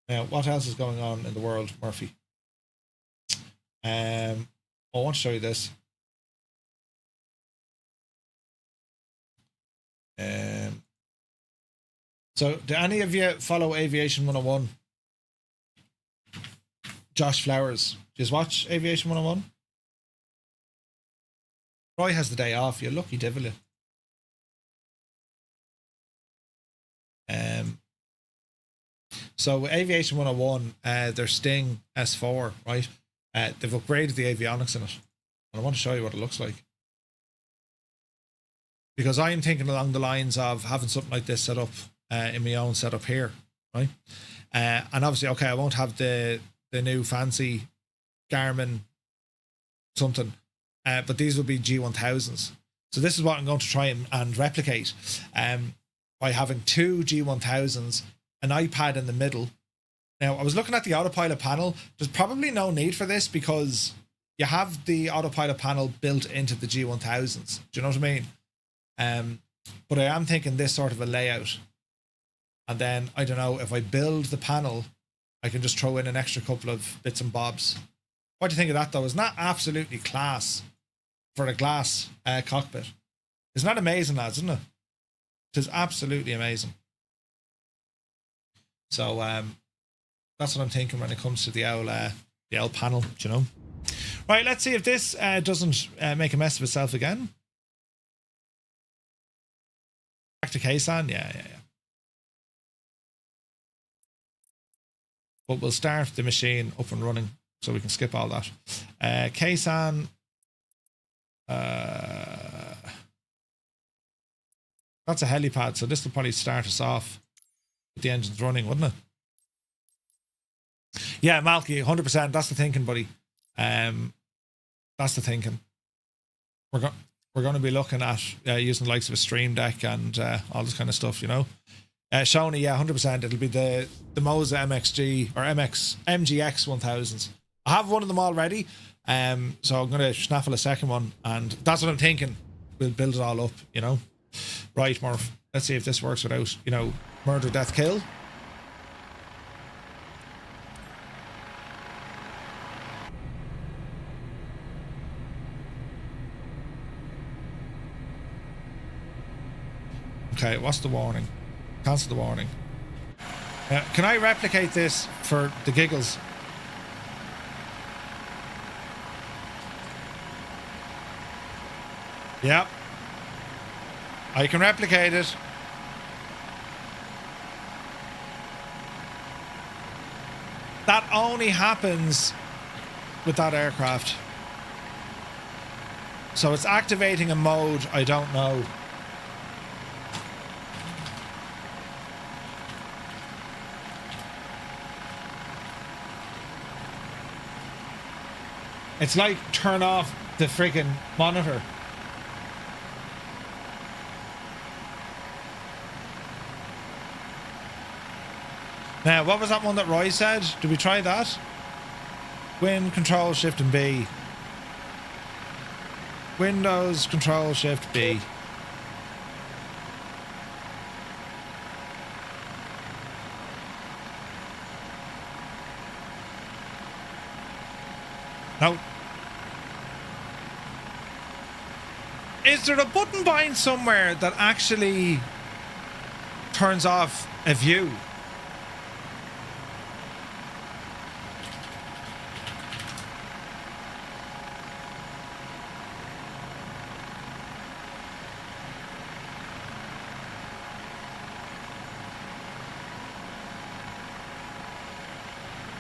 Now, what else is going on in the world, Murphy? I want to show you this. So, do any of you follow Aviation 101? Josh Flowers. Do you watch Aviation 101? Roy has the day off. You lucky devil. So Aviation 101, their Sting S4, right? They've upgraded the avionics in it. And I want to show you what it looks like. Because I'm thinking along the lines of having something like this set up in my own setup here, right? And obviously, okay, I won't have the new fancy Garmin something, but these will be G1000s. So this is what I'm going to try and replicate by having 2 G1000s, an iPad in the middle. Now, I was looking at the autopilot panel. There's probably no need for this, because you have the autopilot panel built into the G1000s. Do you know what I mean? But I am thinking this sort of a layout. And then, I don't know, if I build the panel, I can just throw in an extra couple of bits and bobs. What do you think of that, though? Isn't that absolutely class for a glass cockpit? Isn't that amazing, lads, isn't it? It is absolutely amazing. So that's what I'm thinking when it comes to the owl panel, you know. Right, let's see if this doesn't make a mess of itself again. Back to Kaysan, yeah. But we'll start the machine up and running, so we can skip all that. Kaysan, that's a helipad, so this will probably start us off with the engines running, wouldn't it? Yeah, Malky, 100%. That's the thinking, buddy. That's the thinking. We're going to be looking at using the likes of a Stream Deck and all this kind of stuff, you know. Shoney, yeah, 100%. It'll be the Moza MXG or MGX 1000s. I have one of them already, so I'm going to snaffle a second one, and that's what I'm thinking. We'll build it all up, you know. Right, Murph. Let's see if this works without, you know, murder, death, kill. Okay, what's the warning? Cancel the warning. Can I replicate this for the giggles? Yep. I can replicate it. That only happens with that aircraft. So it's activating a mode I don't know. It's like turn off the friggin' monitor. Now, what was that one that Roy said? Did we try that? Win, Control, Shift and B. Windows, Control, Shift, B. No. Is there a button bind somewhere that actually turns off a view?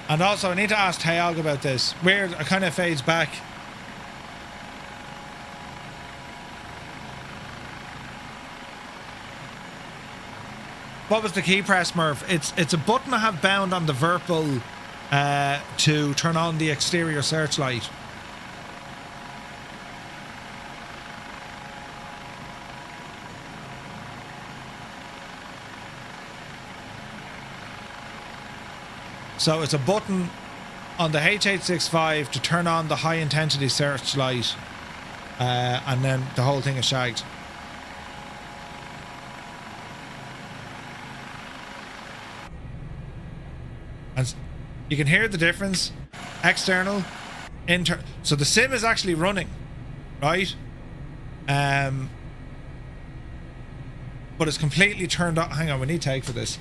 And also, I need to ask Tayog about this. Weird, it kind of fades back. What was the key press, Murph? It's a button I have bound on the Virpil to turn on the exterior searchlight. So it's a button on the HH65 to turn on the high intensity searchlight, and then the whole thing is shagged. And you can hear the difference. External, internal. So the sim is actually running, right? But it's completely turned on. Hang on, we need take for this.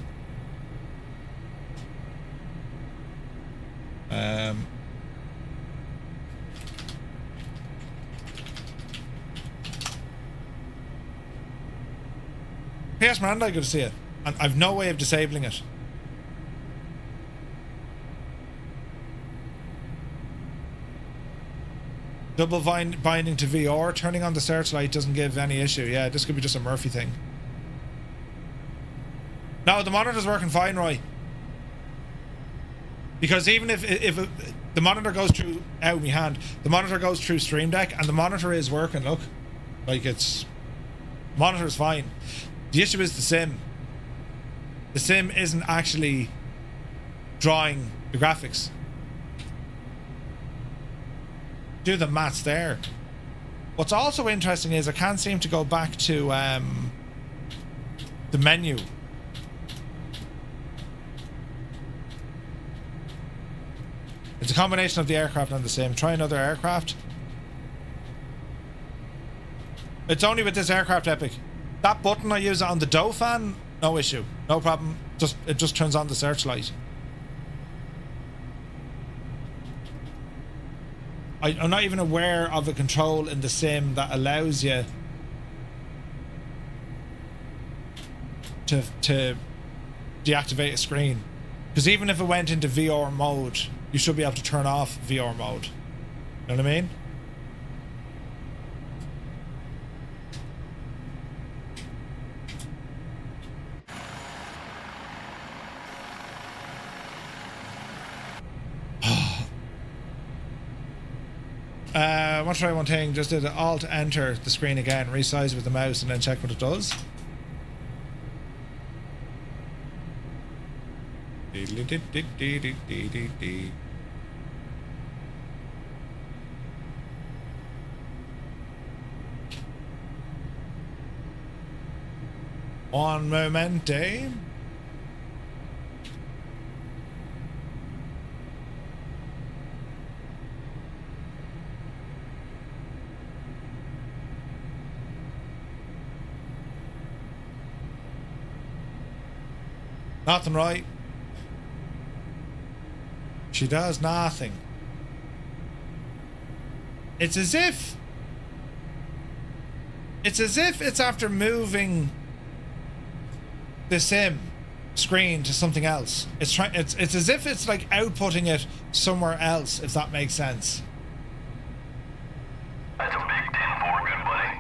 PS Miranda, good to see it. And I've no way of disabling it. Double binding to VR, turning on the searchlight doesn't give any issue. Yeah, this could be just a Murphy thing. No, the monitor's working fine, Roy. Because even if the monitor goes through out my hand, the monitor goes through Stream Deck, and the monitor is working. Look, like it's monitor's fine. The issue is the sim. The sim isn't actually drawing the graphics. Do the maths there. What's also interesting is I can't seem to go back to the menu. It's a combination of the aircraft and the sim. Try another aircraft. It's only with this aircraft, Epic. That button I use on the Dauphin, no issue, no problem. It just turns on the searchlight. I'm not even aware of a control in the sim that allows you to deactivate a screen. Because even if it went into VR mode, you should be able to turn off VR mode. You know what I mean? I want to try one thing. Just did Alt enter the screen again, resize with the mouse, and then check what it does. One moment, eh? Nothing right. She does nothing. It's as if it's after moving the sim screen to something else. It's as if it's like outputting it somewhere else, if that makes sense. That's a big 10-4, good buddy.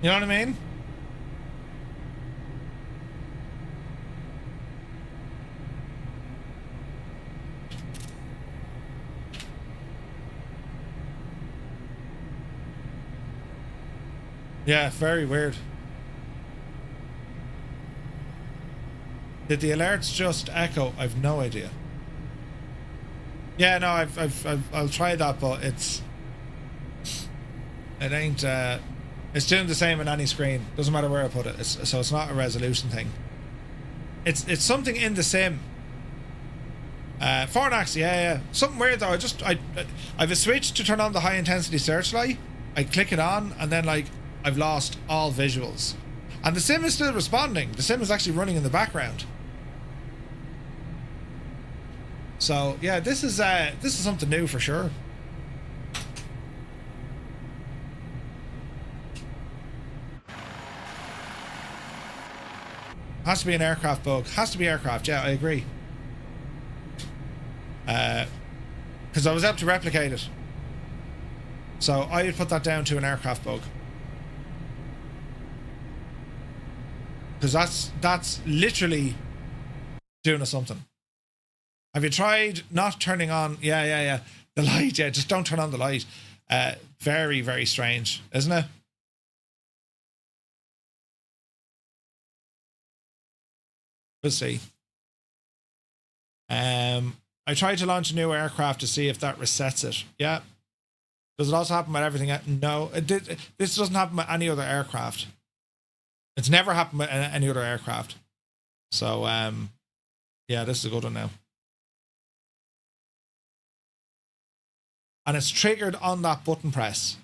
You know what I mean? Yeah, very weird. Did the alerts just echo? I've no idea. Yeah, no, I'll try that, but it ain't. It's doing the same on any screen. Doesn't matter where I put it. So it's not a resolution thing. It's something in the sim. Fornax, yeah. Something weird though. I have a switch to turn on the high intensity searchlight. I click it on, and then like I've lost all visuals. And the sim is still responding. The sim is actually running in the background. So yeah, this is something new for sure. Has to be an aircraft bug. Has to be aircraft. Yeah, I agree. Because I was able to replicate it. So I would put that down to an aircraft bug. Because that's literally doing us something. Have you tried not turning on? Yeah. The light. Yeah, just don't turn on the light. Very, very strange, isn't it? We'll see. I tried to launch a new aircraft to see if that resets it. Yeah. Does it also happen with everything? No, this doesn't happen with any other aircraft. It's never happened with any other aircraft. So, yeah, this is a good one now. And it's triggered on that button press.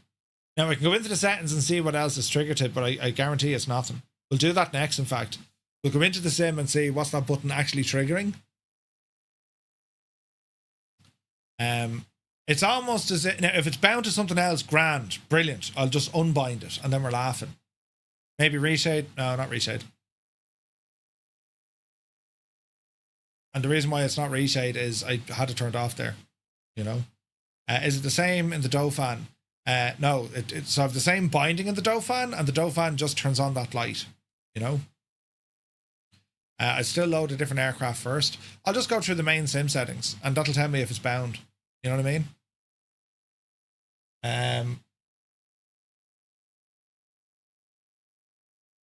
Now, we can go into the settings and see what else is triggered it, but I guarantee it's nothing. We'll do that next, in fact. We'll go into the sim and see what's that button actually triggering. It's almost as if, now, if it's bound to something else, grand, brilliant. I'll just unbind it, and then we're laughing. Maybe reshade? No, not reshade. And the reason why it's not reshade is I had it turned off there, you know. Is it the same in the Dauphin? No, so I have the same binding in the Dauphin, and the Dauphin just turns on that light, you know. I still load a different aircraft first. I'll just go through the main sim settings, and that'll tell me if it's bound. You know what I mean?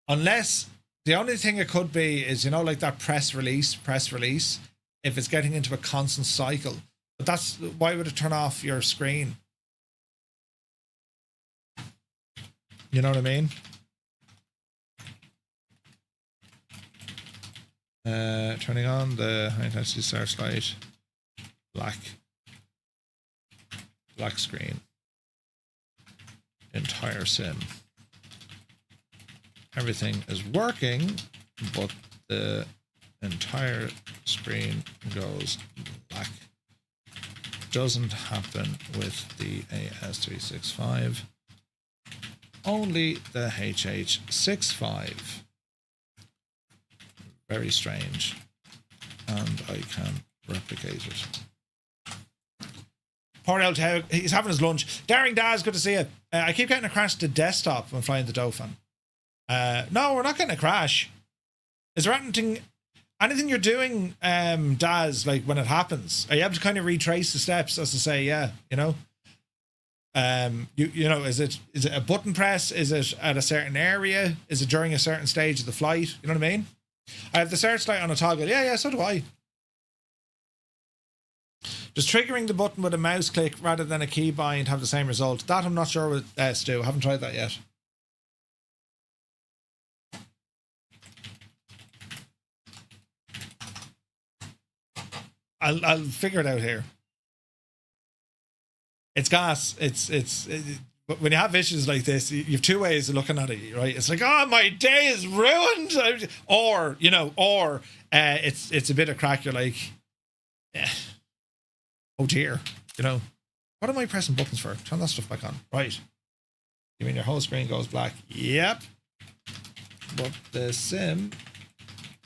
Unless the only thing it could be is, you know, like that press release, if it's getting into a constant cycle. But that's why would it turn off your screen? You know what I mean? Turning on the high intensity searchlight, black screen, entire sim. Everything is working, but the entire screen goes black. Doesn't happen with the AS365. Only the HH65. Very strange. And I can replicate it. Poor old Tao, he's having his lunch. Daring Daz, good to see you. I keep getting a crash to desktop when flying the Dauphin. No, we're not getting a crash. Is there anything you're doing, Daz, like when it happens? Are you able to kind of retrace the steps, as to say, yeah, you know? You know, is it a button press? Is it at a certain area? Is it during a certain stage of the flight? You know what I mean? I have the searchlight on a toggle. Yeah, so do I. Does triggering the button with a mouse click rather than a keybind have the same result? That I'm not sure with Stu. I haven't tried that yet. I'll figure it out here. It's gas. But when you have issues like this, you have two ways of looking at it, right? It's like, oh, my day is ruined, or it's a bit of crack. You're like, Yeah. Oh dear. You know, what am I pressing buttons for? Turn that stuff back on. Right. You mean your whole screen goes black? Yep. But the sim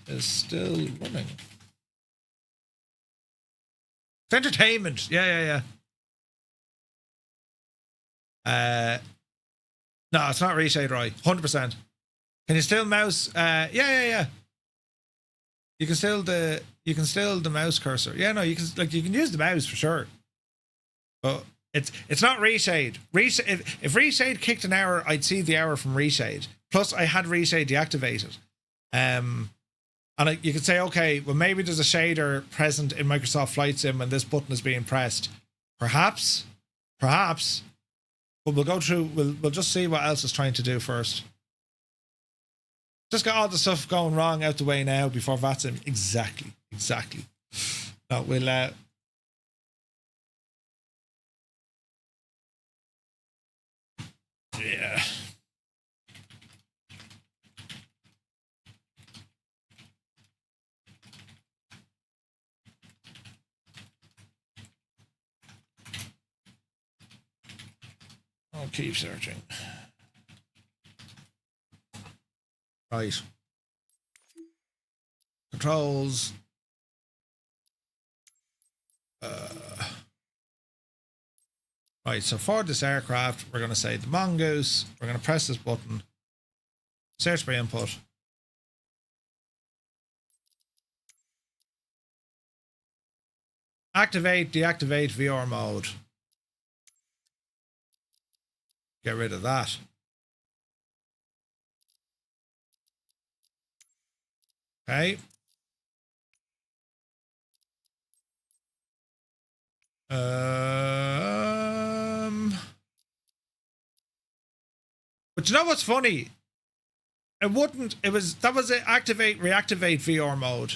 is still running. It's entertainment. Yeah. No, it's not reshade, right? 100%. Can you still mouse? Yeah. You can still the mouse cursor. Yeah, no, you can use the mouse for sure. But it's not reshade. If reshade kicked an error, I'd see the error from reshade. Plus, I had reshade deactivated. And you could say, okay, well, maybe there's a shader present in Microsoft Flight Sim and this button is being pressed. Perhaps. But we'll go through. We'll just see what else it's trying to do first. Just got all the stuff going wrong out the way now before VATSIM. Exactly. No, we'll yeah. I'll keep searching. Right. Controls. Right, so for this aircraft, we're going to say the mongoose. We're going to press this button. Search by input. Activate, deactivate VR mode. Get rid of that. Okay. But you know what's funny? That was it. Activate, reactivate VR mode.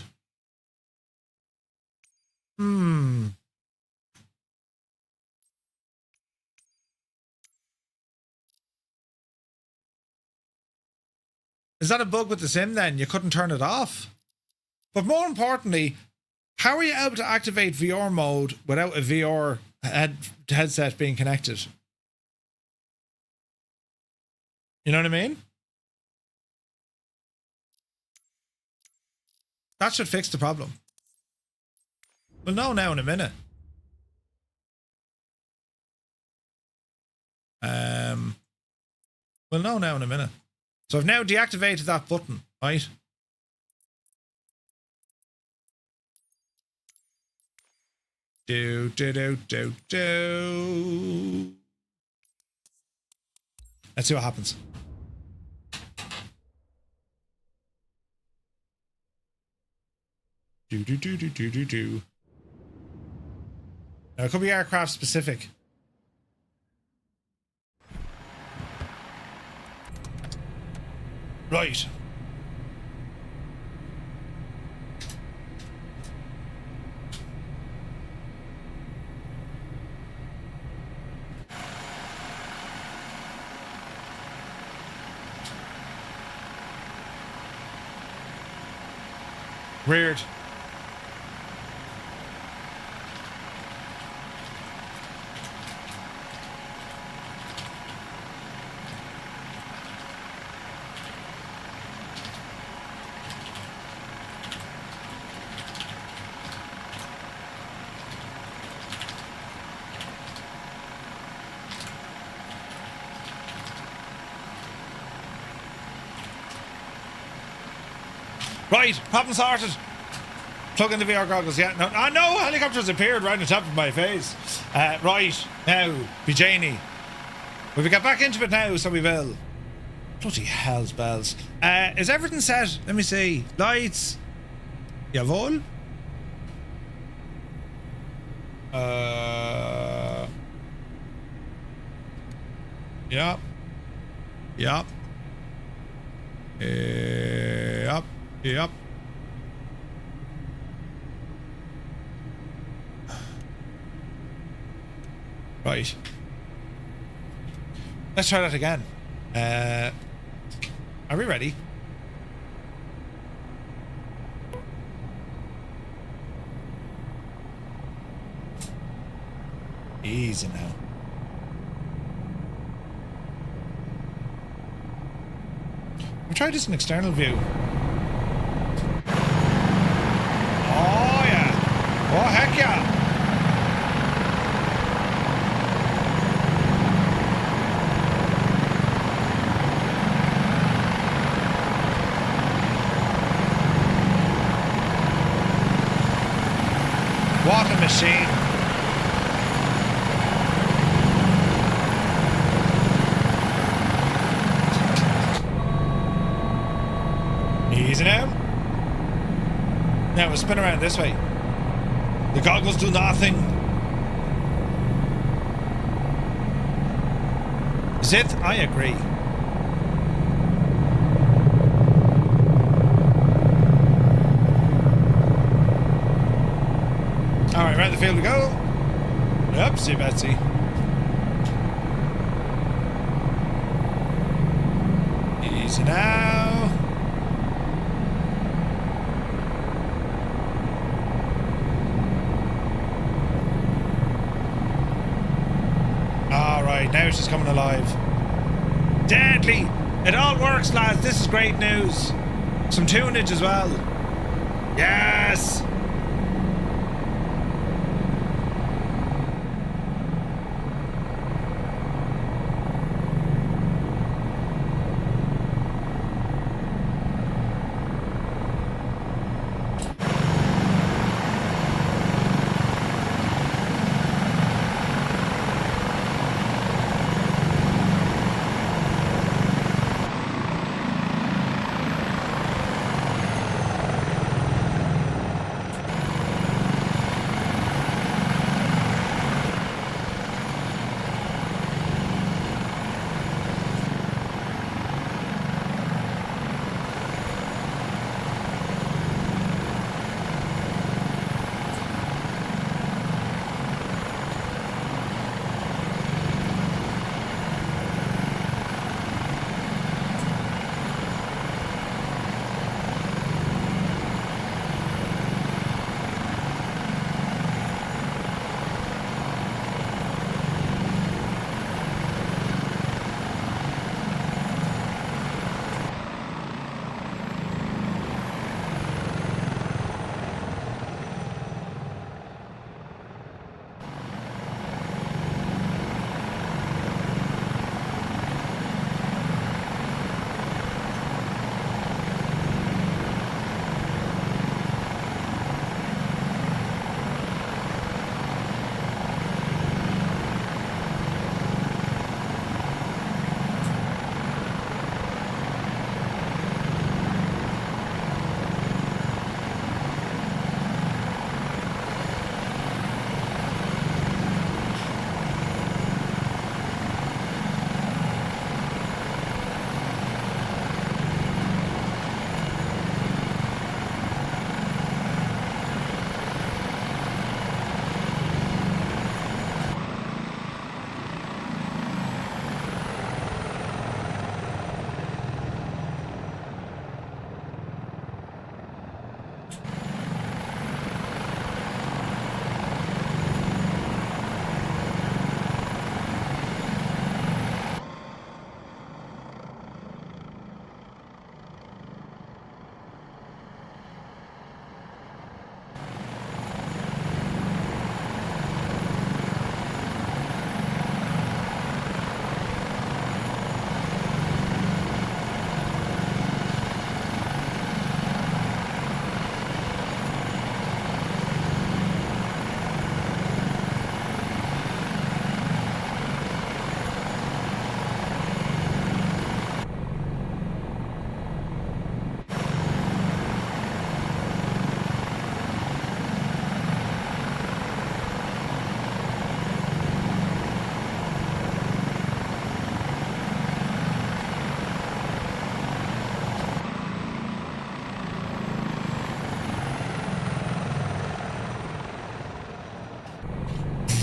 Is that a bug with the sim then? You couldn't turn it off? But more importantly, how are you able to activate VR mode without a VR headset being connected? You know what I mean? That should fix the problem. We'll know now in a minute. We'll know now in a minute. So I've now deactivated that button, right? Do. Let's see what happens. Do. Now, it could be aircraft specific. Right. Weird. Right, problem sorted. Plug in the VR goggles. Yeah, no, helicopters appeared right on top of my face. Right, now, be Janie. We'll get back into it now, so we will. Bloody hell's bells. Is everything set? Let me see. Lights. Jawohl. Yep. Yep. Right. Let's try that again. Are we ready? Easy now. We'll try this in external view. Oh yeah. Oh heck yeah. What a machine. Easy now. Now we'll spin around this way. The goggles do nothing. Zith, I agree. Alright, round the field we go. Oopsie Betsy. Easy now. Alright, now she's coming alive. Deadly! It all works, lads. This is great news. Some tunage as well. Yes!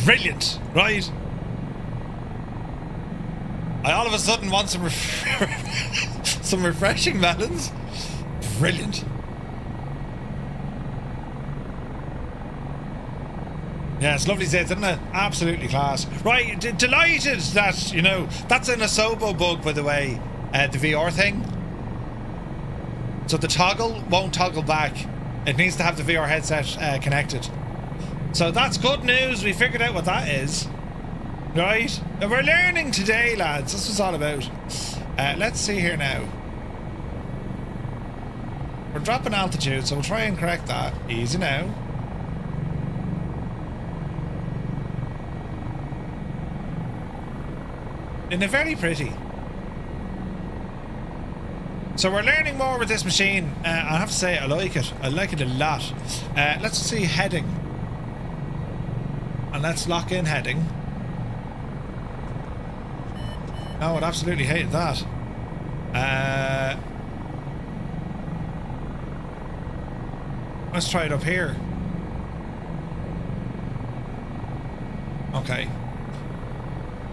Brilliant, right? I all of a sudden want some some refreshing melons. Brilliant. Yeah, it's lovely zits, isn't it? Absolutely class. Right, delighted that, you know, that's an Asobo bug, by the way, the VR thing. So the toggle won't toggle back. It needs to have the VR headset connected. So that's good news. We figured out what that is. Right? And we're learning today, lads. This was all about. Let's see here now. We're dropping altitude, so we'll try and correct that. Easy now. And they're very pretty. So we're learning more with this machine. I have to say, I like it. I like it a lot. Let's see heading. And let's lock in heading. Oh, it absolutely hated that. Let's try it up here. Okay.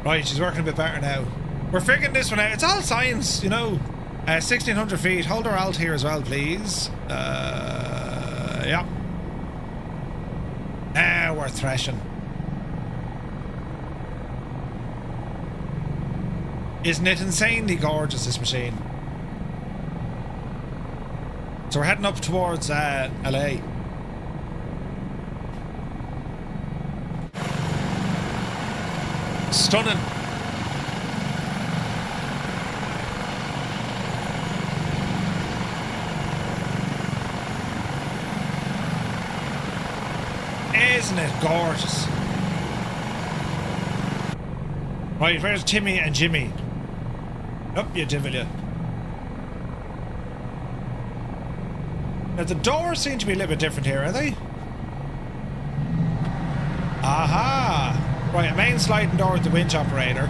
Right, she's working a bit better now. We're figuring this one out. It's all science, you know. 1600 feet. Hold our alt here as well, please. Yeah. Ah, we're threshing. Isn't it insanely gorgeous, this machine? So we're heading up towards LA. Stunning. Isn't it gorgeous? Right, where's Timmy and Jimmy? Up you divil you. Now the doors seem to be a little bit different here, are they? Aha! Right, a main sliding door with the winch operator.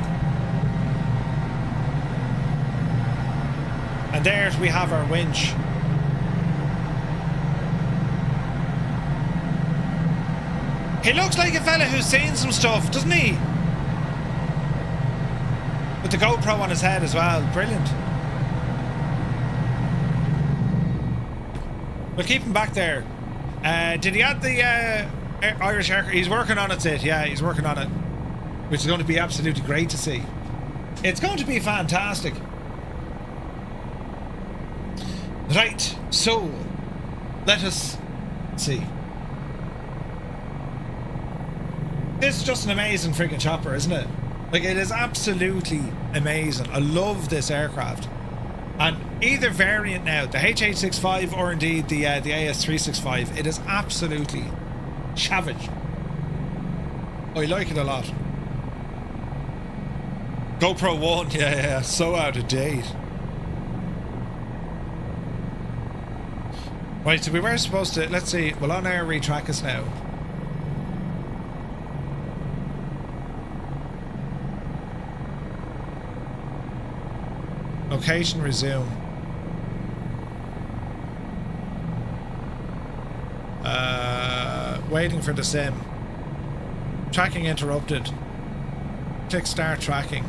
And there we have our winch. He looks like a fella who's seen some stuff, doesn't he? With the GoPro on his head as well. Brilliant. We'll keep him back there. Did he add the Irish aircraft? He's working on it, Sid. Yeah, he's working on it. Which is going to be absolutely great to see. It's going to be fantastic. Right, so let us see. This is just an amazing freaking chopper, isn't it? Like, it is absolutely amazing. I love this aircraft. And either variant now, the HH65 or indeed the AS365, it is absolutely savage. I like it a lot. GoPro 1, yeah, so out of date. Right, so we were supposed to, let's see, will OnAir retrack us now? Location resume. Waiting for the sim. Tracking interrupted. Click start tracking.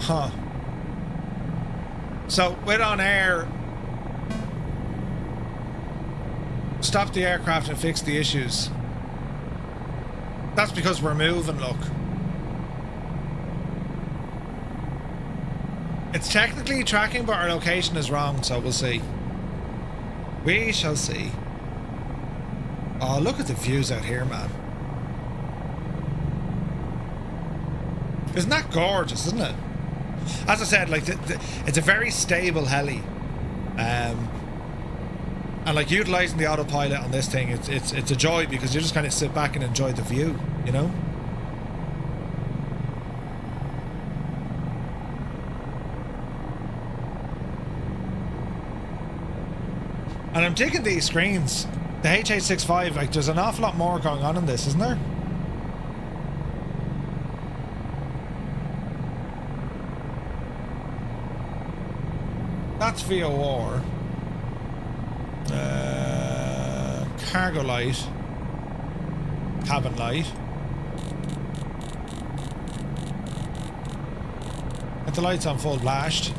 Huh. So with OnAir, stop the aircraft and fix the issues. That's because we're moving, look. It's technically tracking, but our location is wrong, so we'll see. We shall see. Oh, look at the views out here, man. Isn't that gorgeous, isn't it? As I said, like, it's a very stable heli. And like, utilising the autopilot on this thing, it's a joy, because you just kind of sit back and enjoy the view, you know? And I'm digging these screens. The HH65, like, there's an awful lot more going on in this, isn't there? That's VOR. Cargo light. Cabin light. Get the lights on full blast.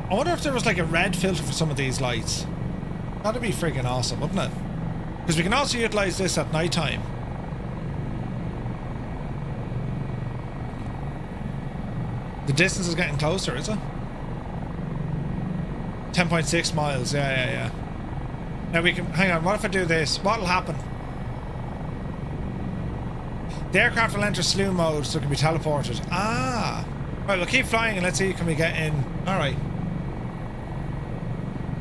I wonder if there was like a red filter for some of these lights. That'd be freaking awesome, wouldn't it? Because we can also utilize this at night time. The distance is getting closer, is it? 10.6 miles, yeah. Now we can, hang on, what if I do this? What'll happen? The aircraft will enter slew mode so it can be teleported. Ah! Right, we'll keep flying and let's see, can we get in? Alright.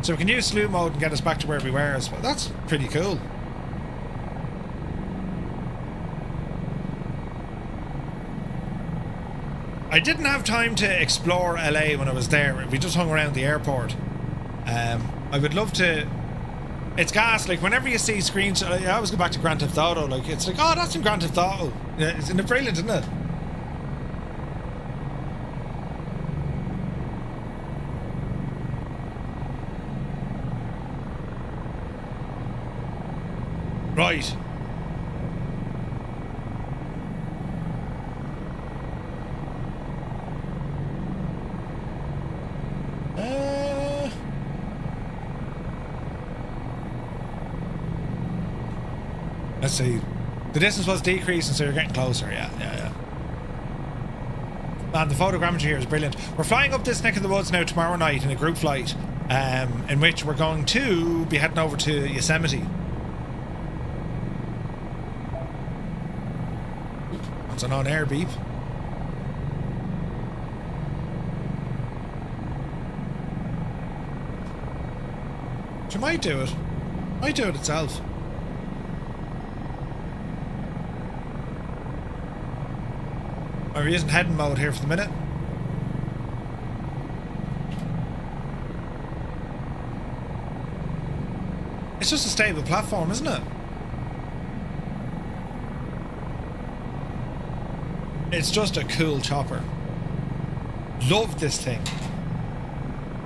So we can use slew mode and get us back to where we were. So that's pretty cool. I didn't have time to explore LA when I was there. We just hung around the airport. I would love to. It's gas. Like whenever you see screens, I always go back to Grand Theft Auto. Like it's like, oh, that's in Grand Theft Auto. Yeah, isn't it brilliant, isn't it? Right. Let's see. The distance was decreasing, so you're getting closer. Yeah. Man, the photogrammetry here is brilliant. We're flying up this neck of the woods now tomorrow night in a group flight, in which we're going to be heading over to Yosemite. It's an on-air beep. She might do it. Might do it itself. We're using heading mode here for the minute. It's just a stable platform, isn't it? It's just a cool chopper. Love this thing.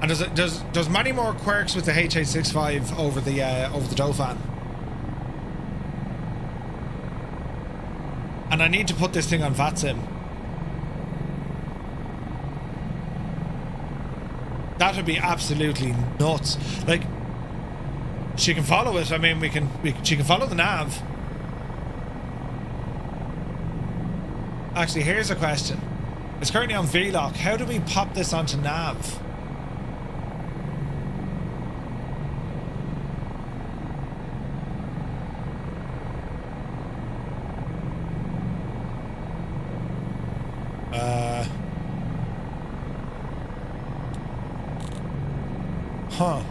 And there's many more quirks with the HH65 over the Dauphin. And I need to put this thing on VATSIM. That would be absolutely nuts. Like, she can follow it. I mean, she can follow the nav. Actually, here's a question. It's currently on VLOC. How do we pop this onto nav? Huh.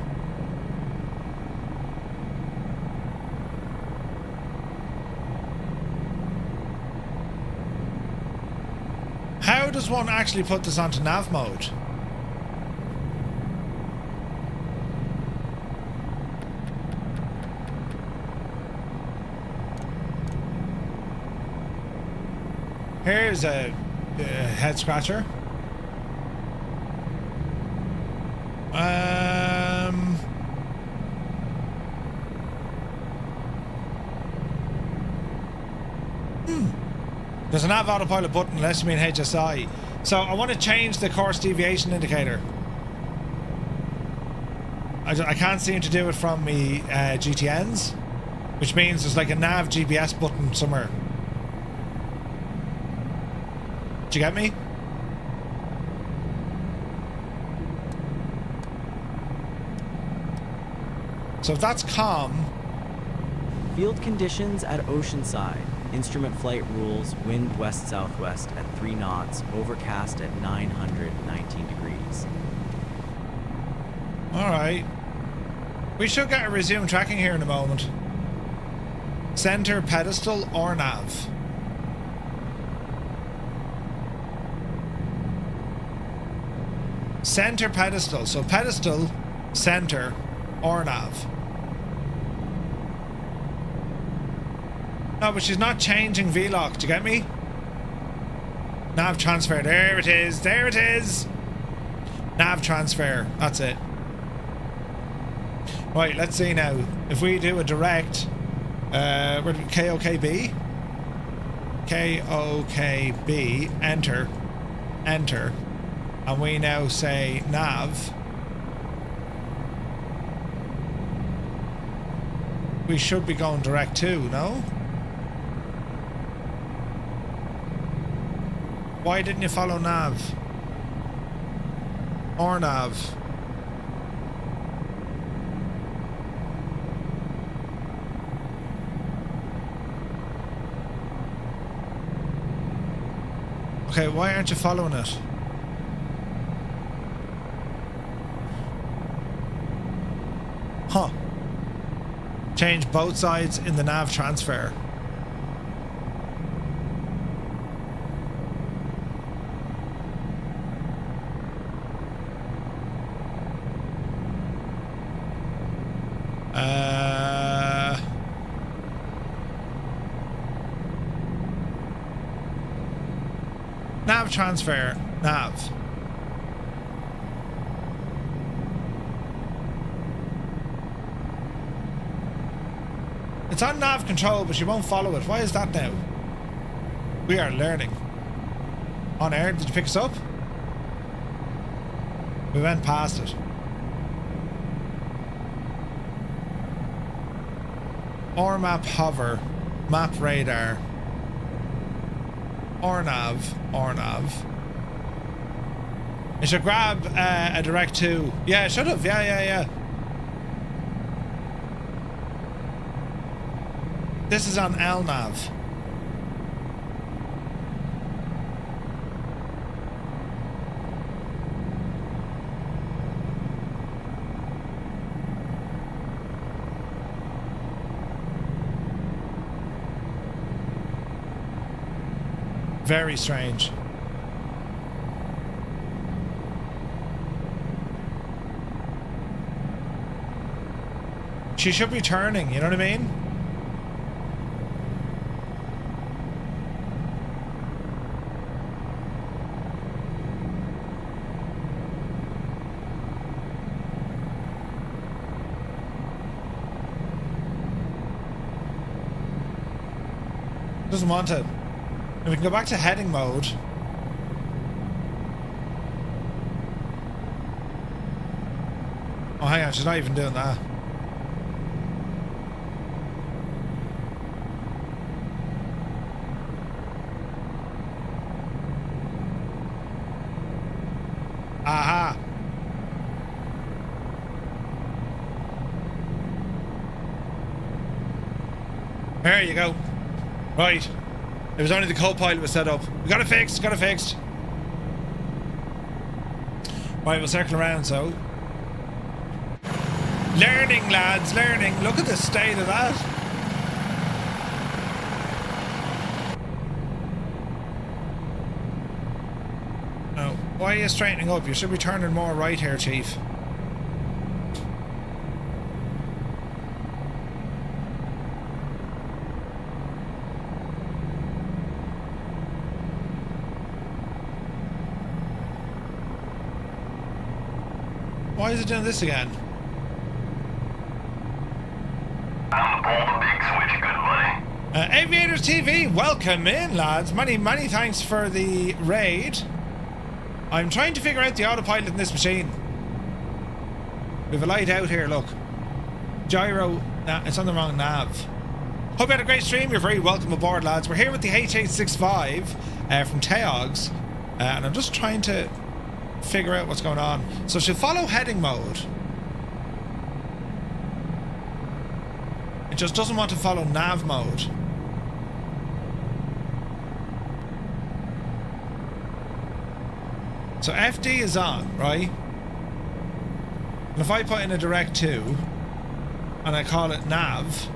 How does one actually put this onto nav mode? Here's a head scratcher. There's a nav autopilot button unless you mean HSI. So I want to change the course deviation indicator. I can't seem to do it from me GTNs, which means there's like a nav GPS button somewhere. Do you get me? So if that's calm. Field conditions at Oceanside. Instrument flight rules, wind west-southwest at 3 knots, overcast at 919 degrees. Alright. We should get a resume tracking here in a moment. Center, pedestal, or nav. Center, pedestal. So pedestal, center, or nav. No, but she's not changing VLOC. Do you get me? Nav transfer. There it is. There it is. Nav transfer. That's it. Right, let's see now. If we do a direct... where do we... KOKB? KOKB. Enter. Enter. And we now say nav. we should be going direct to, no? Why didn't you follow nav? Or nav? Okay, why aren't you following it? Huh. Change both sides in the nav transfer. Nav transfer. Nav. It's on nav control, but you won't follow it. Why is that now? We are learning. On air, did you pick us up? We went past it. Or map hover. Map radar. Or nav. Or nav. It should grab a direct to. Yeah, it should have. Yeah. This is on LNAV. Very strange. She should be turning, you know what I mean? Doesn't want to. And we can go back to heading mode. Oh, hang on, she's not even doing that. Aha! There you go. Right. It was only the co-pilot was set up. We got it fixed, Right, we'll circle around, so. Learning, lads, learning. Look at the state of that. No. Why are you straightening up? You should be turning more right here, Chief. Why is it doing this again? I'm pull the big switch, good buddy. Aviators TV, welcome in, lads. Many thanks for the raid. I'm trying to figure out the autopilot in this machine. We have a light out here, look. Gyro, nah, it's on the wrong nav. Hope you had a great stream. You're very welcome aboard, lads. We're here with the HH65 from Teogs, and I'm just trying to figure out what's going on. So she'll follow heading mode. It just doesn't want to follow nav mode. So FD is on, right? And if I put in a direct to and I call it nav,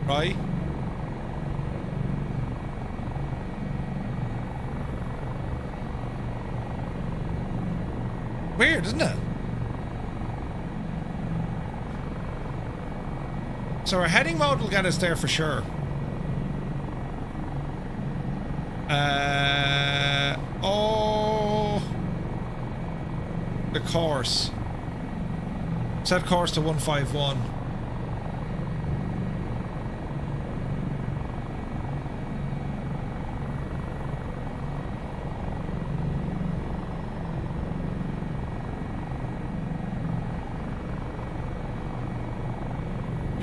right? Weird, isn't it? So our heading mode will get us there for sure. Oh, the course. Set course to 151.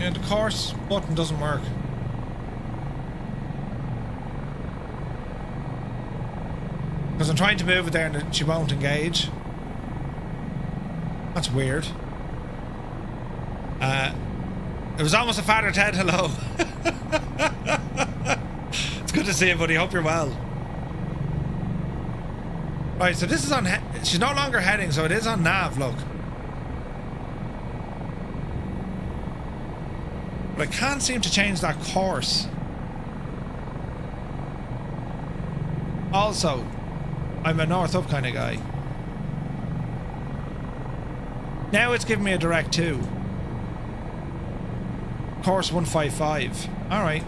Yeah, the course button doesn't work. Because I'm trying to move it there and she won't engage. That's weird. It was almost a Father Ted hello. It's good to see you, buddy. Hope you're well. Right, so this is on... she's no longer heading, so it is on nav, look. But I can't seem to change that course. Also, I'm a north up kind of guy. Now it's giving me a direct 2. Course 155. Alright.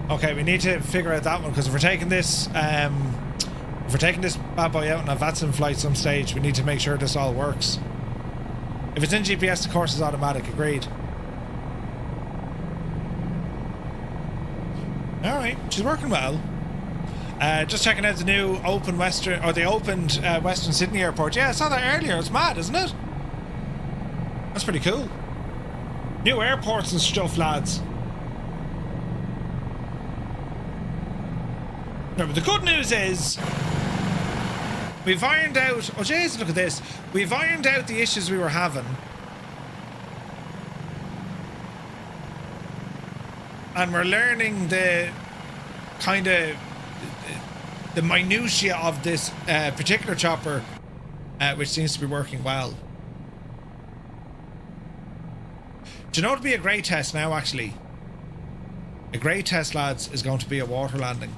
Okay, we need to figure out that one, because if we're taking this bad boy out on a VATSIM flight some stage, we need to make sure this all works. If it's in GPS, the course is automatic. Agreed. Alright, she's working well. Just checking out the new opened Western Sydney airport. Yeah, I saw that earlier. It's mad, isn't it? That's pretty cool. New airports and stuff, lads. No, but the good news is we've ironed out... oh, jeez, look at this. We've ironed out the issues we were having. And we're learning the kind of... the minutiae of this particular chopper, which seems to be working well. Do you know what would be a great test now, actually? A great test, lads, is going to be a water landing.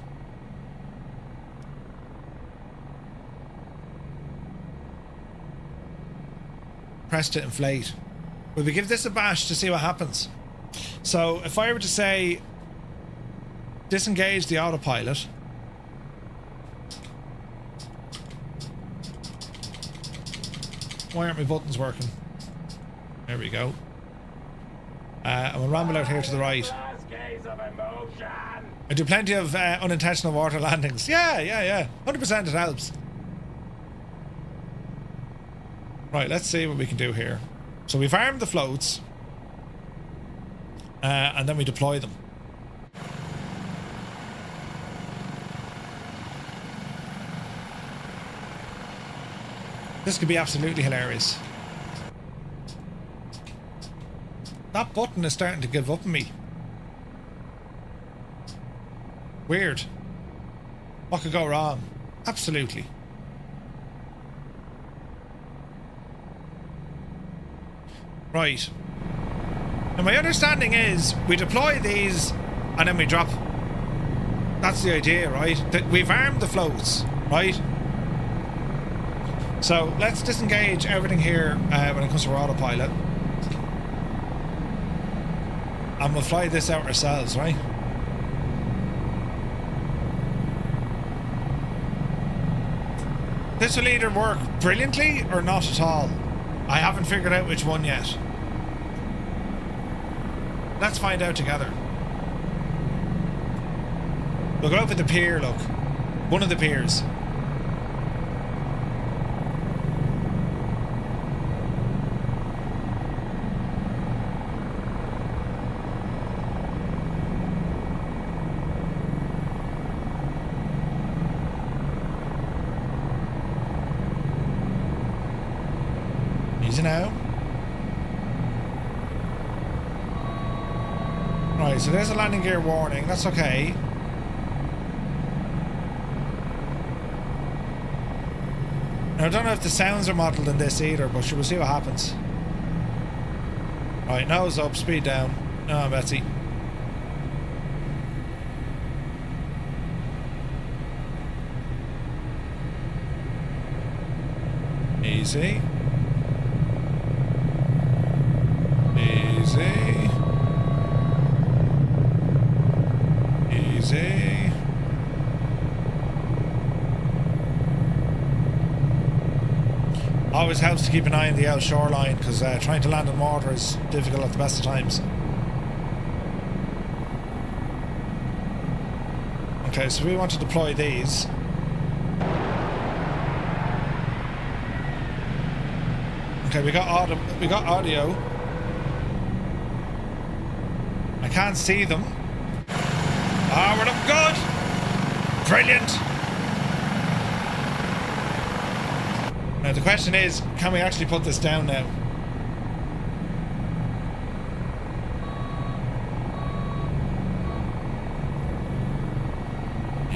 Press to inflate. Will we give this a bash to see what happens? So, if I were to say disengage the autopilot. Why aren't my buttons working? There we go. I'm gonna ramble out here to the right. I do plenty of unintentional water landings. Yeah. 100% it helps. Right, let's see what we can do here. So we've armed the floats. And then we deploy them. This could be absolutely hilarious. That button is starting to give up on me. Weird. What could go wrong? Absolutely. Right. Now my understanding is we deploy these and then we drop. That's the idea, right? We've armed the floats, right? So let's disengage everything here when it comes to our autopilot. And we'll fly this out ourselves, right? This will either work brilliantly or not at all. I haven't figured out which one yet. Let's find out together. We'll go up at the pier, look. One of the piers. Easy now. Right, so there's a landing gear warning. That's okay. Now, I don't know if the sounds are modelled in this either, but we'll see what happens. Right, nose up, speed down. No, Betsy. Easy. Easy. Easy. Always helps to keep an eye on the out shoreline, because trying to land in water is difficult at the best of times. Okay, so we want to deploy these. Okay, we got audio. I can't see them. Ah, we're looking good. Brilliant. Now the question is, can we actually put this down now?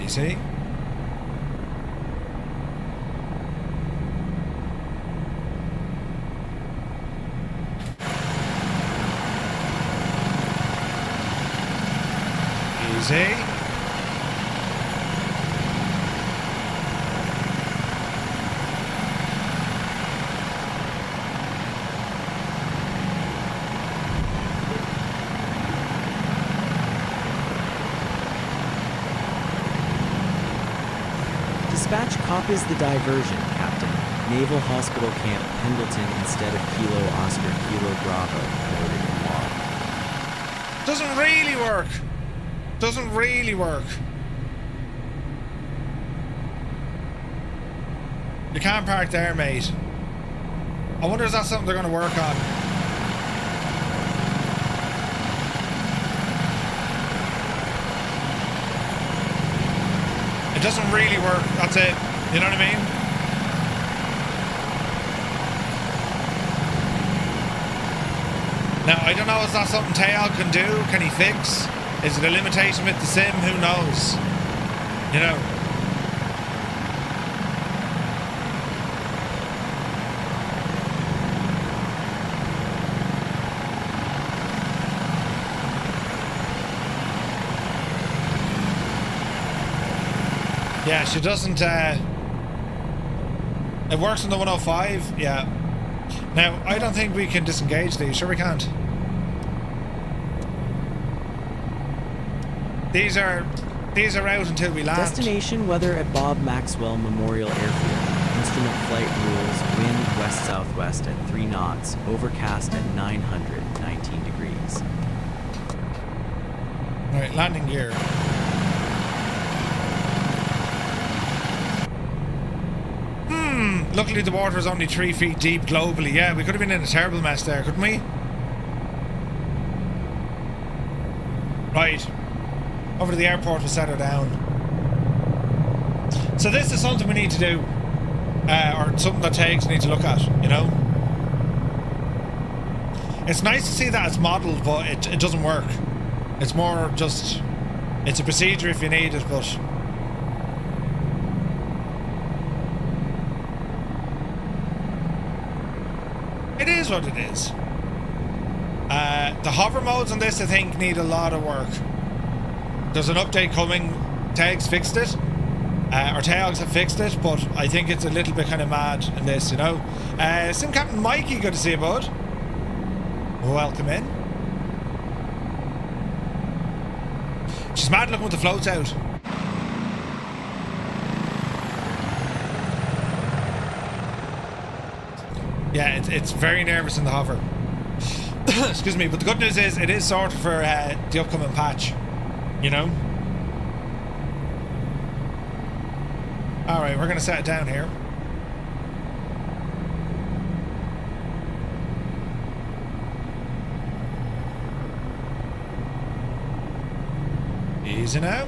Easy. Easy. Dispatch copies the diversion, Captain. Naval Hospital Camp, Pendleton instead of Kilo Oscar Kilo Bravo, noted in log. Doesn't really work. Doesn't really work. You can't park there, mate. I wonder if that's something they're going to work on. It doesn't really work. That's it. You know what I mean? Now, I don't know if that's something Tail can do. Can he fix? Is it a limitation with the sim? Who knows? You know. Yeah, she doesn't, it works on the 105, yeah. Now, I don't think we can disengage these, sure we can't. These are out until we land. Destination weather at Bob Maxwell Memorial Airfield. Instrument flight rules, wind west-southwest at 3 knots, overcast at 919 degrees. Alright, landing gear. Luckily the water is only 3 feet deep globally. Yeah, we could have been in a terrible mess there, couldn't we? Right. Over to the airport to set her down. So this is something we need to do. Or something that takes need to look at, you know? It's nice to see that it's modelled, but it doesn't work. It's more just... It's a procedure if you need it, but... It is what it is. The hover modes on this, I think, need a lot of work. There's an update coming. Tags fixed it. Or Tags have fixed it, but I think it's a little bit kind of mad in this, you know. Sim Captain Mikey, good to see you, bud. Welcome in. She's mad looking with the floats out. Yeah, it's very nervous in the hover. Excuse me, but the good news is it is sorted for the upcoming patch, you know? Alright, we're going to set it down here. Easy now.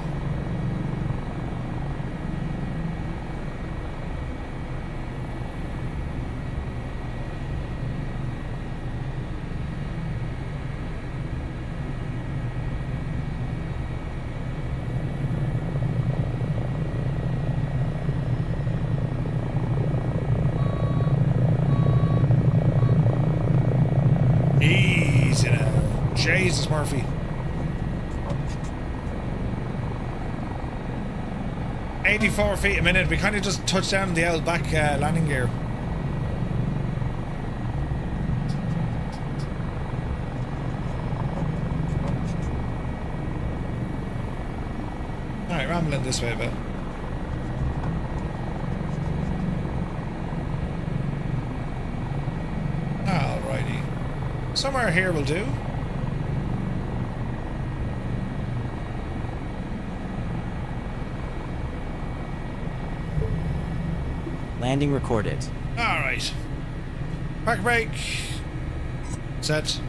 Easy now. Jesus, Murphy. 84 feet a minute. We kind of just touched down in the old back landing gear. Alright, rambling this way a bit. Alrighty. Somewhere here will do. Landing recorded. Alright. Park brake. Set.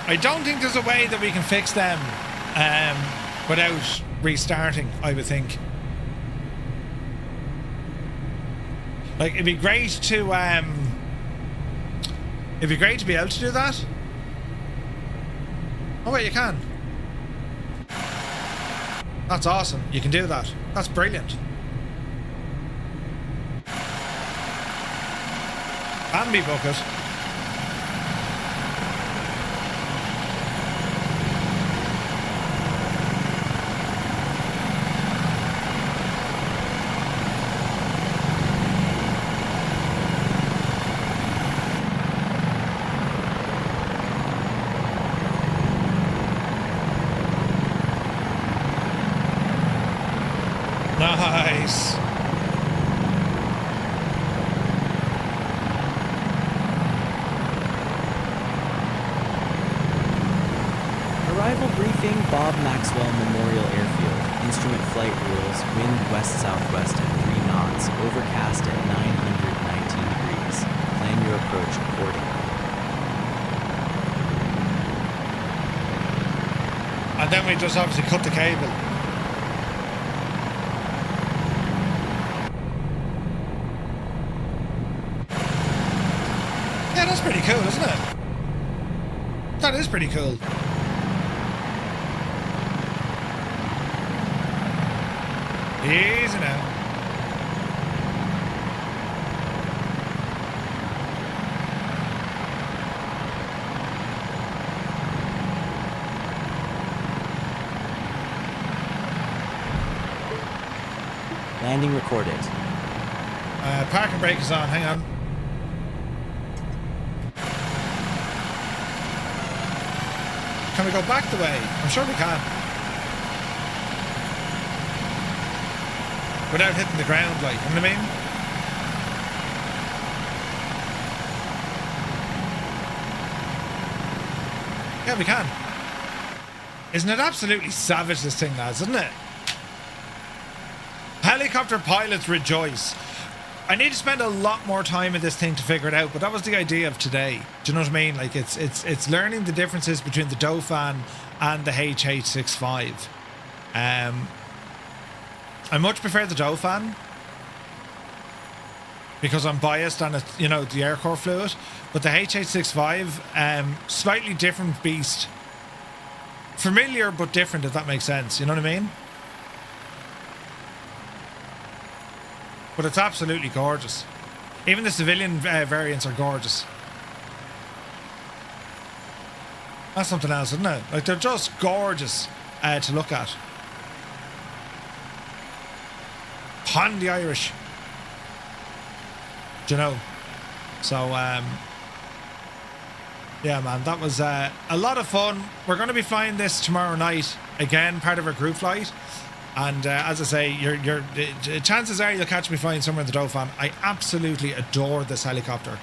I don't think there's a way that we can fix them without restarting, I would think. Like, it'd be great to be able to do that. Oh wait, you can. That's awesome. You can do that. That's brilliant. Can be bucket. Nice. Arrival briefing, Bob Maxwell Memorial Airfield. Instrument flight rules, wind west-southwest at 3 knots, overcast at 919 degrees. Plan your approach accordingly. And then we just obviously cut the cable. Yeah, that's pretty cool, isn't it? That is pretty cool. Easy now. Landing recorded. Parking brake is on, hang on. Can we go back the way? I'm sure we can. Without hitting the ground, like, you know what I mean? Yeah, we can. Isn't it absolutely savage, this thing, lads, isn't it? Helicopter pilots rejoice. I need to spend a lot more time in this thing to figure it out, but that was the idea of today. Do you know what I mean? Like, it's learning the differences between the Dauphin and the HH65. I much prefer the Dauphin because I'm biased on it, you know, the air core fluid. But the HH65, slightly different beast. Familiar but different, if that makes sense. You know what I mean? But it's absolutely gorgeous. Even the civilian variants are gorgeous. That's something else, isn't it? Like, they're just gorgeous to look at. Pon the Irish. Do you know? So, yeah, man, that was a lot of fun. We're going to be flying this tomorrow night. Again, part of our group flight. And as I say, chances are you'll catch me flying somewhere in the Dauphin. I absolutely adore this helicopter.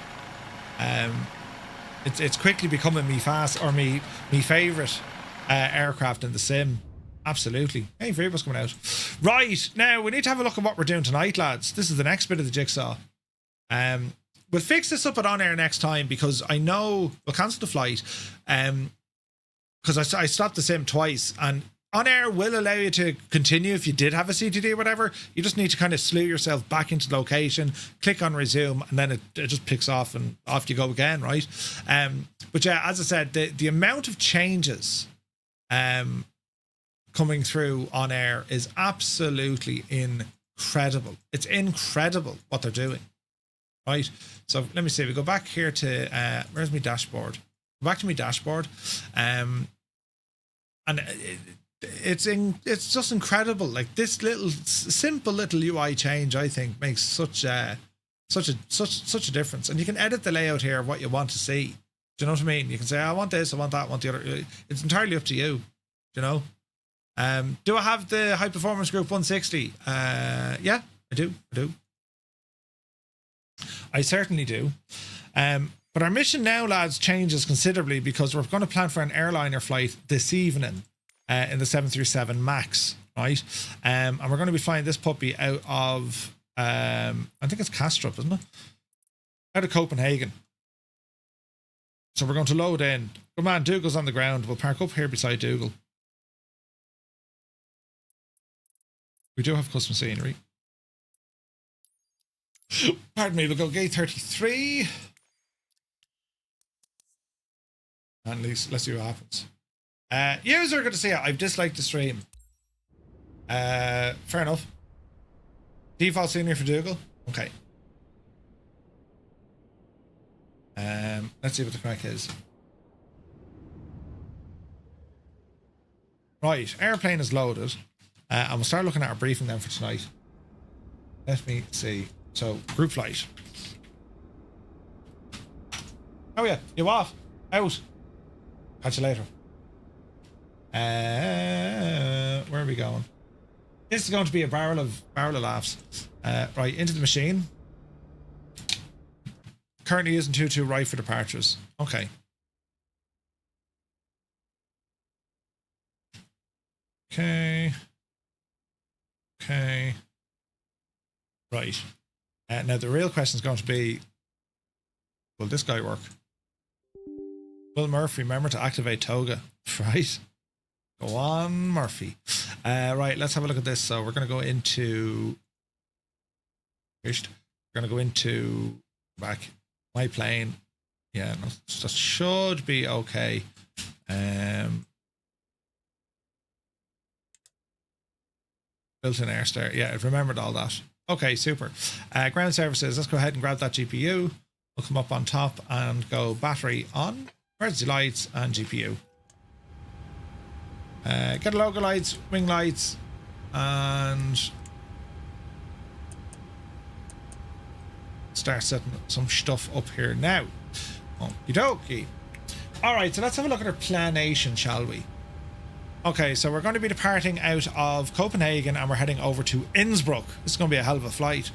It's quickly becoming me favourite aircraft in the sim. Absolutely. Hey, Freebus coming out. Right, now we need to have a look at what we're doing tonight, lads. This is the next bit of the jigsaw. We'll fix this up at OnAir next time because I know we'll cancel the flight. Because I stopped the sim twice, and OnAir will allow you to continue if you did have a CTD or whatever. You just need to kind of slew yourself back into the location, click on resume, and then it just picks off and off you go again, right? But yeah, as I said, the amount of changes coming through OnAir is absolutely incredible. It's incredible what they're doing, right? So let me see. We go back here to where's my dashboard? Go back to my dashboard, and it's just incredible. Like, this simple little UI change, I think, makes such a difference. And you can edit the layout here of what you want to see. Do you know what I mean? You can say, I want this, I want that, I want the other. It's entirely up to you. You know. Do I have the High Performance Group 160? Yeah, I do. I certainly do. But our mission now, lads, changes considerably because we're going to plan for an airliner flight this evening in the 737 MAX, right? And we're going to be flying this puppy out of I think it's Kastrup, isn't it? Out of Copenhagen. So we're going to load in. Good man, Dougal's on the ground. We'll park up here beside Dougal. We do have custom scenery. Pardon me, we'll go gate 33. And at least let's see what happens. User, good to see you. I've disliked the stream. Fair enough. Default scenery for Dougal. Okay. Let's see what the crack is. Right, airplane is loaded. And we'll start looking at our briefing then for tonight. Let me see. So, group flight. Oh yeah, you off? Out. Catch you later. Where are we going? This is going to be a barrel of laughs. Right, into the machine. Currently using 22 right for departures. Okay. Okay. Okay. Right. Now the real question is going to be, will this guy work? Will Murphy remember to activate Toga? Right. Go on, Murphy. Right, let's have a look at this. So we're going to go into... We're going to go into... Back. My plane. Yeah, no, that should be okay. Built-in air stair. Yeah, I've remembered all that. Okay, super. Ground services. Let's go ahead and grab that GPU. We'll come up on top and go battery on. Emergency lights and GPU. Get logo lights, wing lights, and start setting some stuff up here now. Okie dokie. Alright, so let's have a look at our planation, shall we? Okay, so we're going to be departing out of Copenhagen and we're heading over to Innsbruck. This is going to be a hell of a flight.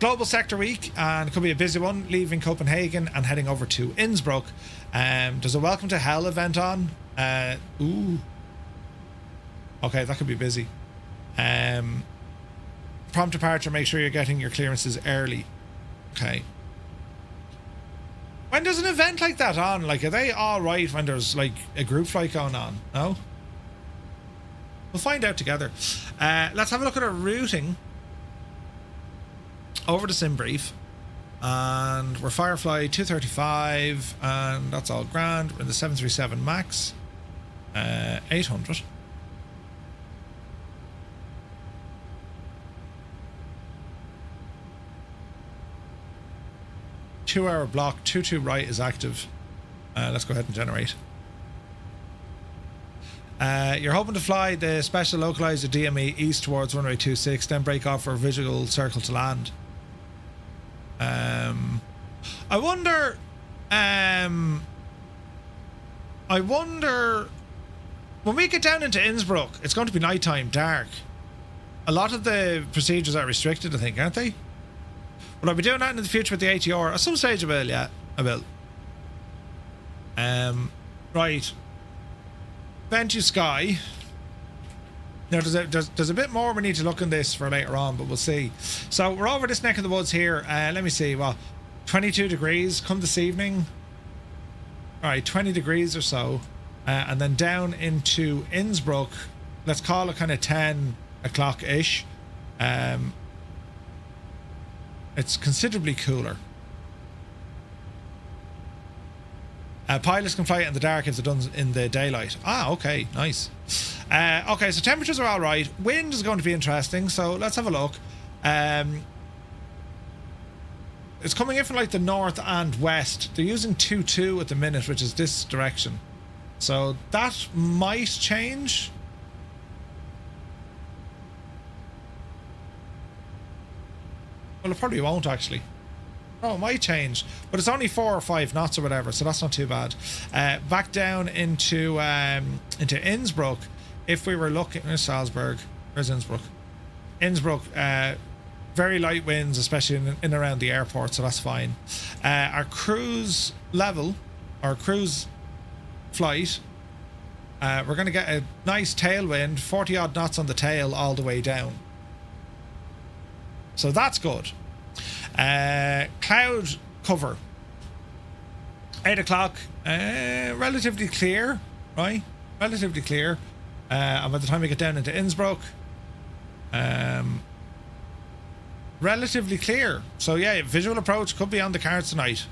Global sector week, and it could be a busy one, leaving Copenhagen and heading over to Innsbruck. There's a Welcome to Hell event on. Ooh. Okay, that could be busy. Prompt departure, make sure you're getting your clearances early. Okay. When there's an event like that on, like, are they all right when there's like a group flight going on? No? We'll find out together. Let's have a look at our routing over the sim brief. And we're Firefly 235, and that's all grand. We're in the 737 MAX 800. Two-hour block, 22 right is active. Let's go ahead and generate. You're hoping to fly the special localizer DME east towards runway 26, then break off for a visual circle to land. I wonder when we get down into Innsbruck, it's going to be nighttime, dark. A lot of the procedures are restricted, I think, aren't they? Will I be doing that in the future with the ATR? At some stage I will, yeah. I will. Right. Venue Sky. Now there's a bit more we need to look in this for later on, but we'll see. So we're over this neck of the woods here. Let me see. Well, 22 degrees come this evening. Alright, 20 degrees or so. And then down into Innsbruck. Let's call it kind of 10 o'clock-ish. It's considerably cooler. Pilots can fly it in the dark if they're done in the daylight. Ah, okay, nice. Okay, so temperatures are all right. Wind is going to be interesting, so let's have a look. It's coming in from like the north and west. They're using 2-2 at the minute, which is this direction. So that might change. Well, it probably won't actually. Oh, it might change, but it's only 4 or 5 knots or whatever, so that's not too bad. Back down into Innsbruck. If we were looking, where's Salzburg? Where's Innsbruck? Innsbruck, very light winds, especially in and around the airport, so that's fine. Our cruise level, our cruise flight, we're going to get a nice tailwind, 40 odd knots on the tail all the way down. So that's good. Cloud cover. 8 o'clock. Relatively clear, right? Relatively clear. And by the time we get down into Innsbruck, relatively clear. So yeah, visual approach could be on the cards tonight.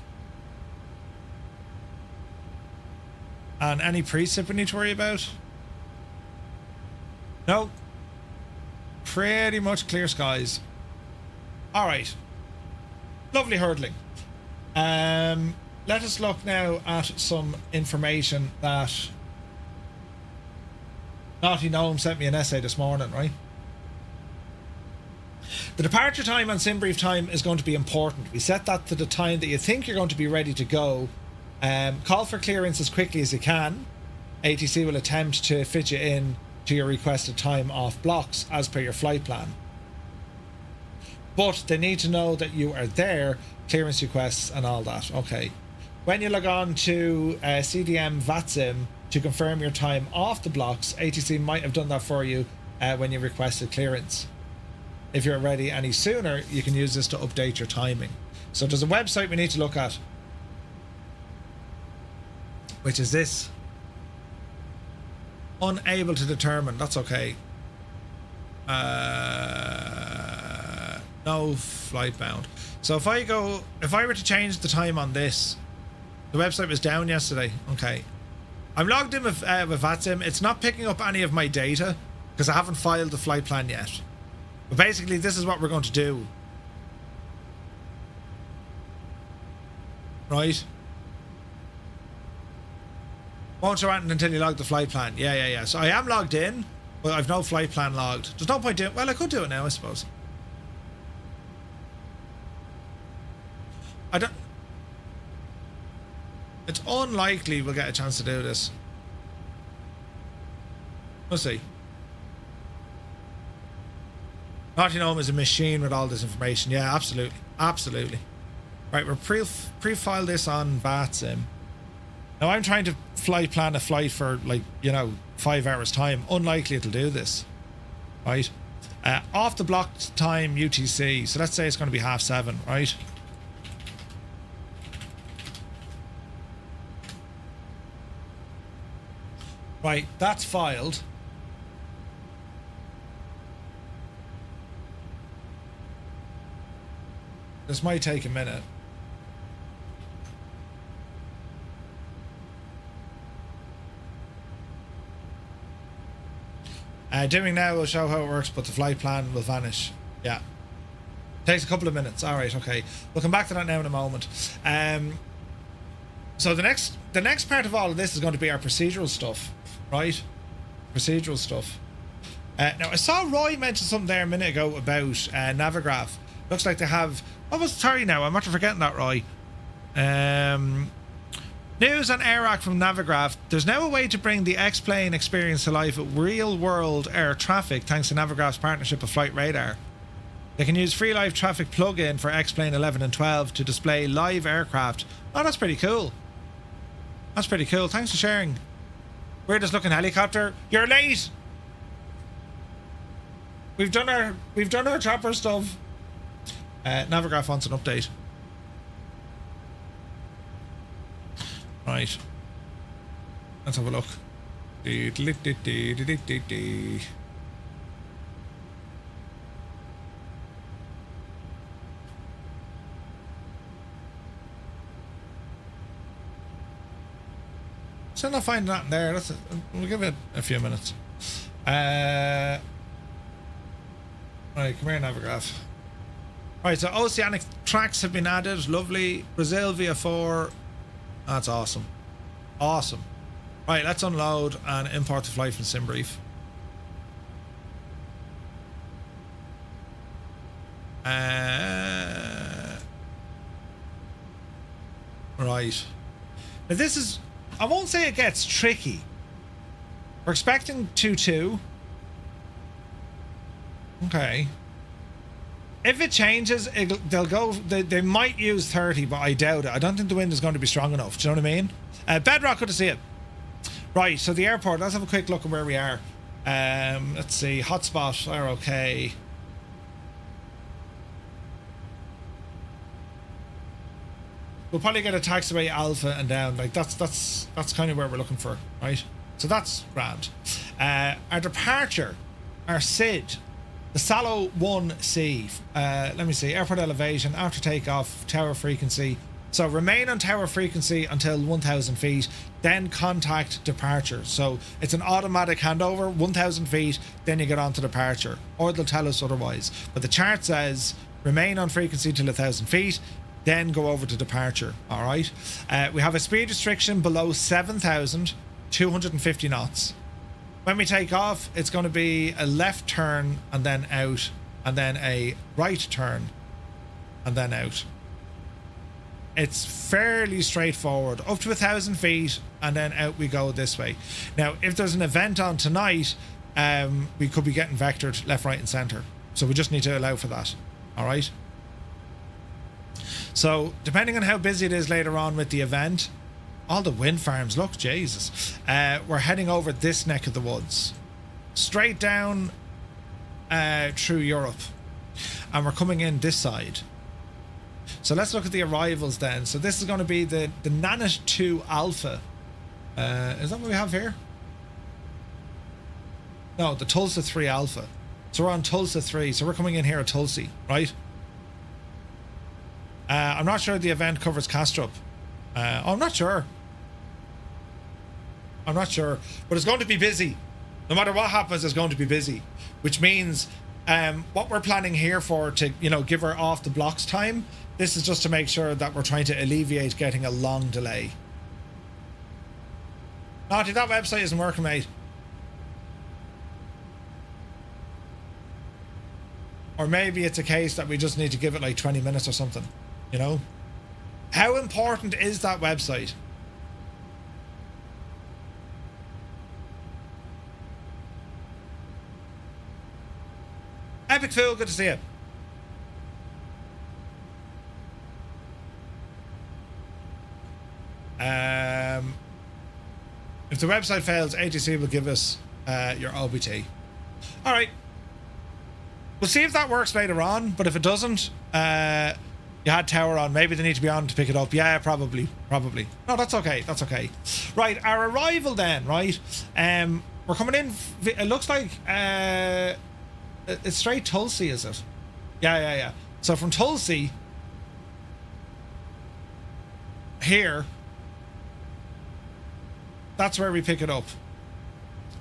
And any precip we need to worry about? No. Pretty much clear skies. All right. Lovely hurdling. Let us look now at some information that Naughty Gnome sent me an essay this morning, right? The departure time and sim brief time is going to be important. We set that to the time that you think you're going to be ready to go. Call for clearance as quickly as you can. ATC will attempt to fit you in to your requested time off blocks as per your flight plan. But they need to know that you are there, clearance requests and all that. Okay. When you log on to CDM VATSIM to confirm your time off the blocks, ATC might have done that for you when you requested clearance. If you're ready any sooner, you can use this to update your timing. So there's a website we need to look at, which is this. Unable to determine. That's okay. No flight bound. So if I were to change the time on this, the website was down yesterday. Okay. I'm logged in with VATSIM. It's not picking up any of my data because I haven't filed the flight plan yet. But basically, this is what we're going to do. Right? Won't show anything until you log the flight plan. Yeah. So I am logged in, but I've no flight plan logged. There's no point doing. Well, I could do it now, I suppose. I don't. It's unlikely we'll get a chance to do this. We'll see. Naughty Gnome is a machine with all this information. Yeah, absolutely. Absolutely. Right, we're pre-file this on VATSIM. Now I'm trying to flight plan a flight for 5 hours time. Unlikely it'll do this. Right? Off the blocked time UTC. So let's say it's going to be 7:30, right? Right, that's filed. This might take a minute. Doing now will show how it works, but the flight plan will vanish. Yeah. Takes a couple of minutes. All right, okay. We'll come back to that now in a moment. So the next part of all of this is going to be our procedural stuff, right? Procedural stuff. Now, I saw Roy mention something there a minute ago about Navigraph. Looks like they have... Oh, sorry now, I'm after forgetting that, Roy. News on AirAC from Navigraph. There's now a way to bring the X-Plane experience to life with real-world air traffic thanks to Navigraph's partnership with Flight Radar. They can use free live traffic plug-in for X-Plane 11 and 12 to display live aircraft. Oh, that's pretty cool. That's pretty cool. Thanks for sharing. Weirdest looking helicopter. You're late. We've done our chopper stuff. Navigraph wants an update. Right. Let's have a look. Still not finding that in there. We'll give it a few minutes. Right, come here, Navigraph. Right, so oceanic tracks have been added. Lovely. Brazil via 4. That's awesome. Awesome. Right, let's unload and import the flight from SimBrief. Right. Now this is... I won't say it gets tricky. We're expecting 2-2. Okay. If it changes, they'll go. They might use 30, but I doubt it. I don't think the wind is going to be strong enough. Do you know what I mean? Bedrock, good to see it. Right, so the airport. Let's have a quick look at where we are. Let's see. Hotspot are okay. we'll probably get a taxiway Alpha and down. Like that's kind of where we're looking for, right? So that's grand. Our departure, our SID, the Salo 1C. Let me see, airport elevation after takeoff, tower frequency. So remain on tower frequency until 1,000 feet, then contact departure. So it's an automatic handover, 1,000 feet, then you get on to departure, or they'll tell us otherwise. But the chart says remain on frequency till 1,000 feet, then go over to departure. All right. We have a speed restriction below 7,250 knots. When we take off, it's going to be a left turn and then out, and then a right turn and then out. It's fairly straightforward, up to 1,000 feet, and then out we go this way. Now, if there's an event on tonight, we could be getting vectored left, right, and center. So we just need to allow for that. All right. So depending on how busy it is later on with the event, all the wind farms, look, Jesus, we're heading over this neck of the woods, straight down through Europe, and we're coming in this side. So let's look at the arrivals then. So this is going to be the Nanit 2 Alpha. Is that what we have here? No, the Tulsa 3 Alpha. So we're on Tulsa 3. So we're coming in here at Tulsi, right? I'm not sure the event covers Kastrup. I'm not sure. I'm not sure. But it's going to be busy. No matter what happens, it's going to be busy. Which means what we're planning here for to, give her off the blocks time, this is just to make sure that we're trying to alleviate getting a long delay. Naughty, that website isn't working, mate. Or maybe it's a case that we just need to give it like 20 minutes or something, How important is that website? Epic Fool, good to see you. If the website fails, ATC will give us your OBT. All right. We'll see if that works later on, but if it doesn't, you had tower on. Maybe they need to be on to pick it up. Yeah, probably. No, that's okay. That's okay. Right, our arrival then, right? We're coming in. It looks like it's straight Tulsi, is it? Yeah. So from Tulsi here, that's where we pick it up.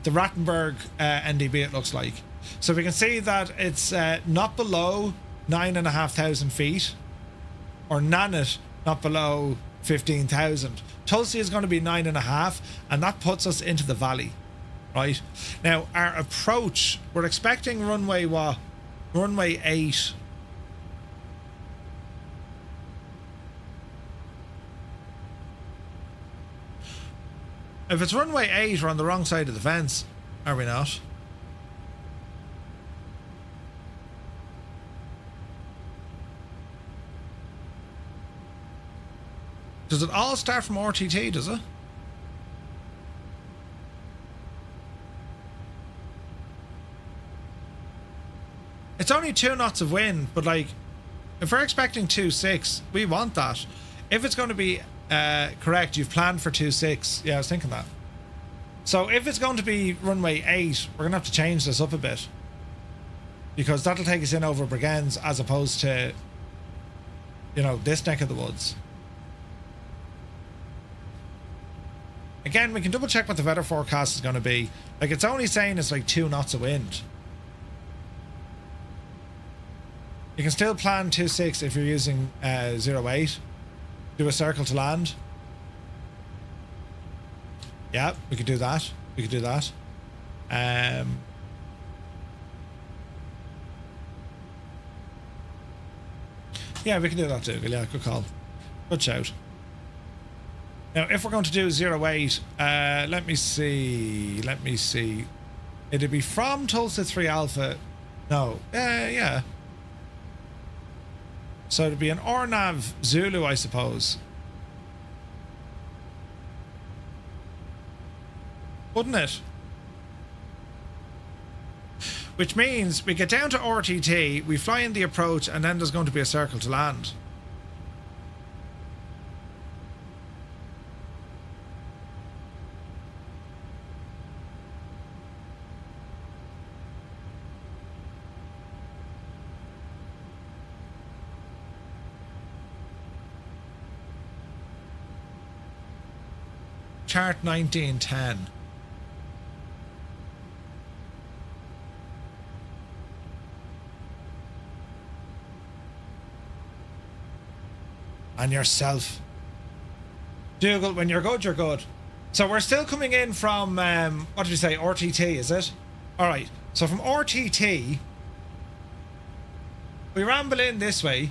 The Rattenberg NDB, it looks like. So we can see that it's not below 9,500 feet, or Nanit not below 15,000. Tulsi is going to be 9.5, and that puts us into the valley, right? Now our approach, we're expecting runway 8. If it's runway 8, we're on the wrong side of the fence, are we not? Does it all start from RTT, does it? It's only 2 knots of wind, but like, if we're expecting 2.6, we want that. If it's going to be correct, you've planned for 2.6. Yeah, I was thinking that. So if it's going to be runway 8, we're going to have to change this up a bit, because that'll take us in over Brigands as opposed to, this neck of the woods. Again, we can double check what the weather forecast is going to be. Like, it's only saying it's like 2 knots of wind. You can still plan 2.6 if you're using 08. Do a circle to land. Yeah, we could do that. Yeah, we can do that too. Yeah, good call. Good shout. Now, if we're going to do 08, let me see. It'd be from Tulsa 3 Alpha. No, yeah. So it'd be an Ornav Zulu, I suppose. Wouldn't it? Which means we get down to RTT, we fly in the approach, and then there's going to be a circle to land. chart 1910. And yourself. Dougal, when you're good, you're good. So we're still coming in from, what did you say, RTT, is it? Alright, so from RTT, we ramble in this way.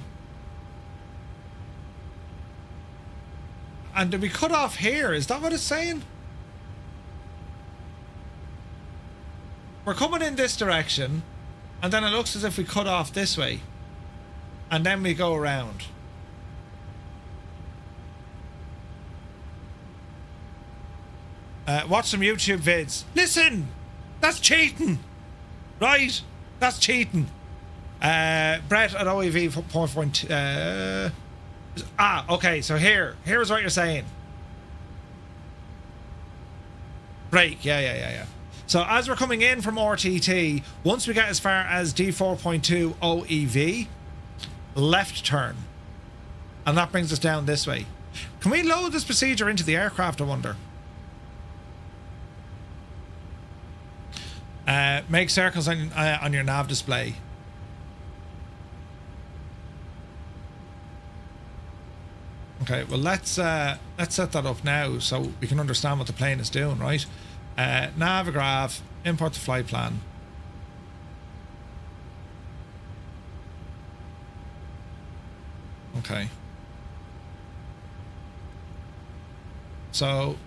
And did we cut off here? Is that what it's saying? We're coming in this direction, and then it looks as if we cut off this way. And then we go around. Watch some YouTube vids. Listen! That's cheating! Right? That's cheating. Brett at OEV point. Okay, so here's what you're saying. Break, yeah. So as we're coming in from RTT, once we get as far as D4.2 OEV, left turn. And that brings us down this way. Can we load this procedure into the aircraft, I wonder? Make circles on your nav display. Okay, well let's set that up now so we can understand what the plane is doing, right? Navigraph, import the flight plan. Okay. So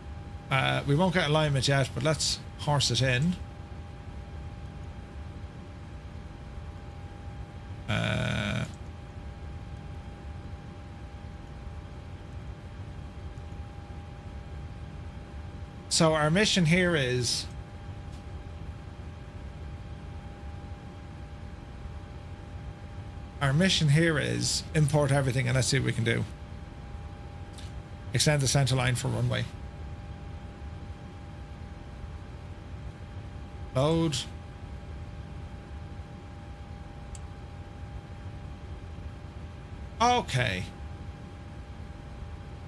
we won't get alignment yet, but let's horse it in. So our mission here is import everything and let's see what we can do. Extend the center line for runway. Load. Okay.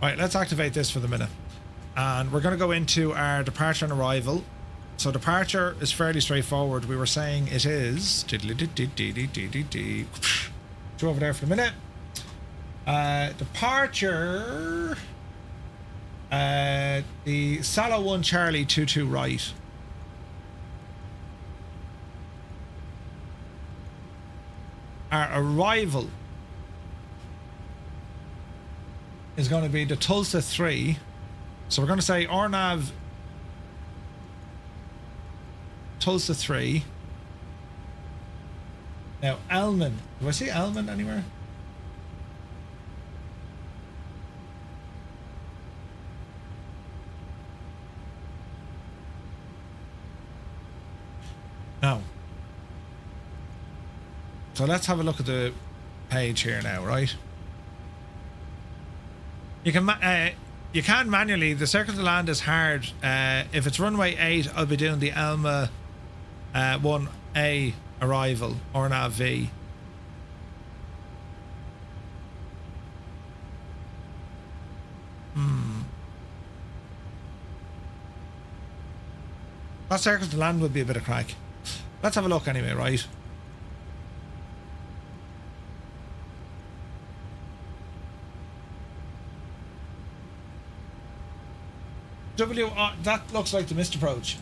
Right, let's activate this for the minute. And we're going to go into our departure and arrival. So departure is fairly straightforward. We were saying it is... Go over there for a minute. Departure... the Salo 1 Charlie 22 right. Our arrival is going to be the Tulsa 3. So we're going to say RNAV Tulsa 3. Now Elman. Do I see Elman anywhere? No. So let's have a look at the page here now, right? You can manually. The circle to land is hard. If it's runway 8, I'll be doing the Elma 1A arrival or nav V. That circle to land would be a bit of crack. Let's have a look anyway, right? That looks like the missed approach.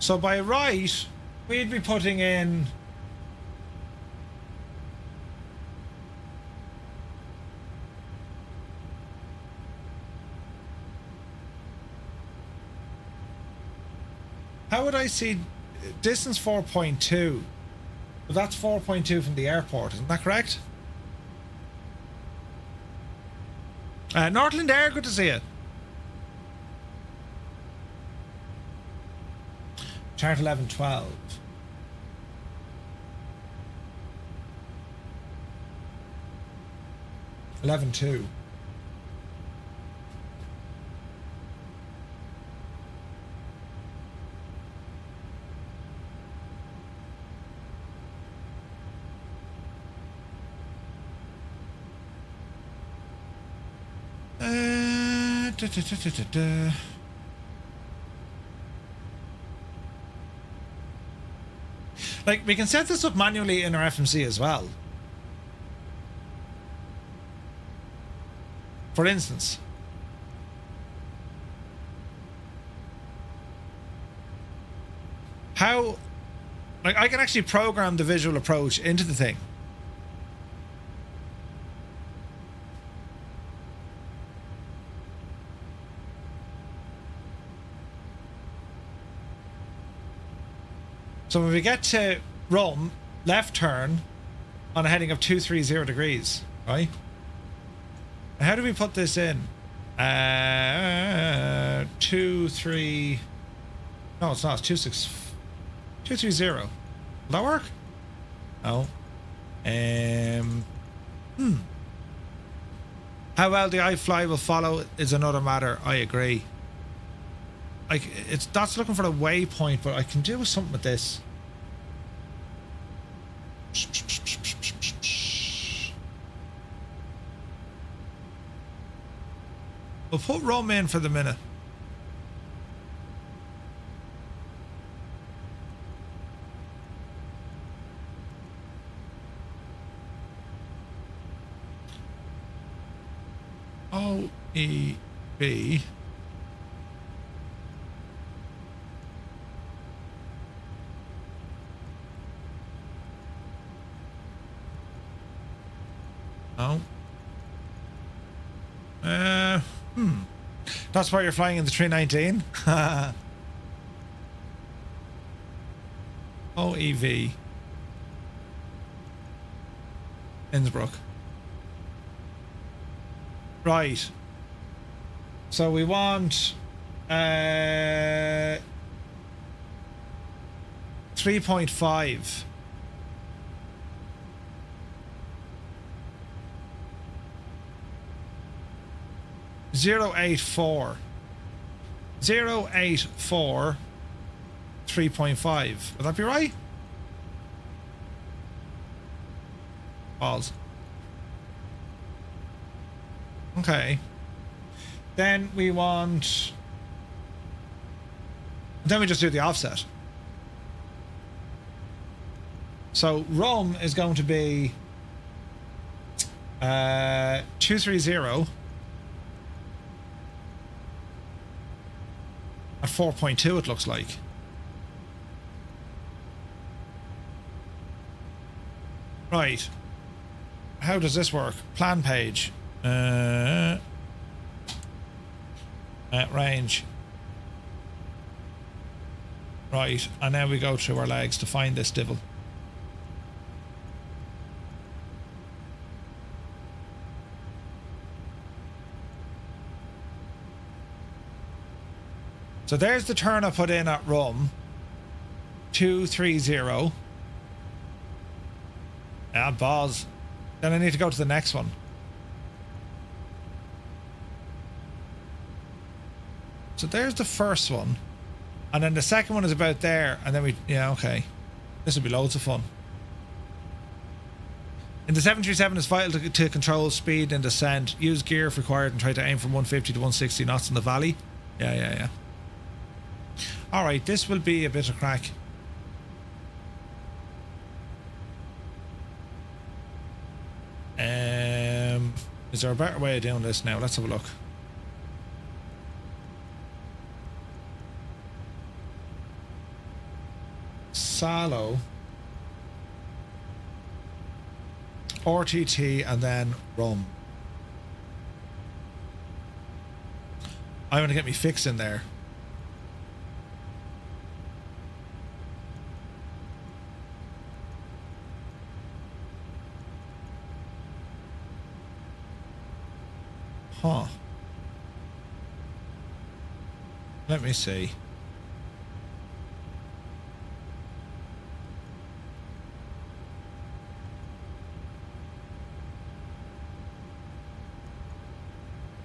So by right, we'd be putting in how would I see distance 4.2? Well, that's 4.2 from the airport, isn't that correct? Northland Air, good to see you. Chart 1112. Eleven two. Like, we can set this up manually in our FMC as well. For instance, how, like, I can actually program the visual approach into the thing. So when we get to Rome, left turn on a heading of 230 degrees, right? How do we put this in? 2 3. No, it's not. It's 230. Will that work? No. How well the iFly will follow is another matter. I agree. Like, that's looking for a waypoint, but I can do something with this. We'll put Rome in for the minute. OEB. Oh. That's why you're flying in the 319. OEV. Innsbruck. Right. So we want 3.5. Zero 084 3.5. Would that be right? Balls. Okay. Then we want. Then we just do the offset. So Rome is going to be 230. At 4.2 it looks like. Right. How does this work? Plan page. Range. Right. And now we go through our legs to find this divil. So there's the turn I put in at Rome. 230. Ah, balls. Then I need to go to the next one. So there's the first one. And then the second one is about there. And then we... Yeah, okay. This will be loads of fun. In the 737, it's vital to control speed and descent. Use gear if required and try to aim from 150 to 160 knots in the valley. Yeah. Alright, this will be a bit of crack. Is there a better way of doing this now? Let's have a look. Salo. RTT and then Rome. I want to get me fixed in there. Huh. Let me see.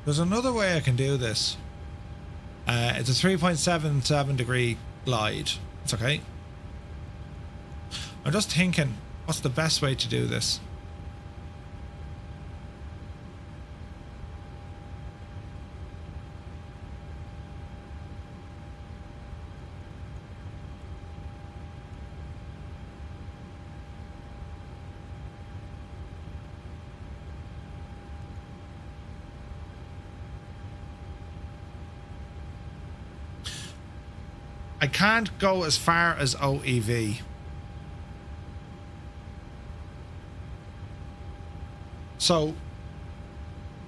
There's another way I can do this. It's a 3.77 degree glide. It's okay. I'm just thinking, what's the best way to do this? I can't go as far as OEV. So,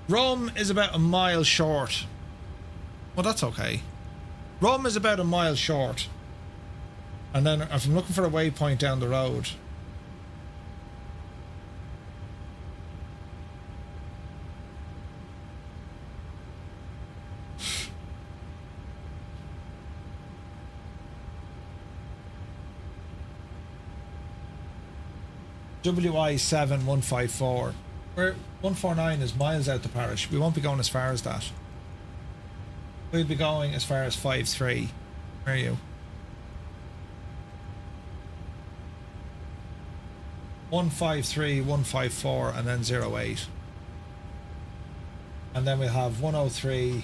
Rome is about a mile short. Well, that's okay. Rome is about a mile short. And then if I'm looking for a waypoint down the road, WI7154. Where 149 is miles out the parish. We won't be going as far as that. We'll be going as far as 53. Where are you? 153, 154, and then 08. And then we'll have 103.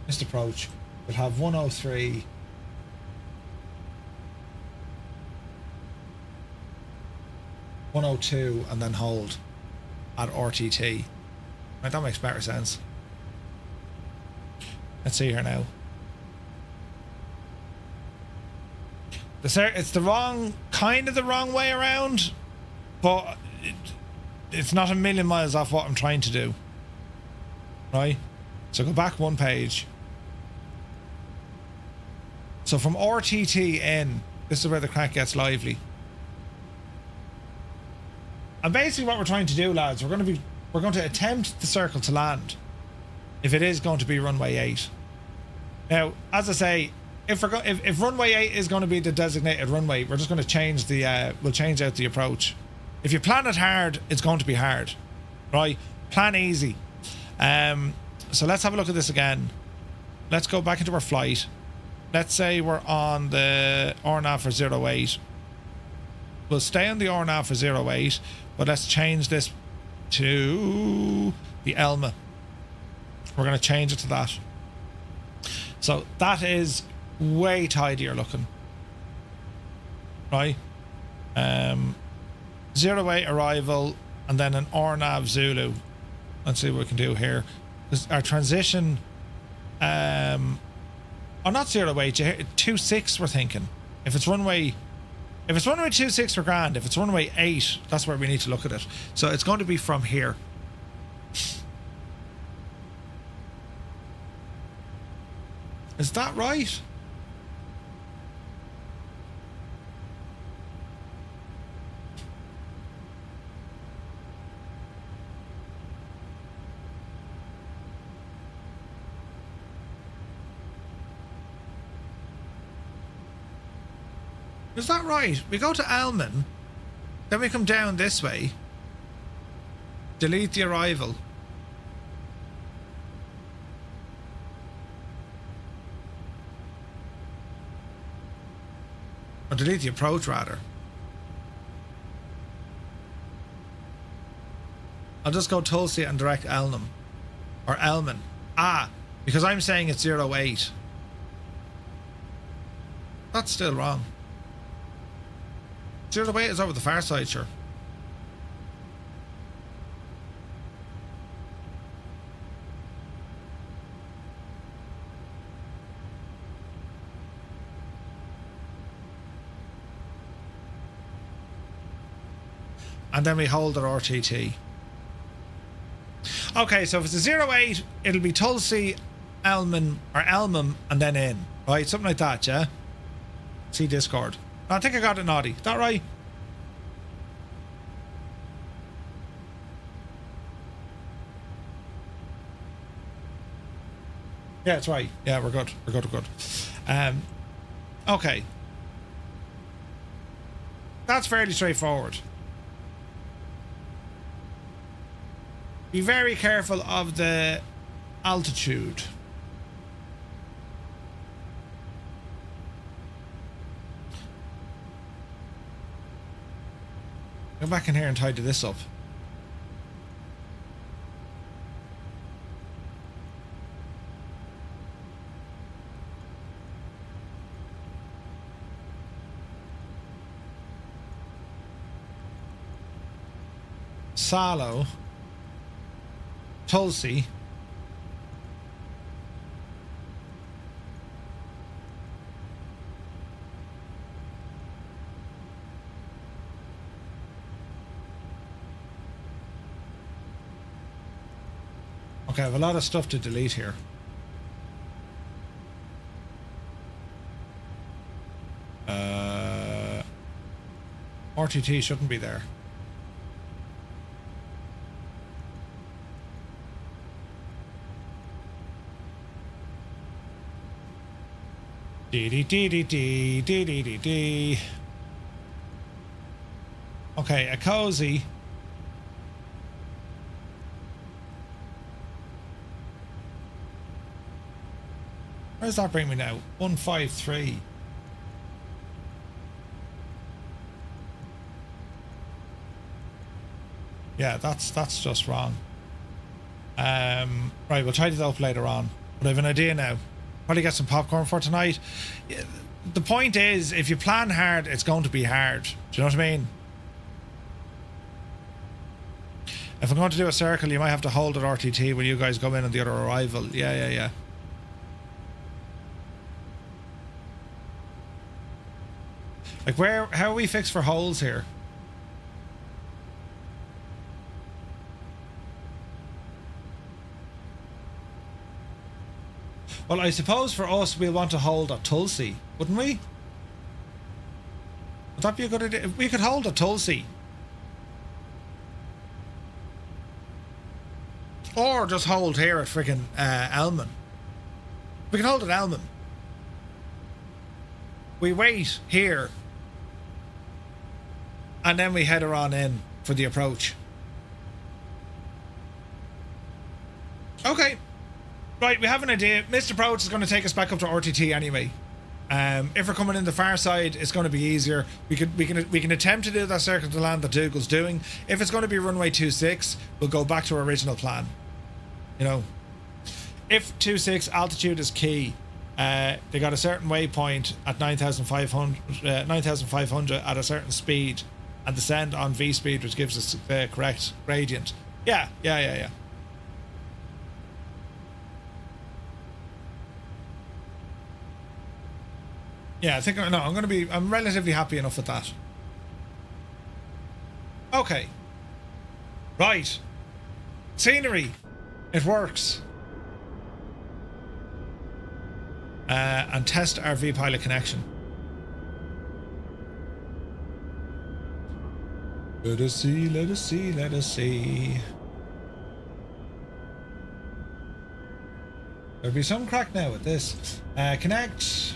Missed approach. We'll have 103. 102 and then hold at RTT. Right, that makes better sense. Let's see here now. It's the wrong, kind of the wrong way around, but it's not a million miles off what I'm trying to do. Right? So go back one page. So from RTT in, this is where the crack gets lively. And basically what we're trying to do, lads, we're going to attempt the circle to land if it is going to be runway 8. Now, as I say, if runway 8 is going to be the designated runway, we're just going to change the we'll change out the approach. If you plan it hard, it's going to be hard. Right? Plan easy. So let's have a look at this again. Let's go back into our flight. Let's say we're on the RNAV for 08. We'll stay on the RNAV for 08, but let's change this to the ELMA. We're going to change it to that. So that is way tidier looking. Right? 08 arrival, and then an RNAV Zulu. Let's see what we can do here. Because our transition... oh, not 08, 26 we're thinking. If it's runway 26 we're grand. If it's runway 8, that's where we need to look at it. So it's going to be from here. Is that right? Is that right? We go to Alman, then we come down this way, delete the arrival. Or delete the approach, rather. I'll just go Tulsi and direct Elnam. Or Elman. Ah, because I'm saying it's 08. That's still wrong. 08 is over the far side, sure. And then we hold at RTT. Okay, so if it's a 08, it'll be Tulsi, Elman, or Elmam, and then in. Right, something like that, yeah? See Discord. I think I got it, Noddy. Is that right? Yeah, it's right. Yeah, we're good. We're good. We're good. Okay. That's fairly straightforward. be very careful of the altitude. Go back in here and tidy this up. Salo, Tulsi, okay, I have a lot of stuff to delete here. RTT shouldn't be there. Dee. Okay, a cozy. Where does that bring me now? 153. Yeah, that's just wrong. Right, we'll tidy that up later on. But I have an idea now. Probably get some popcorn for tonight. The point is, if you plan hard, it's going to be hard. Do you know what I mean? If I'm going to do a circle, you might have to hold at RTT when you guys go in on the other arrival. Yeah. Like how are we fixed for holes here? Well, I suppose for us, we'll want to hold at Tulsi, wouldn't we? Would that be a good idea? We could hold at Tulsi. Or just hold here at friggin' Elman. We can hold at Elman. We wait here. And then we head her on in for the approach. Okay. Right, we have an idea. Missed approach is going to take us back up to RTT anyway. If we're coming in the far side, it's going to be easier. We can attempt to do that circle to land that Dougal's doing. If it's going to be runway 26, we'll go back to our original plan. You know, if 26 altitude is key, they got a certain waypoint at 9,500 at a certain speed, and descend on V speed, which gives us the correct gradient. Yeah. Yeah, I think, no, I'm relatively happy enough with that. Okay. Right. Scenery. It works. And test our V-pilot connection. Let us see. There'll be some crack now with this. Connect.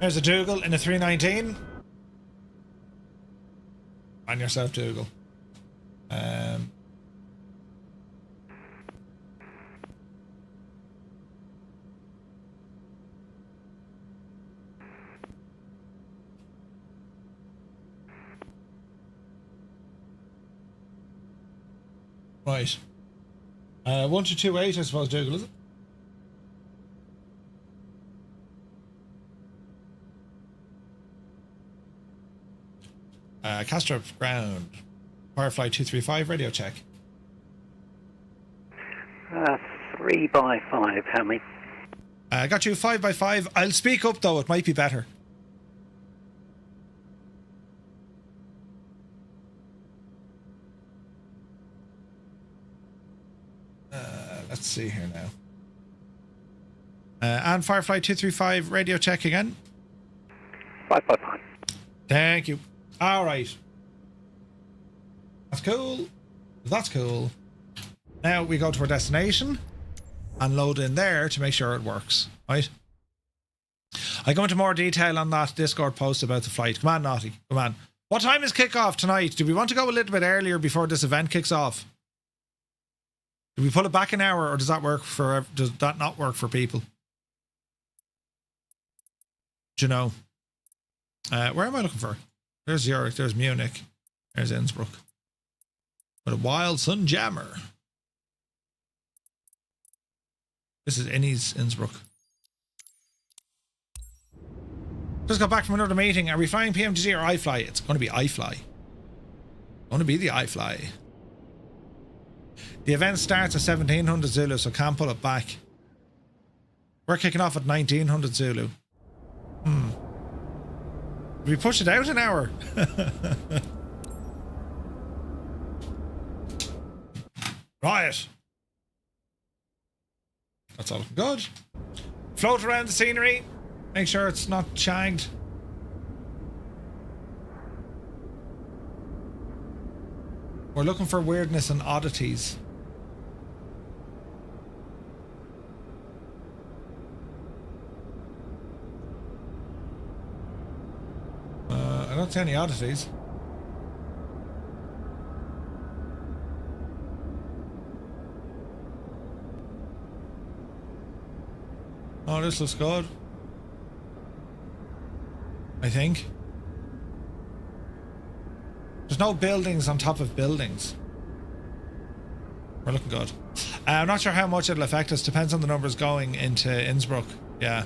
There's a Dougal in a 319. On yourself, Dougal. Right. 1228, I suppose, Dougal, is it? Castrop ground. Firefly 235 radio check. 3 by 5, how many? I got you 5 by 5. I'll speak up though, it might be better. Let's see here now. And Firefly 235 radio check again. 5 by 5. Thank you. All right. That's cool. Now we go to our destination and load in there to make sure it works, right? I go into more detail on that Discord post about the flight. Come on, Naughty. Come on. What time is kickoff tonight? Do we want to go a little bit earlier before this event kicks off? Do we pull it back an hour, or does that not work for people? Do you know? Where am I looking for? There's Zurich, there's Munich, there's Innsbruck. What a wild sun jammer. This is Innsbruck. Just got back from another meeting. Are we flying PMGG or iFly? It's going to be iFly. Going to be the iFly. The event starts at 1700 Zulu, so can't pull it back. We're kicking off at 1900 Zulu. We push it out an hour. Right. That's all good. Float around the scenery. Make sure it's not shagged. We're looking for weirdness and oddities. I don't see any oddities. Oh, this looks good. I think. There's no buildings on top of buildings. We're looking good. I'm not sure how much it'll affect us. Depends on the numbers going into Innsbruck. Yeah.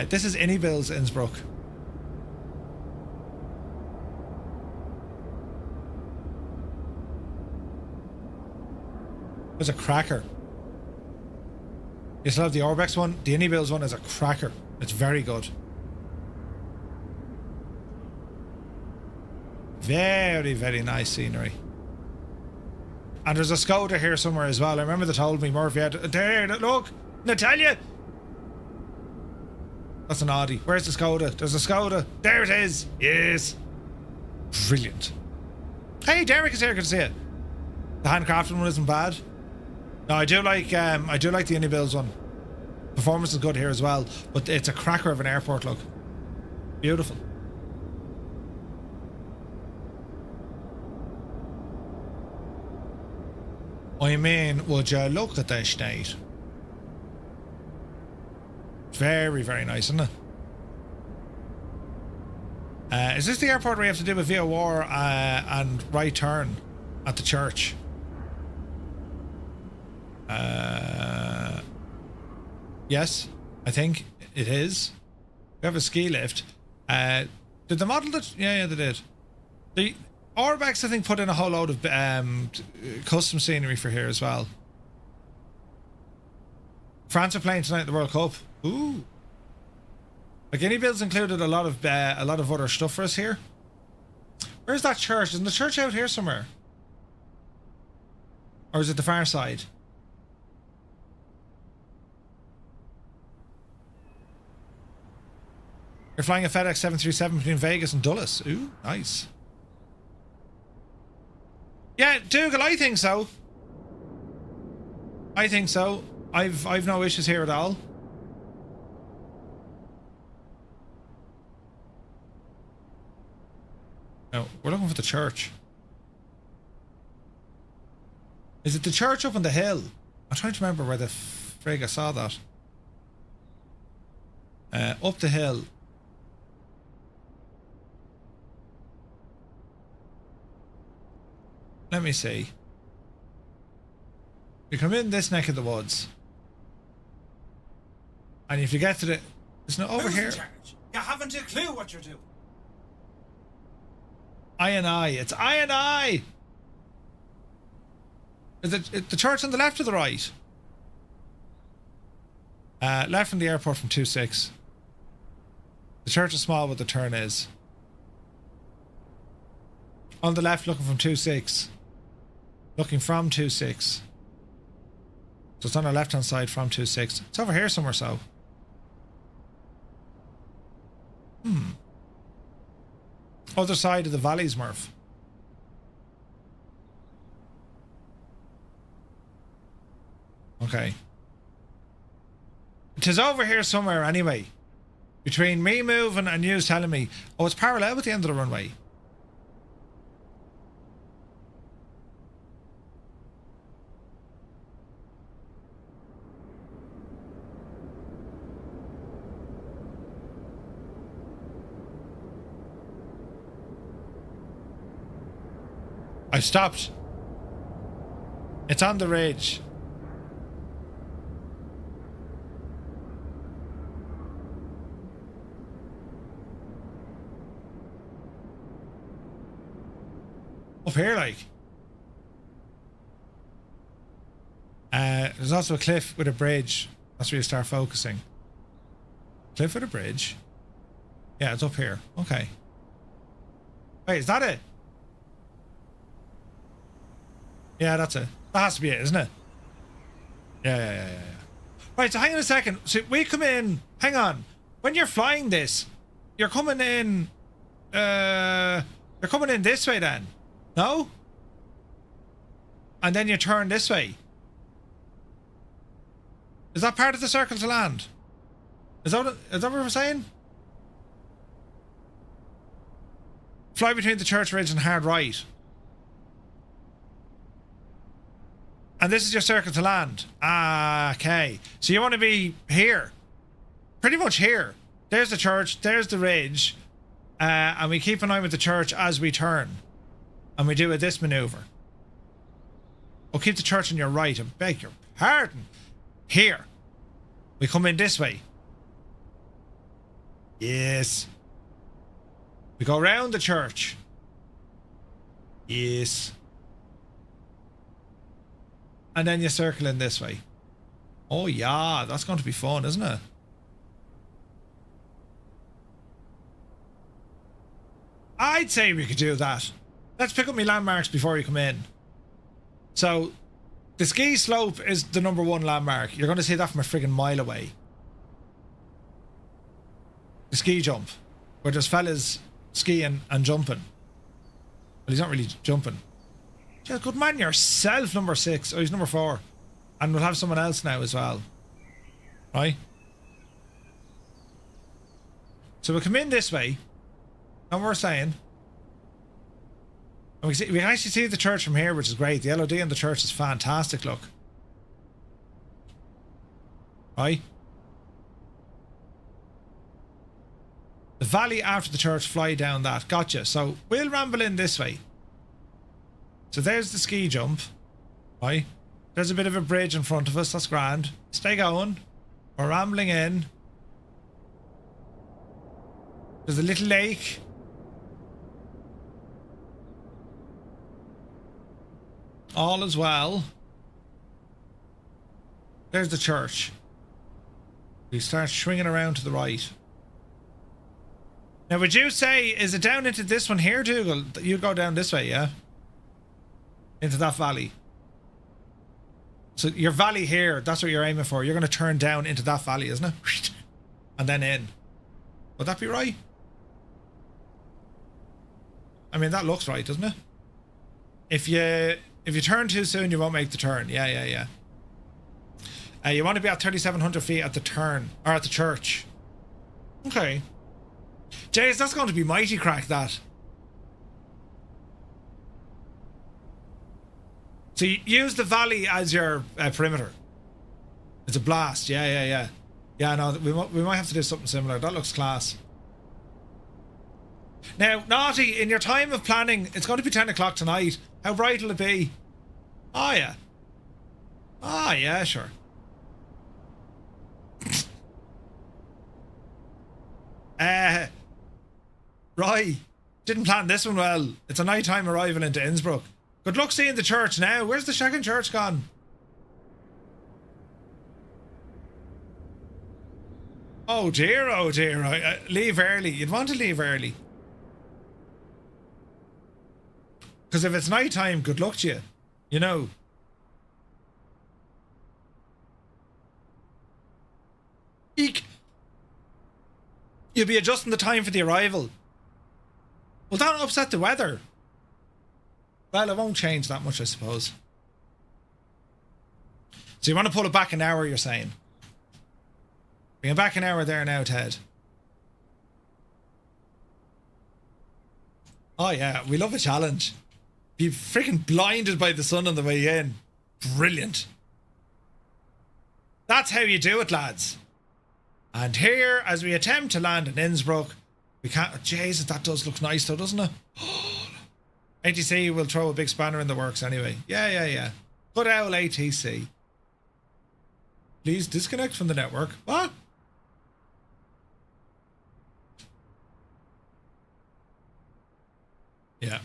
This is Innsbruck's Innsbruck. There's a cracker. You still have the Orbex one. The Innsbruck's one is a cracker. It's very good. Very, very nice scenery. And there's a Skoda here somewhere as well. I remember they told me, Murphy had... There, look! Natalia! That's an Audi. Where's the Skoda? There's a Skoda. There it is. Yes. Brilliant. Hey, Derek is here. Good to see you. The handcrafted one isn't bad. No, I do like the Innsbruck's one. Performance is good here as well, but it's a cracker of an airport look. Beautiful. I mean, would you look at this state? It's very, very nice, isn't it? Is this the airport where you have to do a VOR and right turn at the church? Yes, I think it is. We have a ski lift. Did the model that? Yeah, they did. The Orbex, I think, put in a whole load of custom scenery for here as well. France are playing tonight at the World Cup. Ooh. Like, any builds included a lot of other stuff for us here. Where's that church? Isn't the church out here somewhere? Or is it the far side? You're flying a FedEx 737 between Vegas and Dulles. Ooh, nice. Yeah, Dougal, I think so. I think so. I've no issues here at all. No, we're looking for the church. Is it the church up on the hill? I'm trying to remember where the frig I saw that. Up the hill. Let me see. You come in this neck of the woods. And if you get to the... It's not over Who's here. in charge? You haven't a clue what you're doing. I. It's I. Is it the church on the left or the right? Left from the airport from 2-6. The church is small, but the turn is. On the left, looking from 2-6. Looking from 2-6. So it's on our left hand side from 2-6. It's over here somewhere, so. Other side of the valleys, Murph. Okay. 'tis over here somewhere anyway. Between me moving and you telling me, oh, it's parallel with the end of the runway. I've stopped. It's on the ridge. Up here, like. There's also a cliff with a bridge. That's where you start focusing. Cliff with a bridge. Yeah, it's up here. Okay. Wait, is that it? Yeah, that's it. That has to be it, isn't it? Yeah. Right, so hang on a second. So we come in. Hang on. When you're flying this, you're coming in. You're coming in this way then. No? And then you turn this way. Is that part of the circle to land? Is that what we're saying? Fly between the church ridge and hard right. And this is your circle to land. Ah, okay. So you want to be here. Pretty much here. There's the church. There's the ridge. And we keep an eye with the church as we turn. And we do this maneuver. Oh, keep the church on your right. I beg your pardon. Here. We come in this way. Yes. We go round the church. Yes. And then you circle in this way. Oh yeah, that's going to be fun, isn't it? I'd say we could do that. Let's pick up my landmarks before you come in. So, the ski slope is the #1 landmark. You're going to see that from a friggin' mile away. The ski jump, where there's fellas skiing and jumping. Well, he's not really jumping. Yeah, good man yourself, #6. Oh, he's #4. And we'll have someone else now as well. Right? So we'll come in this way. And we're saying... And we can actually see the church from here, which is great. The LOD on the church is fantastic, look. Right? The valley after the church, fly down that. Gotcha. So we'll ramble in this way. So there's the ski jump. Right? There's a bit of a bridge in front of us. That's grand. Stay going. We're rambling in. There's a little lake. All is well. There's the church. We start swinging around to the right. Now, would you say, is it down into this one here, Dougal? You go down this way, yeah? Into that valley. So your valley here, that's what you're aiming for. You're going to turn down into that valley, isn't it? And then in. Would that be right? I mean, that looks right, doesn't it? If you turn too soon, you won't make the turn. Yeah. You want to be at 3,700 feet at the turn, or at the church. Okay. Jays, that's going to be mighty crack, that. So you use the valley as your perimeter. It's a blast. Yeah. Yeah, no, we might have to do something similar. That looks class. Now, Naughty, in your time of planning, it's going to be 10 o'clock tonight. How bright will it be? Oh, yeah. Oh, yeah, sure. Right. Didn't plan this one well. It's a nighttime arrival into Innsbruck. Good luck seeing the church now. Where's the second church gone? Oh dear. Leave early. You'd want to leave early. Because if it's nighttime, good luck to you. You know. Eek. You'll be adjusting the time for the arrival. Will that upset the weather? Well, it won't change that much, I suppose. So you want to pull it back an hour, you're saying? Bring it back an hour there now, Ted. Oh yeah, we love a challenge. Be freaking blinded by the sun on the way in. Brilliant. That's how you do it, lads. And here, as we attempt to land in Innsbruck, we can't... Jesus, that does look nice though, doesn't it? ATC will throw a big spanner in the works anyway. Yeah. Good owl ATC. Please disconnect from the network. What? Yeah.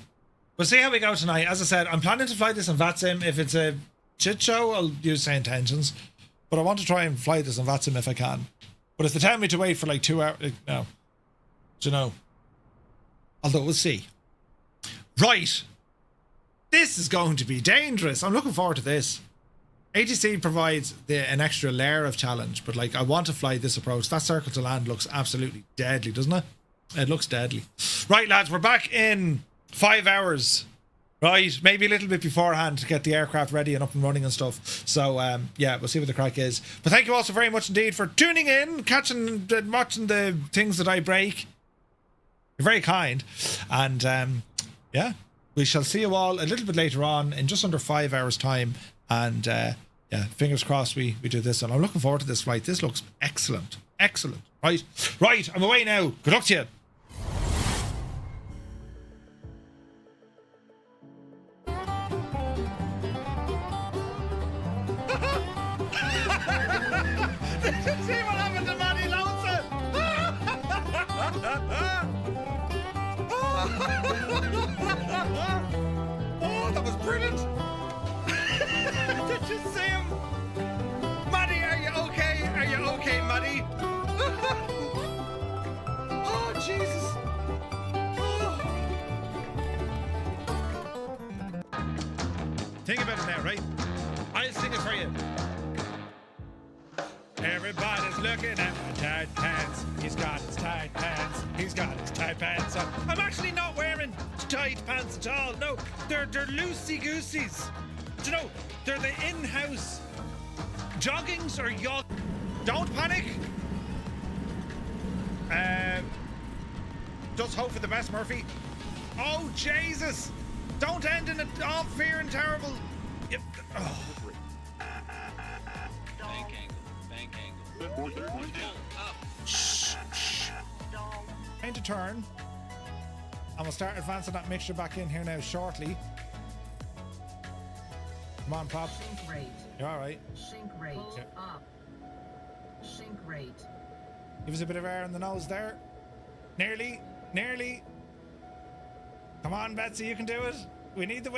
We'll see how we go tonight. As I said, I'm planning to fly this on VATSIM. If it's a shit show, I'll use same tensions. But I want to try and fly this on VATSIM if I can. But if they tell me to wait for like 2 hours, no. Do you know? Although we'll see. Right. This is going to be dangerous. I'm looking forward to this. ATC provides an extra layer of challenge, but like I want to fly this approach. That circle to land looks absolutely deadly, doesn't it? It looks deadly. Right, lads, we're back in 5 hours. Right, maybe a little bit beforehand to get the aircraft ready and up and running and stuff. So, yeah, we'll see what the crack is. But thank you all so very much indeed for tuning in, catching, watching the things that I break. You're very kind. And, yeah, we shall see you all a little bit later on in just under 5 hours' time. And, yeah, fingers crossed we do this. And I'm looking forward to this flight. This looks excellent. Excellent. Right, I'm away now. Good luck to you. Did you see what happened to Matty Lonesome? Oh, that was brilliant. Did you see him? Matty, are you okay? Are you okay, Matty? Oh, Jesus. Oh. Think about it now, right? I'll sing it for you. Everybody's looking at my tight pants. He's got his tight pants. He's got his tight pants on. I'm actually not wearing tight pants at all. No, they're loosey-gooseys. Do you know, they're the in-house joggings or yacht. Don't panic. Just hope for the best, Murphy. Oh, Jesus. Don't end in all fear and terrible. Oh. Shh. Time to turn. And we'll start advancing that mixture back in here now shortly. Come on, Pop. Sink rate. You're alright. Sink rate. Yeah. Up. Sink rate. Give us a bit of air in the nose there. Nearly. Come on, Betsy, you can do it. We need the